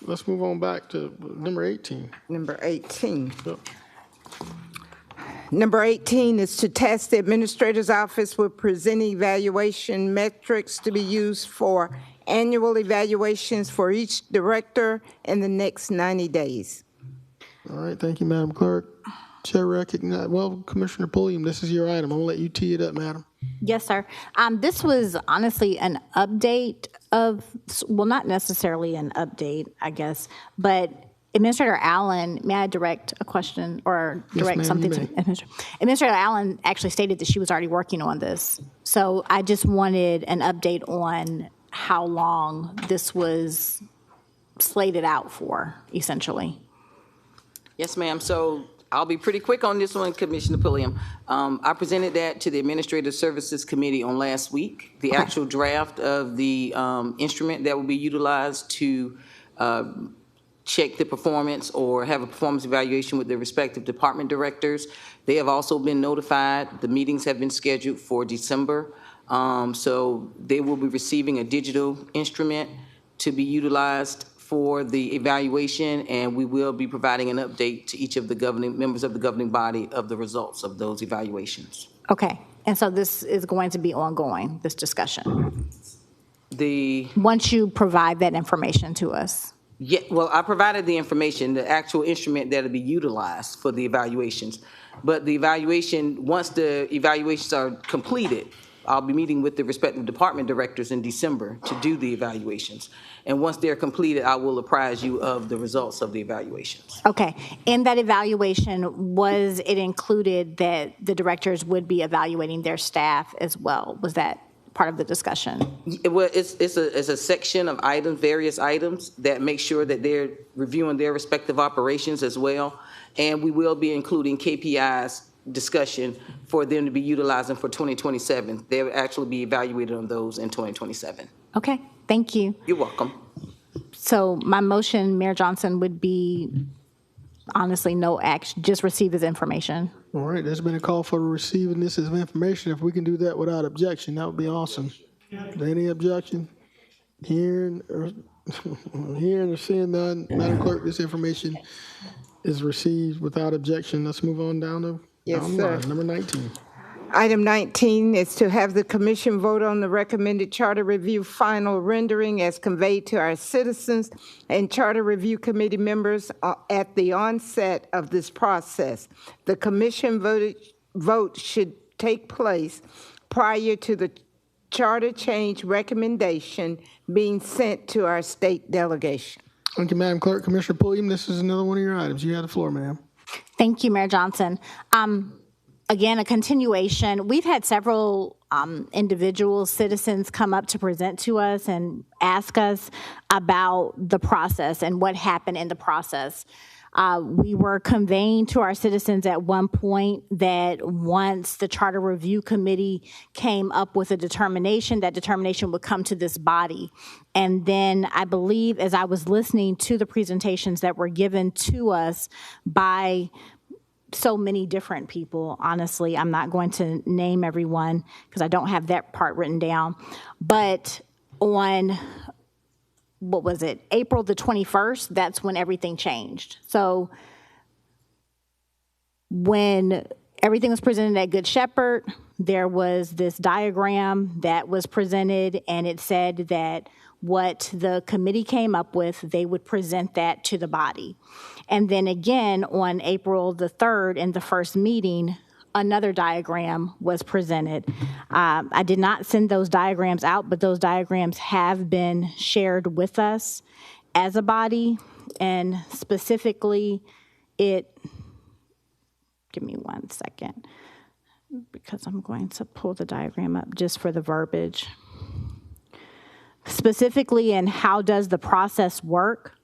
Let's move on back to number 18. Number 18. Yep. Number 18 is to task the Administrator's Office with presenting evaluation metrics to be used for annual evaluations for each director in the next 90 days. All right, thank you, Madam Clerk. Chair recognize, well, Commissioner Pulliam, this is your item. I'm gonna let you tee it up, madam. Yes, sir. This was honestly an update of, well, not necessarily an update, I guess, but Administrator Allen, may I direct a question or Yes, direct ma'am, something you to may. Administrator Allen actually stated that she was already working on this. So I just wanted an update on how long this was slated out for, essentially. Yes, ma'am. So I'll be pretty quick on this one, Commissioner Pulliam. I presented that to the Administrative Services Committee on last week, the actual draft of the instrument that will be utilized to check the performance or have a performance evaluation with their respective department directors. They have also been notified. The meetings have been scheduled for December. So they will be receiving a digital instrument to be utilized for the evaluation, and we will be providing an update to each of the governing members of the governing body of the results of those evaluations. Okay. And so this is going to be ongoing, this discussion, The once you provide that information to us. Yeah, well, I provided the information, the actual instrument that'll be utilized for the evaluations. But the evaluation, once the evaluations are completed, I'll be meeting with the respective department directors in December to do the evaluations. And once they're completed, I will apprise you of the results of the evaluations. Okay. In that evaluation, was it included that the directors would be evaluating their staff as well? Was that part of the discussion? Well, it's a section of items, various items, that make sure that they're reviewing their respective operations as well. And we will be including KPIs discussion for them to be utilizing for 2027. They will actually be evaluated on those in 2027. Okay, thank you. You're welcome. So my motion, Mayor Johnson, would be honestly no action, just receive this information. All right, there's been a call for receiving this as information. If we can do that without objection, that would be awesome. Is there any objection? Hearing or seeing none, Madam Clerk, this information is received without objection. Let's move on down to number 19. Item 19 is to have the commission vote on the recommended charter review final rendering as conveyed to our citizens and charter review committee members at the onset of this process. The commission vote should take place prior to the charter change recommendation being sent to our state delegation. Thank you, Madam Clerk. Commissioner Pulliam, this is another one of your items. You have the floor, ma'am. Thank you, Mayor Johnson. Again, a continuation. We've had several individuals, citizens come up to present to us and ask us about the process and what happened in the process. We were conveying to our citizens at one point that once the Charter Review Committee came up with a determination, that determination would come to this body. And then I believe as I was listening to the presentations that were given to us by so many different people, honestly, I'm not going to name everyone because I don't have that part written down, but on what was it, April the 21st, that's when everything changed. So when everything was presented at Good Shepherd, there was this diagram that was presented, and it said that what the committee came up with, they would present that to the body. And then again, on April the 3rd, in the first meeting, another diagram was presented. I did not send those diagrams out, but those diagrams have been shared with us as a body, and specifically give me 1 second, because I'm going to pull the diagram up just for the verbiage. Specifically, in how does the process work?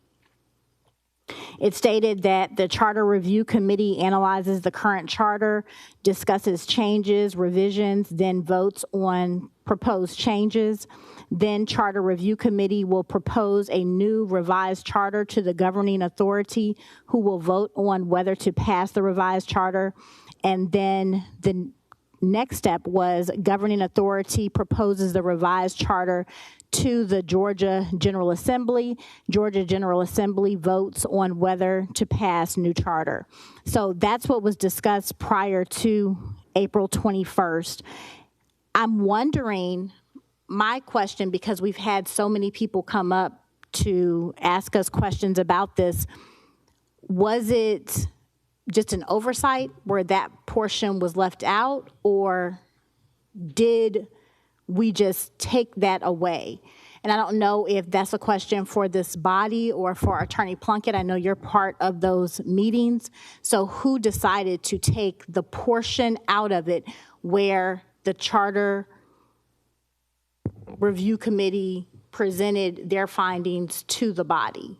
It stated that the Charter Review Committee analyzes the current charter, discusses changes, revisions, then votes on proposed changes. Then Charter Review Committee will propose a new revised charter to the governing authority, who will vote on whether to pass the revised charter. And then the next step was governing authority proposes the revised charter to the Georgia General Assembly. Georgia General Assembly votes on whether to pass new charter. So that's what was discussed prior to April 21st. I'm wondering, my question, because we've had so many people come up to ask us questions about this, was it just an oversight where that portion was left out, or did we just take that away? And I don't know if that's a question for this body or for Attorney Plunkett. I know you're part of those meetings. So who decided to take the portion out of it where the Charter Review Committee presented their findings to the body?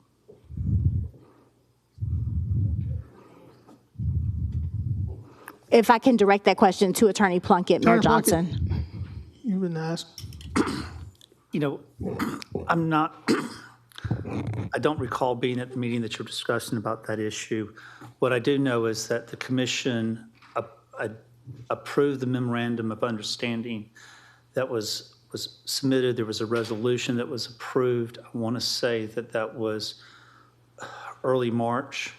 If I can direct that question to Attorney Plunkett, Mayor Attorney Plunkett. Johnson. You've been asked. You know, I don't recall being at the meeting that you're discussing about that issue. What I do know is that the commission approved the memorandum of understanding that was submitted. There was a resolution that was approved. I want to say that that was early March.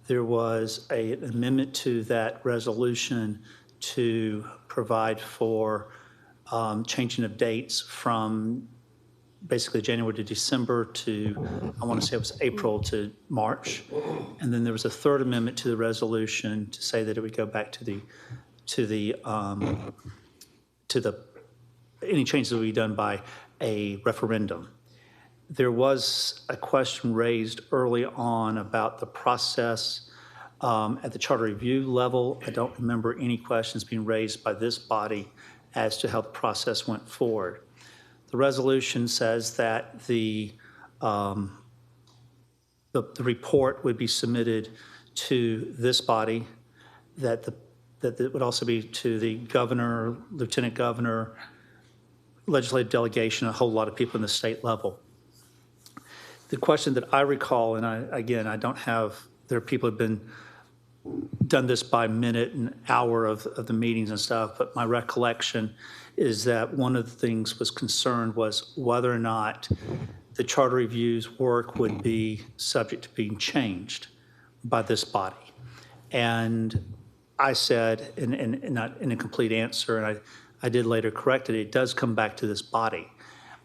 There was an amendment to that resolution to provide for changing of dates from basically January to December to, I want to say it was April to March. And then there was a third amendment to the resolution to say that it would go back to the any changes that would be done by a referendum. There was a question raised early on about the process at the charter review level. I don't remember any questions being raised by this body as to how the process went forward. The resolution says that the report would be submitted to this body, that it would also be to the governor, lieutenant governor, legislative delegation, a whole lot of people in the state level. The question that I recall, and I don't have, there are people who have done this by minute and hour of the meetings and stuff, but my recollection is that one of the things was concerned was whether or not the charter review's work would be subject to being changed by this body. And I said, and not in a complete answer, and I did later correct it, it does come back to this body,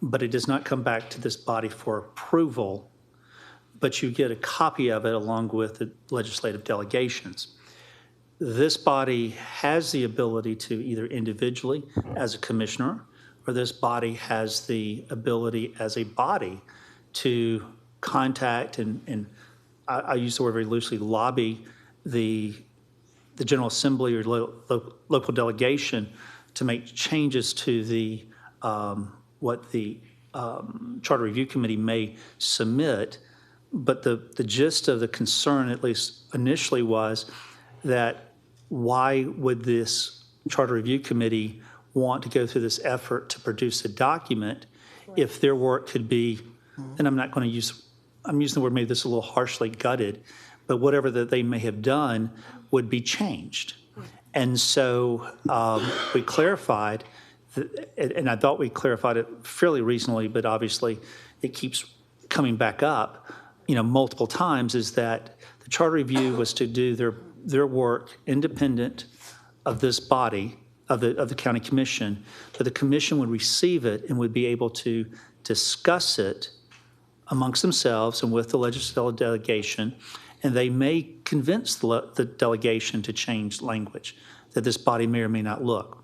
but it does not come back to this body for approval, but you get a copy of it along with the legislative delegations. This body has the ability to either individually as a commissioner, or this body has the ability as a body to contact and I use the word very loosely, lobby the General Assembly or local delegation to make changes to the what the Charter Review Committee may submit. But the gist of the concern, at least initially, was that why would this Charter Review Committee want to go through this effort to produce a document if their work could be, and I'm not going to use, I'm using the word maybe this a little harshly, gutted, but whatever that they may have done would be changed. And so we clarified, and I thought we clarified it fairly reasonably, but obviously it keeps coming back up, multiple times, is that the Charter Review was to do their work independent of this body, of the county commission, but the commission would receive it and would be able to discuss it amongst themselves and with the legislative delegation, and they may convince the delegation to change language that this body may or may not look.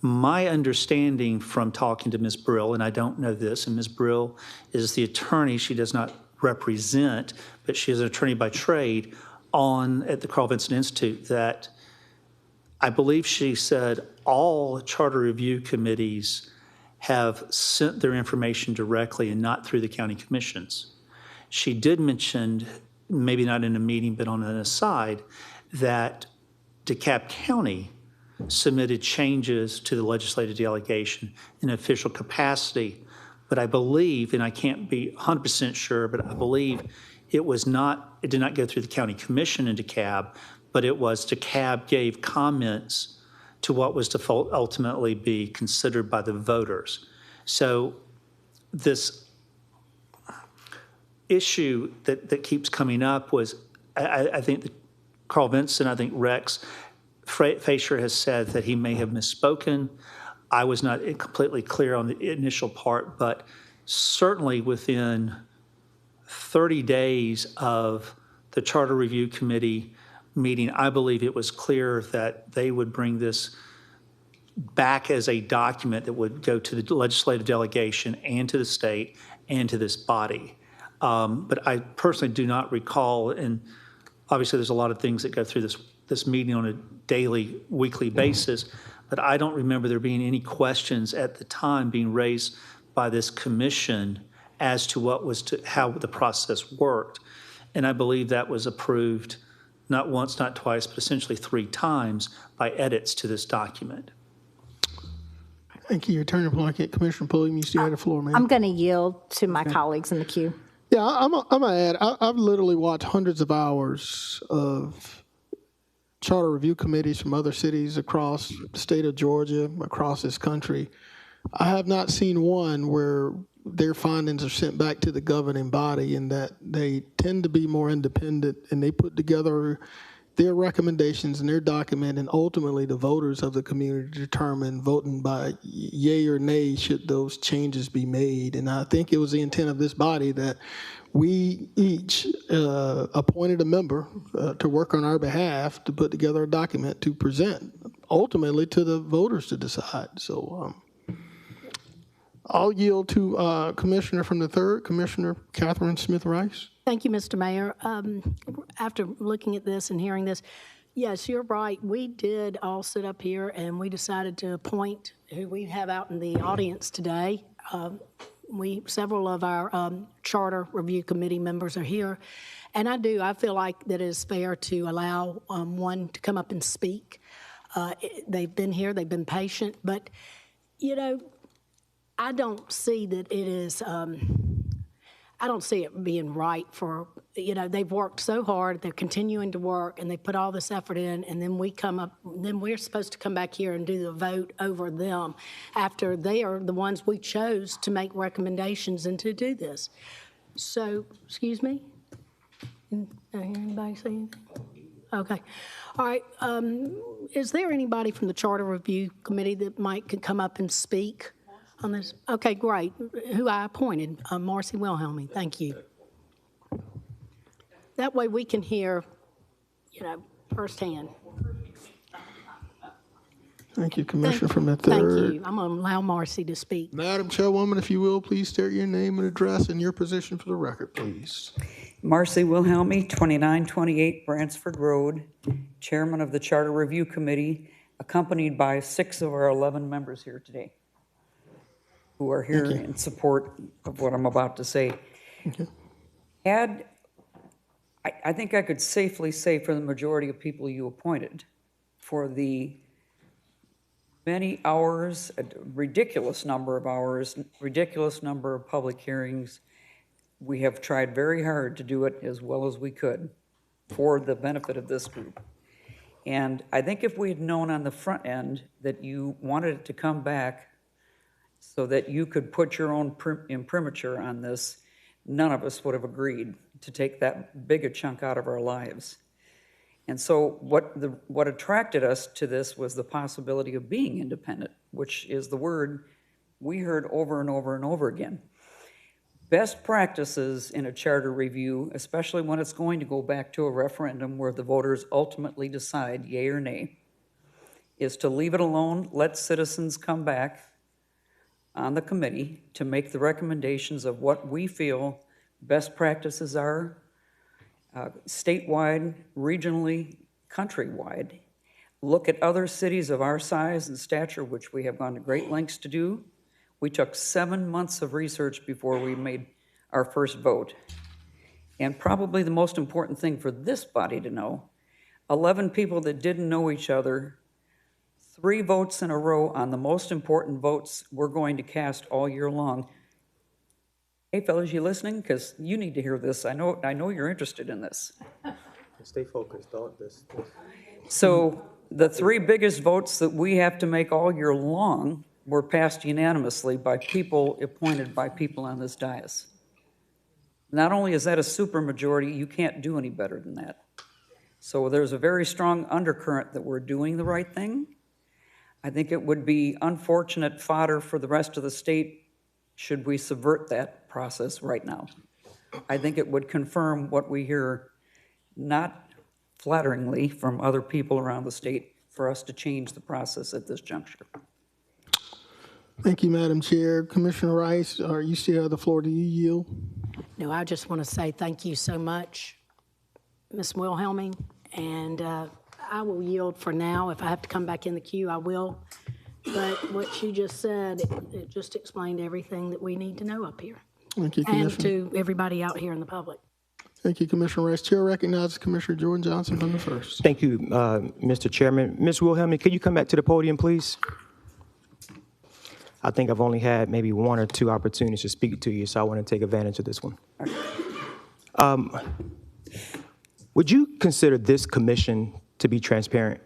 My understanding from talking to Ms. Brill, and I don't know this, and Ms. Brill is the attorney, she does not represent, but she is an attorney by trade at the Carl Vinson Institute, that I believe she said all charter review committees have sent their information directly and not through the county commissions. She did mention, maybe not in a meeting, but on an aside, that DeKalb County submitted changes to the legislative delegation in official capacity. But I believe, and I can't be 100% sure, but I believe it did not go through the county commission in DeKalb, but it was DeKalb gave comments to what was to ultimately be considered by the voters. So this issue that keeps coming up was, I think that Carl Vinson, I think Rex Fasher has said that he may have misspoken. I was not completely clear on the initial part, but certainly within 30 days of the Charter Review Committee meeting, I believe it was clear that they would bring this back as a document that would go to the legislative delegation and to the state and to this body. But I personally do not recall, and obviously there's a lot of things that go through this meeting on a daily, weekly basis, but I don't remember there being any questions at the time being raised by this commission as to how the process worked. And I believe that was approved not once, not twice, but essentially 3 times by edits to this document. Thank you, Attorney Plunkett. Commissioner Pulliam, you still have the floor, ma'am. I'm going to yield to my colleagues in the queue. Yeah, I'm going to add, I've literally watched hundreds of hours of charter review committees from other cities across the state of Georgia, across this country. I have not seen one where their findings are sent back to the governing body, and that they tend to be more independent, and they put together their recommendations and their document, and ultimately the voters of the community determine, voting by yay or nay, should those changes be made. And I think it was the intent of this body that we each appointed a member to work on our behalf to put together a document to present ultimately to the voters to decide. So I'll yield to Commissioner from the 3rd, Commissioner Catherine Smith Rice. Thank you, Mr. Mayor. After looking at this and hearing this, yes, you're right. We did all sit up here and we decided to appoint who we have out in the audience today. Several of our Charter Review Committee members are here. And I feel like that it is fair to allow one to come up and speak. They've been here, they've been patient, but, you know, I don't see that it is, I don't see it being right for, you know, they've worked so hard, they're continuing to work, and they put all this effort in, and then we're supposed to come back here and do the vote over them after they are the ones we chose to make recommendations and to do this. So, excuse me? Did I hear anybody say anything? Okay. All right. Is there anybody from the Charter Review Committee that could come up and speak on this? Okay, great. Who I appointed, Marcy Wilhelmy. Thank you. That way we can hear, you know, firsthand. Thank you, Commissioner from the 3rd. Thank you. I'm going to allow Marcy to speak. Madam Chairwoman, if you will, please state your name and address and your position for the record, please. Marcy Wilhelmy, 2928 Bransford Road, Chairman of the Charter Review Committee, accompanied by 6 of our 11 members here today, who are here in support of what I'm about to say. I think I could safely say for the majority of people you appointed, for the many hours, a ridiculous number of hours, ridiculous number of public hearings, we have tried very hard to do it as well as we could for the benefit of this group. And I think if we had known on the front end that you wanted it to come back so that you could put your own imprimatur on this, none of us would have agreed to take that big a chunk out of our lives. And so what attracted us to this was the possibility of being independent, which is the word we heard over and over and over again. Best practices in a charter review, especially when it's going to go back to a referendum where the voters ultimately decide yay or nay, is to leave it alone, let citizens come back on the committee to make the recommendations of what we feel best practices are, statewide, regionally, countrywide. Look at other cities of our size and stature, which we have gone to great lengths to do. We took 7 months of research before we made our first vote. And probably the most important thing for this body to know, 11 people that didn't know each other, 3 votes in a row on the most important votes we're going to cast all year long. Hey, fellas, you listening? Because you need to hear this. I know you're interested in this. Stay focused, don't this. So the 3 biggest votes that we have to make all year long were passed unanimously by people appointed by people on this dais. Not only is that a supermajority, you can't do any better than that. So there's a very strong undercurrent that we're doing the right thing. I think it would be unfortunate fodder for the rest of the state should we subvert that process right now. I think it would confirm what we hear not flatteringly from other people around the state for us to change the process at this juncture. Thank you, Madam Chair. Commissioner Rice, you still have the floor. Do you yield? No, I just want to say thank you so much, Ms. Wilhelming, and I will yield for now. If I have to come back in the queue, I will. But what she just said, it just explained everything that we need to know up here. Thank you, And Commissioner. to everybody out here in the public. Thank you, Commissioner Rice. Chair recognizes Commissioner Jordan Johnson from the first. Thank you, Mr. Chairman. Ms. Wilhelming, can you come back to the podium, please? I think I've only had maybe one or two opportunities to speak to you, so I want to take advantage of this one. Would you consider this commission to be transparent?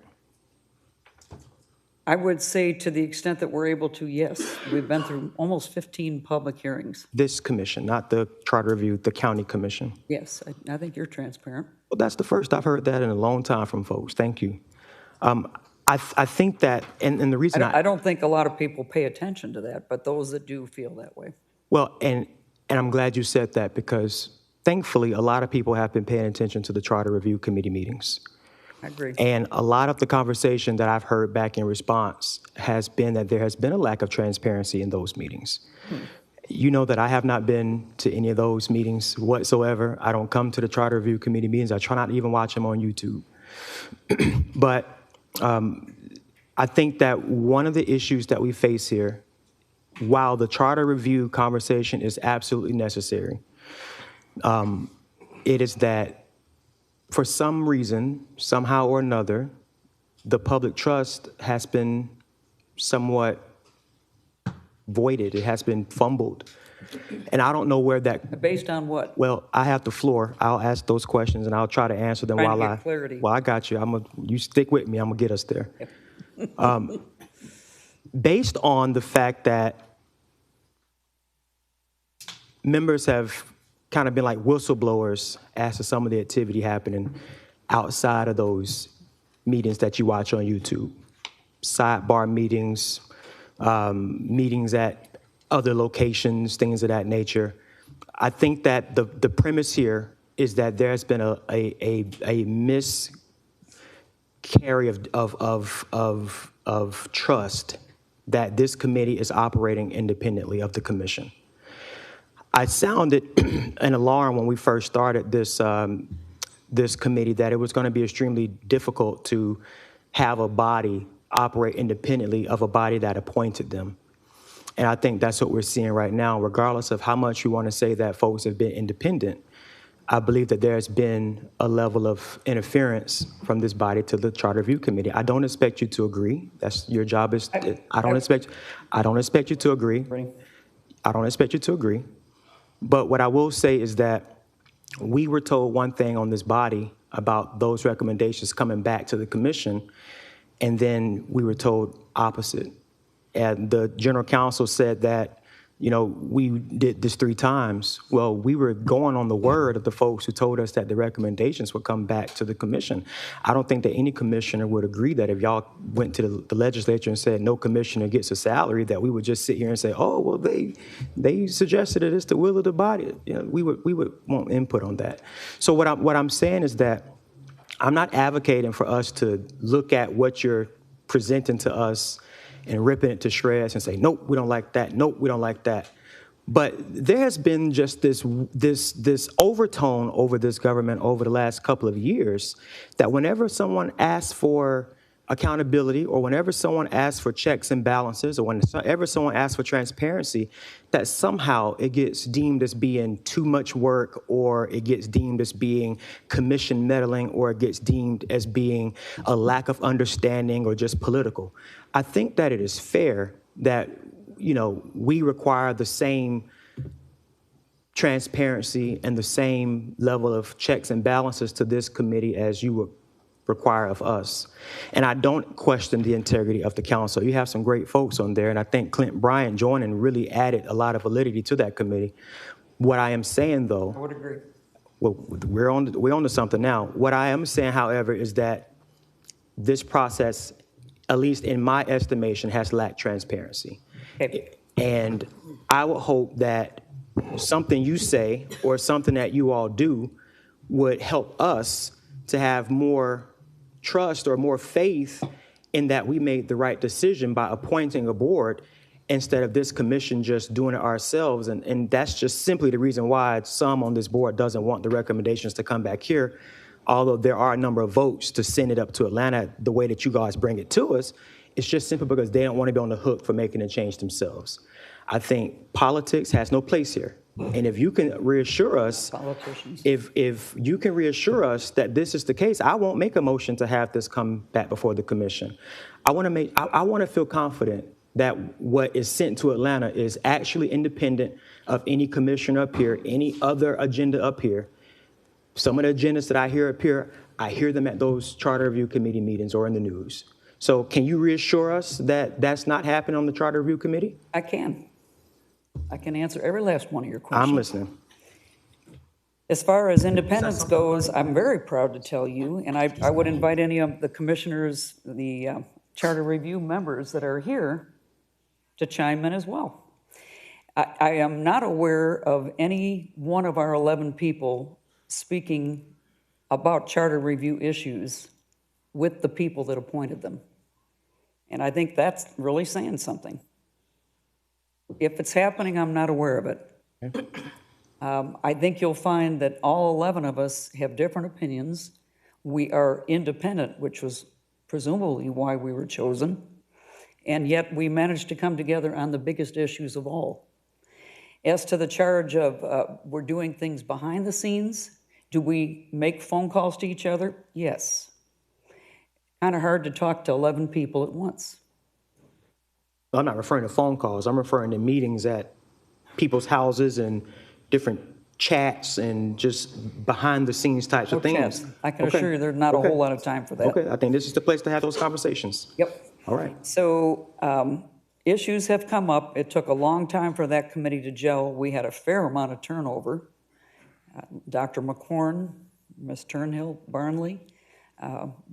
I would say to the extent that we're able to, yes. We've been through almost 15 public hearings. This commission, not the Charter Review, the county commission. Yes, I think you're transparent. Well, that's the first I've heard that in a long time from folks. Thank you. I think that, and the reason I don't think a lot of people pay attention to that, but those that do feel that way. Well, and I'm glad you said that, because thankfully a lot of people have been paying attention to the Charter Review Committee meetings. I agree. And a lot of the conversation that I've heard back in response has been that there has been a lack of transparency in those meetings. You know that I have not been to any of those meetings whatsoever. I don't come to the Charter Review Committee meetings. I try not to even watch them on YouTube. But I think that one of the issues that we face here, while the Charter Review conversation is absolutely necessary, it is that for some reason, somehow or another, the public trust has been somewhat voided. It has been fumbled. And I don't know where that... Based on what? Well, I have the floor. I'll ask those questions and I'll try to answer them Trying while to get clarity. Well, I got you. You stick with me. I'm going to get us there. Yep. Based on the fact that members have kind of been like whistleblowers as to some of the activity happening outside of those meetings that you watch on YouTube, sidebar meetings, meetings at other locations, things of that nature. I think that the premise here is that there's been a miscarry of trust that this committee is operating independently of the commission. I sounded an alarm when we first started this this committee that it was going to be extremely difficult to have a body operate independently of a body that appointed them. And I think that's what we're seeing right now. Regardless of how much you want to say that folks have been independent, I believe that there's been a level of interference from this body to the Charter Review Committee. I don't expect you to agree. That's your job. I don't expect you to agree. I don't expect you to agree. But what I will say is that we were told one thing on this body about those recommendations coming back to the commission, and then we were told opposite. And the general counsel said that, you know, we did this 3 times. Well, we were going on the word of the folks who told us that the recommendations would come back to the commission. I don't think that any commissioner would agree that if y'all went to the legislature and said no commissioner gets a salary, that we would just sit here and say, oh, well, they suggested it. It's the will of the body. You know, we would want input on that. So what I'm saying is that I'm not advocating for us to look at what you're presenting to us and ripping it to shreds and say, nope, we don't like that. Nope, we don't like that. But there has been just this overtone over this government over the last couple of years that whenever someone asks for accountability, or whenever someone asks for checks and balances, or whenever someone asks for transparency, that somehow it gets deemed as being too much work, or it gets deemed as being commission meddling, or it gets deemed as being a lack of understanding or just political. I think that it is fair that, you know, we require the same transparency and the same level of checks and balances to this committee as you would require of us. And I don't question the integrity of the council. You have some great folks on there, and I think Clint Bryant joining really added a lot of validity to that committee. What I am saying, though, I would agree. Well, we're on to something now. What I am saying, however, is that this process, at least in my estimation, has lacked transparency. Okay. And I would hope that something you say or something that you all do would help us to have more trust or more faith in that we made the right decision by appointing a board instead of this commission just doing it ourselves. And that's just simply the reason why some on this board doesn't want the recommendations to come back here, although there are a number of votes to send it up to Atlanta the way that you guys bring it to us. It's just simply because they don't want to be on the hook for making a change themselves. I think politics has no place here. And if you can reassure us, if you can reassure us that this is the case, I won't make a motion to have this come back before the commission. I want to feel confident that what is sent to Atlanta is actually independent of any commissioner up here, any other agenda up here. Some of the agendas that I hear up here, I hear them at those charter review committee meetings or in the news. So can you reassure us that that's not happening on the charter review committee? I can answer every last one of your questions. I'm listening. As far as independence goes, I'm very proud to tell you, and I would invite any of the commissioners, the charter review members that are here to chime in as well. I am not aware of any one of our 11 people speaking about charter review issues with the people that appointed them. And I think that's really saying something. If it's happening, I'm not aware of it. I think you'll find that all 11 of us have different opinions. We are independent, which was presumably why we were chosen. And yet we managed to come together on the biggest issues of all. As to the charge of we're doing things behind the scenes, do we make phone calls to each other? Yes. Kind of hard to talk to 11 people at once. I'm not referring to phone calls. I'm referring to meetings at people's houses and different chats and just behind the scenes types of things. Chats. I can assure you there's not a whole lot of time for that. Okay, I think this is the place to have those conversations. Yep. All right. So issues have come up. It took a long time for that committee to gel. We had a fair amount of turnover. Dr. McCorn, Ms. Turnhill Barnley,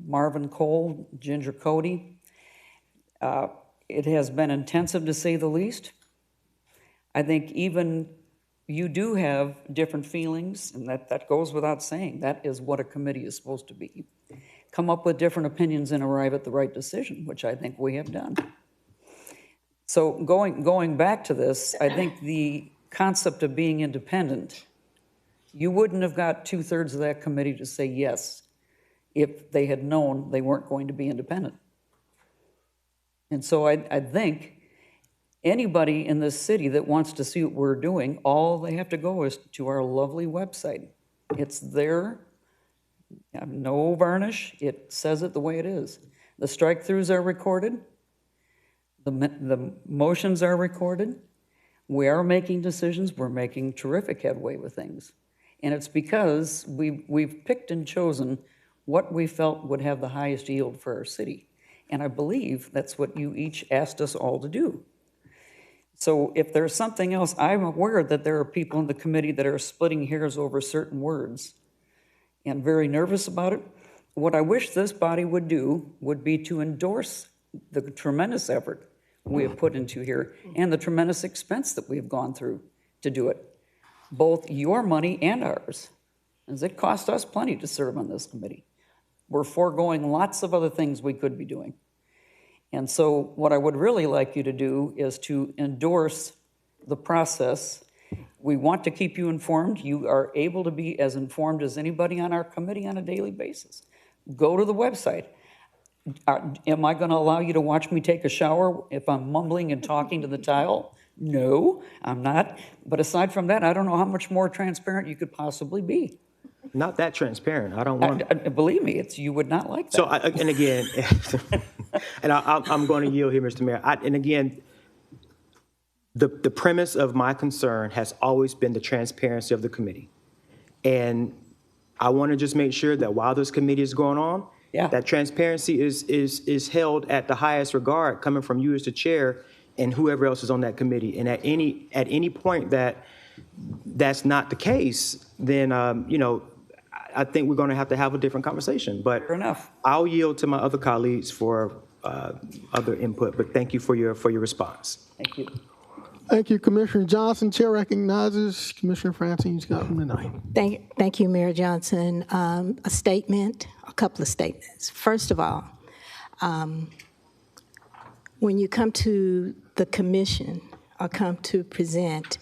Marvin Cole, Ginger Cody. It has been intensive to say the least. I think even you do have different feelings, and that goes without saying. That is what a committee is supposed to be. Come up with different opinions and arrive at the right decision, which I think we have done. So going back to this, I think the concept of being independent, you wouldn't have got 2/3 of that committee to say yes if they had known they weren't going to be independent. And so I think anybody in this city that wants to see what we're doing, all they have to go is to our lovely website. It's there, no varnish, it says it the way it is. The strike-throughs are recorded, the motions are recorded, we are making decisions, we're making terrific headway with things. And it's because we've picked and chosen what we felt would have the highest yield for our city. And I believe that's what you each asked us all to do. So if there's something else, I'm aware that there are people in the committee that are splitting hairs over certain words and very nervous about it. What I wish this body would do would be to endorse the tremendous effort we have put into here and the tremendous expense that we have gone through to do it, both your money and ours. As it cost us plenty to serve on this committee. We're foregoing lots of other things we could be doing. And so what I would really like you to do is to endorse the process. We want to keep you informed. You are able to be as informed as anybody on our committee on a daily basis. Go to the website. Am I going to allow you to watch me take a shower if I'm mumbling and talking to the tile? No, I'm not. But aside from that, I don't know how much more transparent you could possibly be. Not that transparent. I don't want. Believe me, you would not like that. So, and again, and I'm going to yield here, Mr. Mayor. And again, the premise of my concern has always been the transparency of the committee. And I want to just make sure that while this committee is going on, that transparency is held at the highest regard coming from you as the chair and whoever else is on that committee. And at any point that's not the case, then, I think we're going to have a different conversation. But fair enough. I'll yield to my other colleagues for other input, but thank you for your response. Thank you. Thank you, Commissioner Johnson. Chair recognizes Commissioner Francine Scott from the ninth. Thank you, Mayor Johnson. A couple of statements. First of all, when you come to the commission or come to present,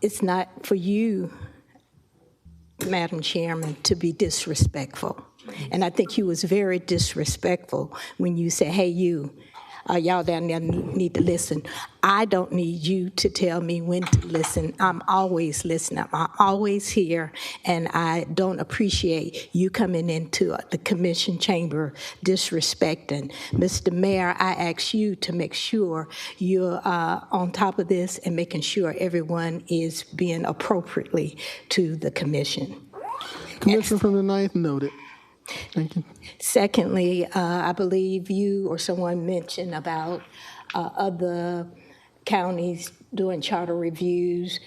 it's not for you, Madam Chairman, to be disrespectful. And I think you was very disrespectful when you said, hey, y'all down there need to listen. I don't need you to tell me when to listen. I'm always listening. I'm always here, and I don't appreciate you coming into the commission chamber disrespecting. Mr. Mayor, I ask you to make sure you're on top of this and making sure everyone is being appropriately to the commission. Commissioner from the ninth, noted. Thank you. Secondly, I believe you or someone mentioned about other counties doing charter reviews.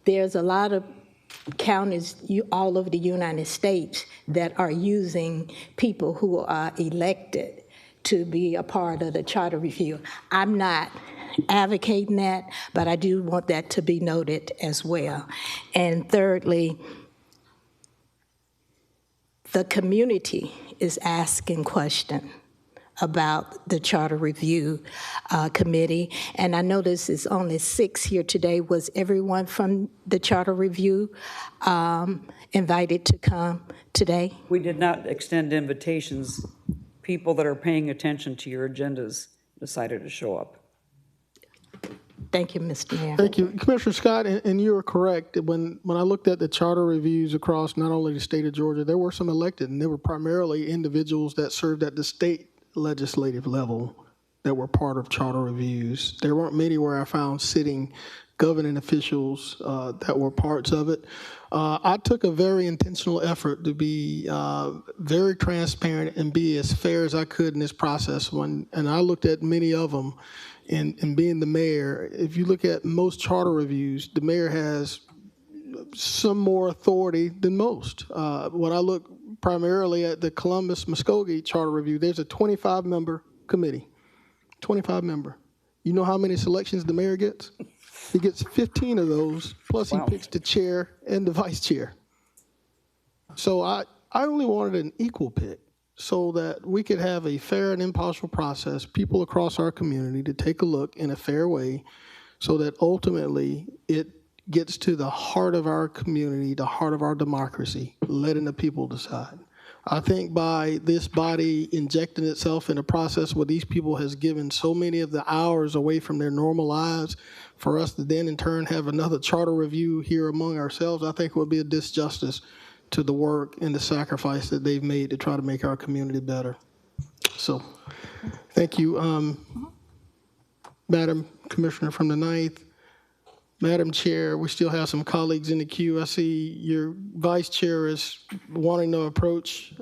There's a lot of counties all over the United States that are using people who are elected to be a part of the charter review. I'm not advocating that, but I do want that to be noted as well. And thirdly, the community is asking questions about the Charter Review Committee. And I notice it's only 6 here today. Was everyone from the Charter Review invited to come today? We did not extend invitations. People that are paying attention to your agendas decided to show up. Thank you, Mr. Mayor. Thank you. Commissioner Scott, and you are correct. When I looked at the charter reviews across not only the state of Georgia, there were some elected, and they were primarily individuals that served at the state legislative level that were part of charter reviews. There weren't many where I found sitting governing officials that were parts of it. I took a very intentional effort to be very transparent and be as fair as I could in this process. And I looked at many of them. And being the mayor, if you look at most charter reviews, the mayor has some more authority than most. When I look primarily at the Columbus-Muskogee Charter Review, there's a 25-member committee, 25-member. You know how many selections the mayor gets? He gets 15 of those, plus he picks the chair and the vice chair. So I only wanted an equal pick, so that we could have a fair and impartial process, people across our community to take a look in a fair way, so that ultimately it gets to the heart of our community, the heart of our democracy, letting the people decide. I think by this body injecting itself in a process where these people has given so many of the hours away from their normal lives, for us to then in turn have another charter review here among ourselves, I think would be a disjustice to the work and the sacrifice that they've made to try to make our community better. So, thank you, Madam Commissioner from the ninth. Madam Chair, we still have some colleagues in the queue. I see your Vice Chair is wanting to approach.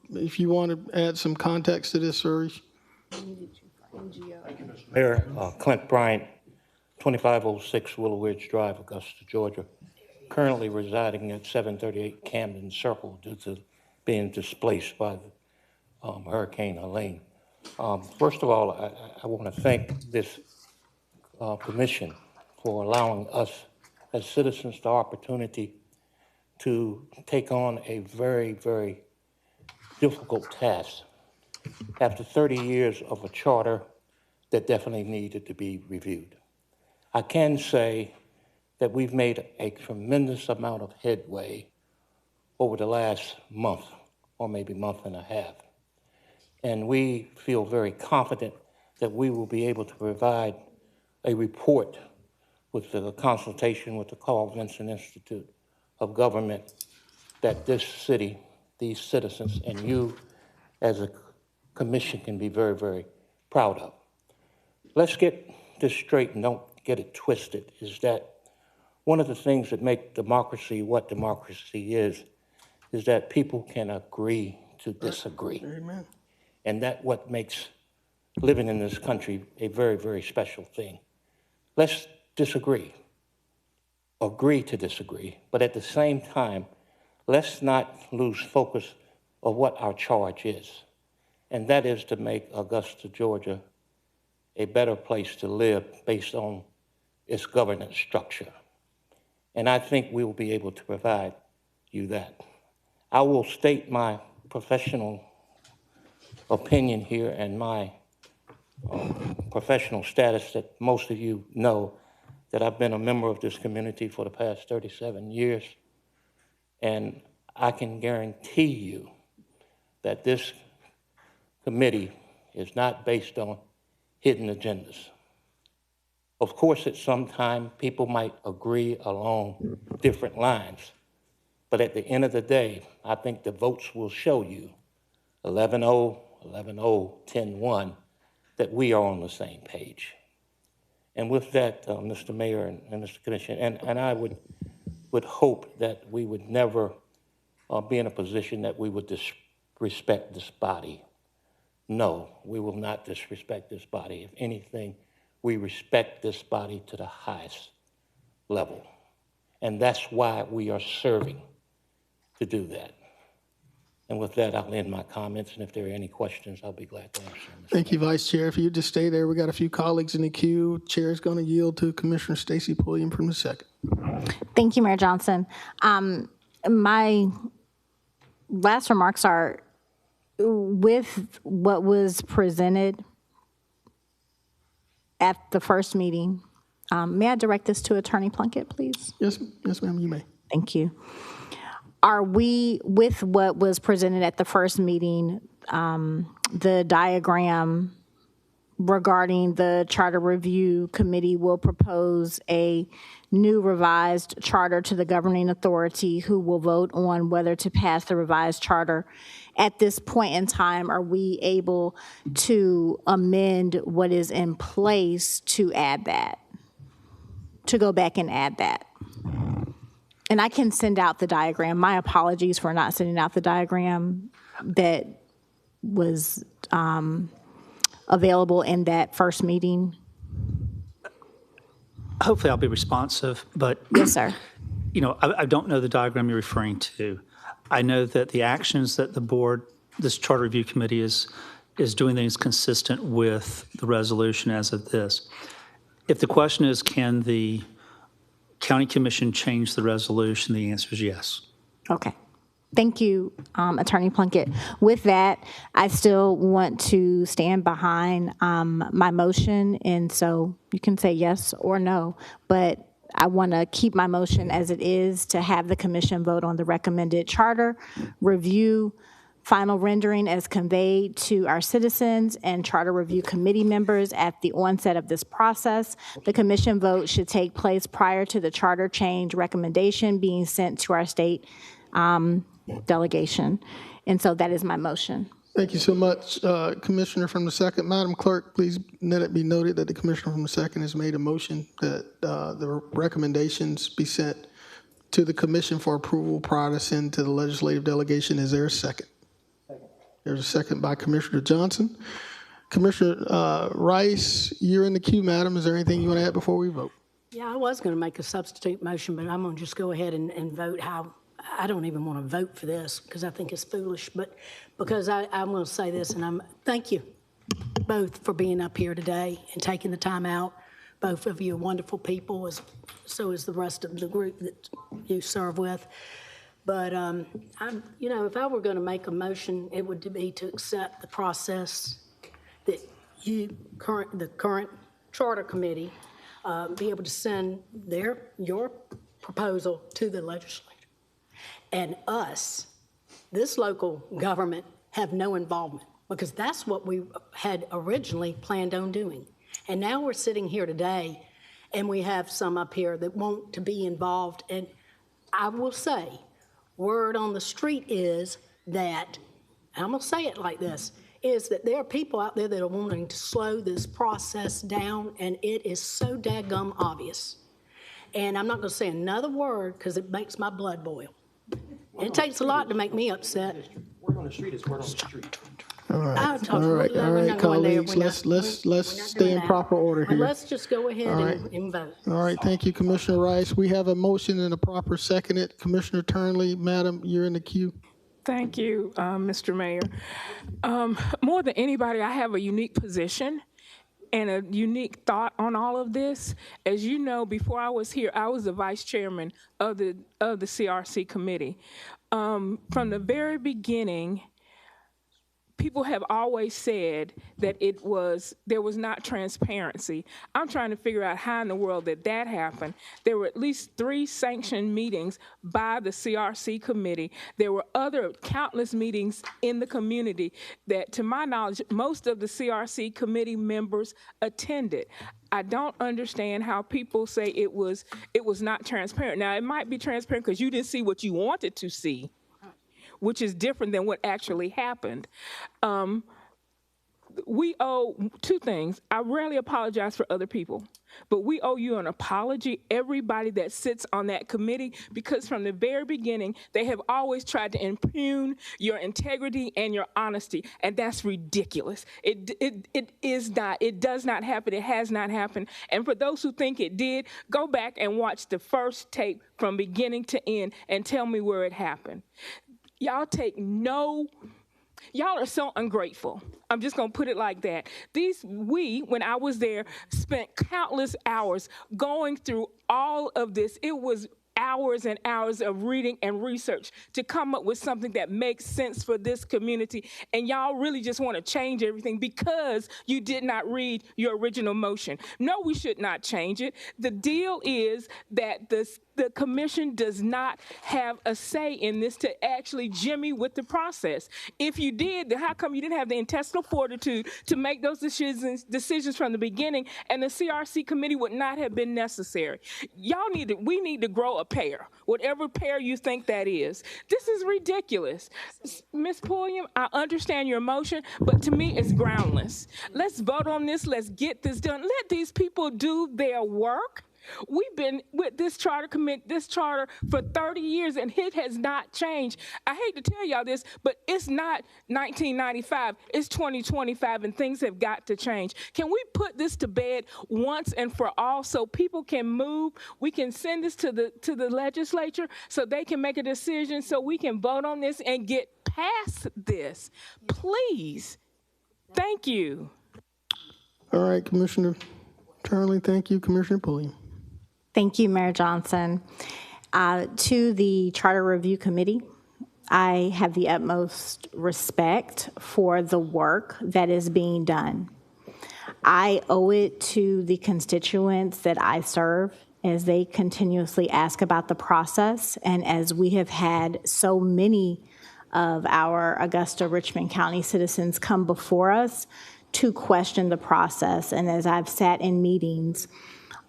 If you want to add some context to this, sir. Mayor, Clint Bryant, 2506 Willow Ridge Drive, Augusta, Georgia. Currently residing at 738 Camden Circle due to being displaced by Hurricane Helene. First of all, I want to thank this commission for allowing us as citizens the opportunity to take on a very, very difficult task. After 30 years of a charter that definitely needed to be reviewed. I can say that we've made a tremendous amount of headway over the last month, or maybe month and a half. And we feel very confident that we will be able to provide a report with the consultation with the Carl Vinson Institute of Government that this city, these citizens, and you as a commission can be very, very proud of. Let's get this straight and don't get it twisted, is that one of the things that make democracy what democracy is that people can agree to disagree. Amen. And that's what makes living in this country a very, very special thing. Let's disagree, agree to disagree, but at the same time, let's not lose focus of what our charge is. And that is to make Augusta, Georgia a better place to live based on its governance structure. And I think we will be able to provide you that. I will state my professional opinion here and my professional status that most of you know, that I've been a member of this community for the past 37 years. And I can guarantee you that this committee is not based on hidden agendas. Of course, at some time, people might agree along different lines. But at the end of the day, I think the votes will show you 11-0, 11-0, 10-1, that we are on the same page. And with that, Mr. Mayor and Mr. Commissioner, and I would hope that we would never be in a position that we would disrespect this body. No, we will not disrespect this body. If anything, we respect this body to the highest level. And that's why we are serving to do that. And with that, I'll end my comments, and if there are any questions, I'll be glad to answer them. Thank you, Vice Chair. If you just stay there, we got a few colleagues in the queue. Chair is going to yield to Commissioner Stacy Pulliam from the second. Thank you, Mayor Johnson. My last remarks are, with what was presented at the first meeting, may I direct this to Attorney Plunkett, please? Yes, ma'am, you may. Thank you. Are we, with what was presented at the first meeting, the diagram regarding the Charter Review Committee will propose a new revised charter to the governing authority, who will vote on whether to pass the revised charter? At this point in time, are we able to amend what is in place to add that, to go back and add that? And I can send out the diagram. My apologies for not sending out the diagram that was available in that first meeting. Hopefully I'll be responsive, but. Yes, sir. You know, I don't know the diagram you're referring to. I know that the actions that the board, this Charter Review Committee is doing things consistent with the resolution as of this. If the question is, can the County Commission change the resolution, the answer is yes. Okay. Thank you, Attorney Plunkett. With that, I still want to stand behind my motion, and so you can say yes or no, but I want to keep my motion as it is, to have the commission vote on the recommended charter, review final rendering as conveyed to our citizens and Charter Review Committee members at the onset of this process. The commission vote should take place prior to the charter change recommendation being sent to our state delegation. And so that is my motion. Thank you so much, Commissioner from the second. Madam Clerk, please let it be noted that the Commissioner from the second has made a motion that the recommendations be sent to the commission for approval prior to send to the legislative delegation. Is there a second? There's a second by Commissioner Johnson. Commissioner Rice, you're in the queue, madam. Is there anything you want to add before we vote? Yeah, I was going to make a substitute motion, but I'm going to just go ahead and vote how. I don't even want to vote for this because I think it's foolish, but because I'm going to say this, and thank you both for being up here today and taking the time out. Both of you are wonderful people, so is the rest of the group that you serve with. But if I were going to make a motion, it would be to accept the process that the current charter committee be able to send your proposal to the legislature, and us, this local government, have no involvement, because that's what we had originally planned on doing. And now we're sitting here today, and we have some up here that want to be involved. And I will say, word on the street is that, and I'm going to say it like this, is that there are people out there that are wanting to slow this process down, and it is so daggum obvious. And I'm not going to say another word because it makes my blood boil. And it takes a lot to make me upset. Word on the street is word on the street. All right, colleagues, let's stay in proper order here. Let's just go ahead and vote. All right, thank you, Commissioner Rice. We have a motion and a proper seconded. Commissioner Turnley, madam, you're in the queue. Thank you, Mr. Mayor. More than anybody, I have a unique position and a unique thought on all of this. As you know, before I was here, I was the vice chairman of the CRC committee. From the very beginning, people have always said that there was not transparency. I'm trying to figure out how in the world that happened. There were at least 3 sanctioned meetings by the CRC committee. There were other countless meetings in the community that, to my knowledge, most of the CRC committee members attended. I don't understand how people say it was not transparent. Now, it might be transparent because you didn't see what you wanted to see, which is different than what actually happened. We owe 2 things. I rarely apologize for other people, but we owe you an apology, everybody that sits on that committee, because from the very beginning, they have always tried to impugn your integrity and your honesty, and that's ridiculous. It does not happen. It has not happened. And for those who think it did, go back and watch the first tape from beginning to end and tell me where it happened. Y'all are so ungrateful. I'm just gonna put it like that. When I was there, spent countless hours going through all of this. It was hours and hours of reading and research to come up with something that makes sense for this community. And y'all really just want to change everything because you did not read your original motion. No, we should not change it. The deal is that the commission does not have a say in this to actually jimmy with the process. If you did, then how come you didn't have the intestinal fortitude to make those decisions from the beginning, and the CRC committee would not have been necessary? We need to grow a pair, whatever pair you think that is. This is ridiculous. Ms. Pulliam, I understand your emotion, but to me, it's groundless. Let's vote on this. Let's get this done. Let these people do their work. We've been with this charter for 30 years, and it has not changed. I hate to tell y'all this, but it's not 1995. It's 2025, and things have got to change. Can we put this to bed once and for all so people can move? We can send this to the legislature so they can make a decision, so we can vote on this and get past this. Please. Thank you. All right, Commissioner Charlie, thank you. Commissioner Pulliam. Thank you, Mayor Johnson. To the Charter Review Committee, I have the utmost respect for the work that is being done. I owe it to the constituents that I serve as they continuously ask about the process, and as we have had so many of our Augusta, Richmond County citizens come before us to question the process. And as I've sat in meetings,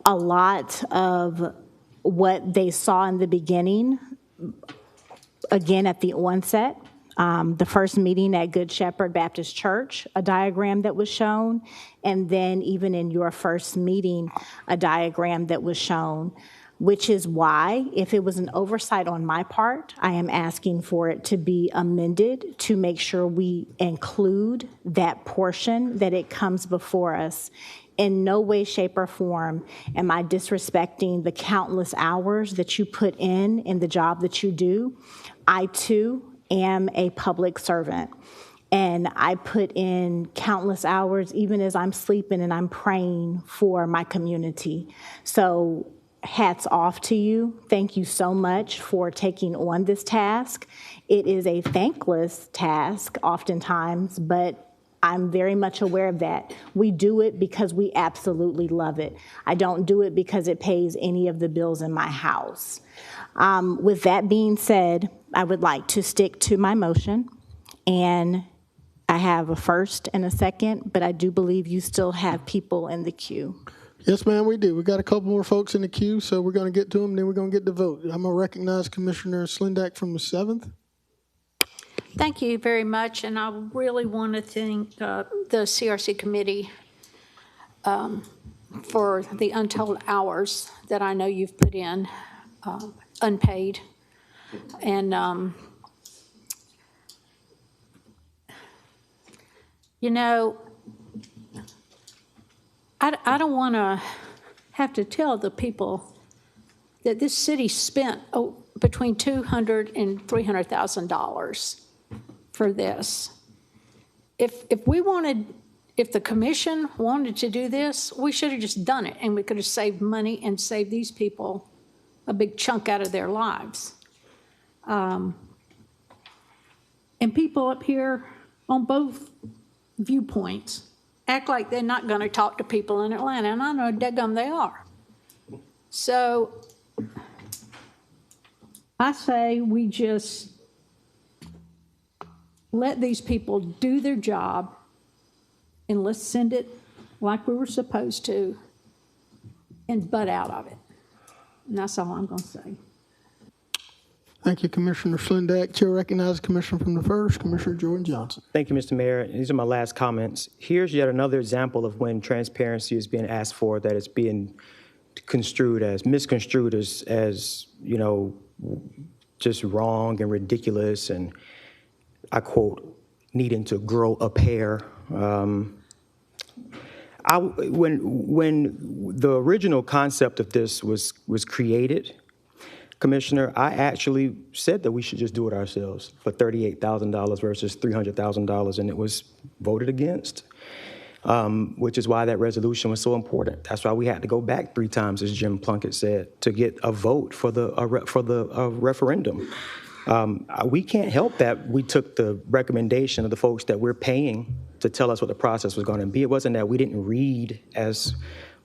a lot of what they saw in the beginning, again at the onset, the first meeting at Good Shepherd Baptist Church, a diagram that was shown, and then even in your first meeting, a diagram that was shown, which is why, if it was an oversight on my part, I am asking for it to be amended to make sure we include that portion, that it comes before us. In no way, shape, or form am I disrespecting the countless hours that you put in the job that you do. I, too, am a public servant, and I put in countless hours even as I'm sleeping and I'm praying for my community. So hats off to you. Thank you so much for taking on this task. It is a thankless task oftentimes, but I'm very much aware of that. We do it because we absolutely love it. I don't do it because it pays any of the bills in my house. With that being said, I would like to stick to my motion, and I have a first and a second, but I do believe you still have people in the queue. Yes, ma'am, we do. We got a couple more folks in the queue, so we're going to get to them, then we're going to get the vote. I'm going to recognize Commissioner Slindak from the 7th. Thank you very much, and I really want to thank the CRC committee for the untold hours that I know you've put in, unpaid. And, you know, I don't want to have to tell the people that this city spent between $200,000 and $300,000 for this. If we wanted if the commission wanted to do this, we should have just done it, and we could have saved money and saved these people a big chunk out of their lives. And people up here on both viewpoints act like they're not going to talk to people in Atlanta, and I know daggum they are. So I say we just let these people do their job, and let's send it like we were supposed to and butt out of it. And that's all I'm going to say. Thank you, Commissioner Schlindack. Chair recognizes Commissioner from the 1st, Commissioner Jordan Johnson. Thank you, Mr. Mayor. These are my last comments. Here's yet another example of when transparency is being asked for, that it's being misconstrued as you know, just wrong and ridiculous, and I quote, needing to grow a pair. When the original concept of this was created, Commissioner, I actually said that we should just do it ourselves for $38,000 versus $300,000, and it was voted against, which is why that resolution was so important. That's why we had to go back 3 times, as Jim Plunkett said, to get a vote for the referendum. We can't help that we took the recommendation of the folks that we're paying to tell us what the process was going to be. It wasn't that we didn't read, as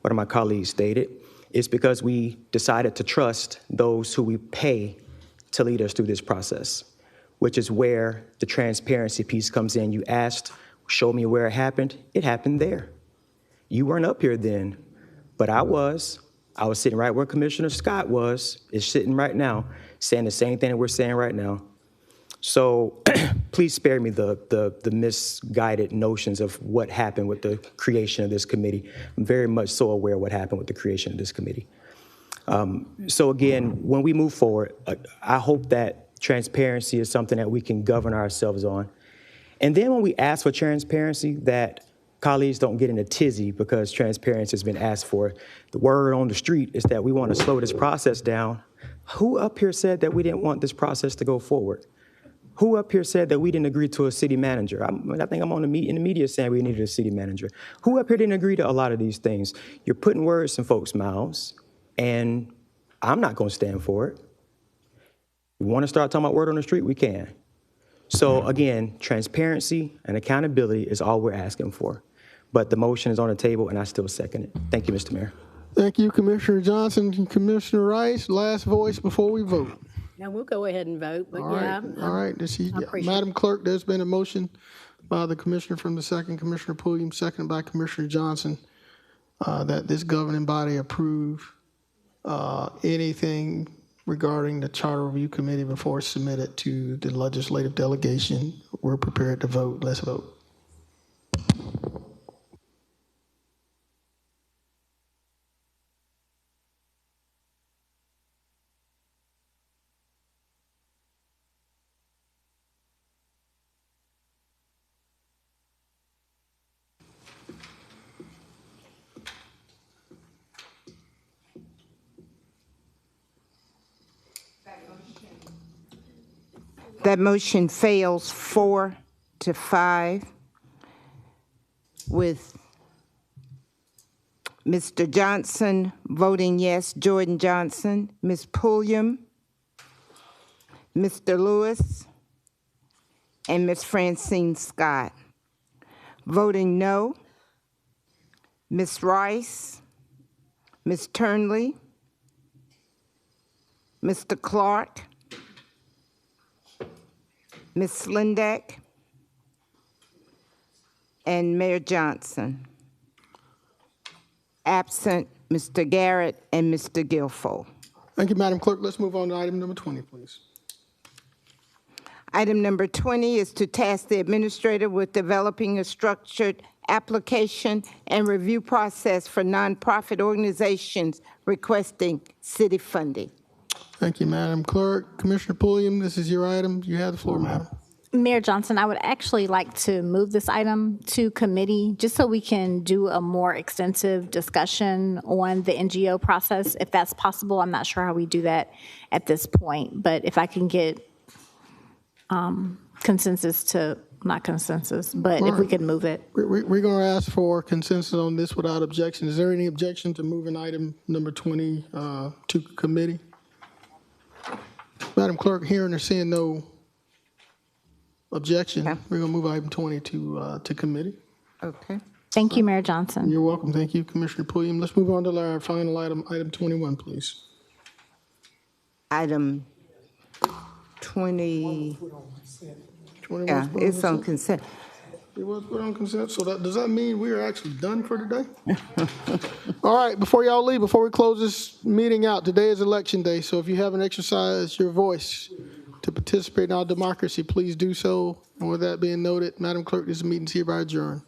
one of my colleagues stated. It's because we decided to trust those who we pay to lead us through this process, which is where the transparency piece comes in. You asked, show me where it happened. It happened there. You weren't up here then, but I was. I was sitting right where Commissioner Scott is sitting right now, saying the same thing that we're saying right now. So please spare me the misguided notions of what happened with the creation of this committee. I'm very much so aware of what happened with the creation of this committee. So again, when we move forward, I hope that transparency is something that we can govern ourselves on. And then when we ask for transparency, that colleagues don't get in a tizzy because transparency has been asked for. The word on the street is that we want to slow this process down. Who up here said that we didn't want this process to go forward? Who up here said that we didn't agree to a city manager? I think I'm in the media saying we needed a city manager. Who up here didn't agree to a lot of these things? You're putting words in folks' mouths, and I'm not going to stand for it. We want to start talking about word on the street, we can. So again, transparency and accountability is all we're asking for. But the motion is on the table, and I still second it. Thank you, Mr. Mayor. Thank you, Commissioner Johnson. Commissioner Rice, last voice before we vote. Now, we'll go ahead and vote, but All right. All right. Madam Clerk, there's been a motion by the Commissioner from the 2nd, Commissioner Pulliam, seconded by Commissioner Johnson, that this governing body approve anything regarding the Charter Review Committee before it's submitted to the legislative delegation. We're prepared to vote. Let's vote. That motion fails 4-5 with Mr. Johnson voting yes, Jordan Johnson, Ms. Pulliam, Mr. Lewis, and Ms. Francine Scott. Voting no, Ms. Rice, Ms. Turnley, Mr. Clark, Ms. Slindack, and Mayor Johnson. Absent Mr. Garrett and Mr. Guilfoyle. Thank you, Madam Clerk. Let's move on to item number 20, please. Item number 20 is to task the administrator with developing a structured application and review process for nonprofit organizations requesting city funding. Thank you, Madam Clerk. Commissioner Pulliam, this is your item. You have the floor, madam. Mayor Johnson, I would actually like to move this item to committee just so we can do a more extensive discussion on the NGO process, if that's possible. I'm not sure how we do that at this point, but if I can get consensus to not consensus, but if we could move it. We're going to ask for consensus on this without objection. Is there any objection to moving item number 20 to committee? Madam Clerk, hearing or seeing no objection, we're going to move item 20 to committee. Okay. Thank you, Mayor Johnson. You're welcome. Thank you, Commissioner Pulliam. Let's move on to our final item, item 21, please. Item 20, 21 yeah, it's on consent. It was put on consent, so does that mean we are actually done for today? All right, before y'all leave, before we close this meeting out, today is election day, so if you haven't exercised your voice to participate in our democracy, please do so. And with that being noted, Madam Clerk, this meeting is hereby adjourned.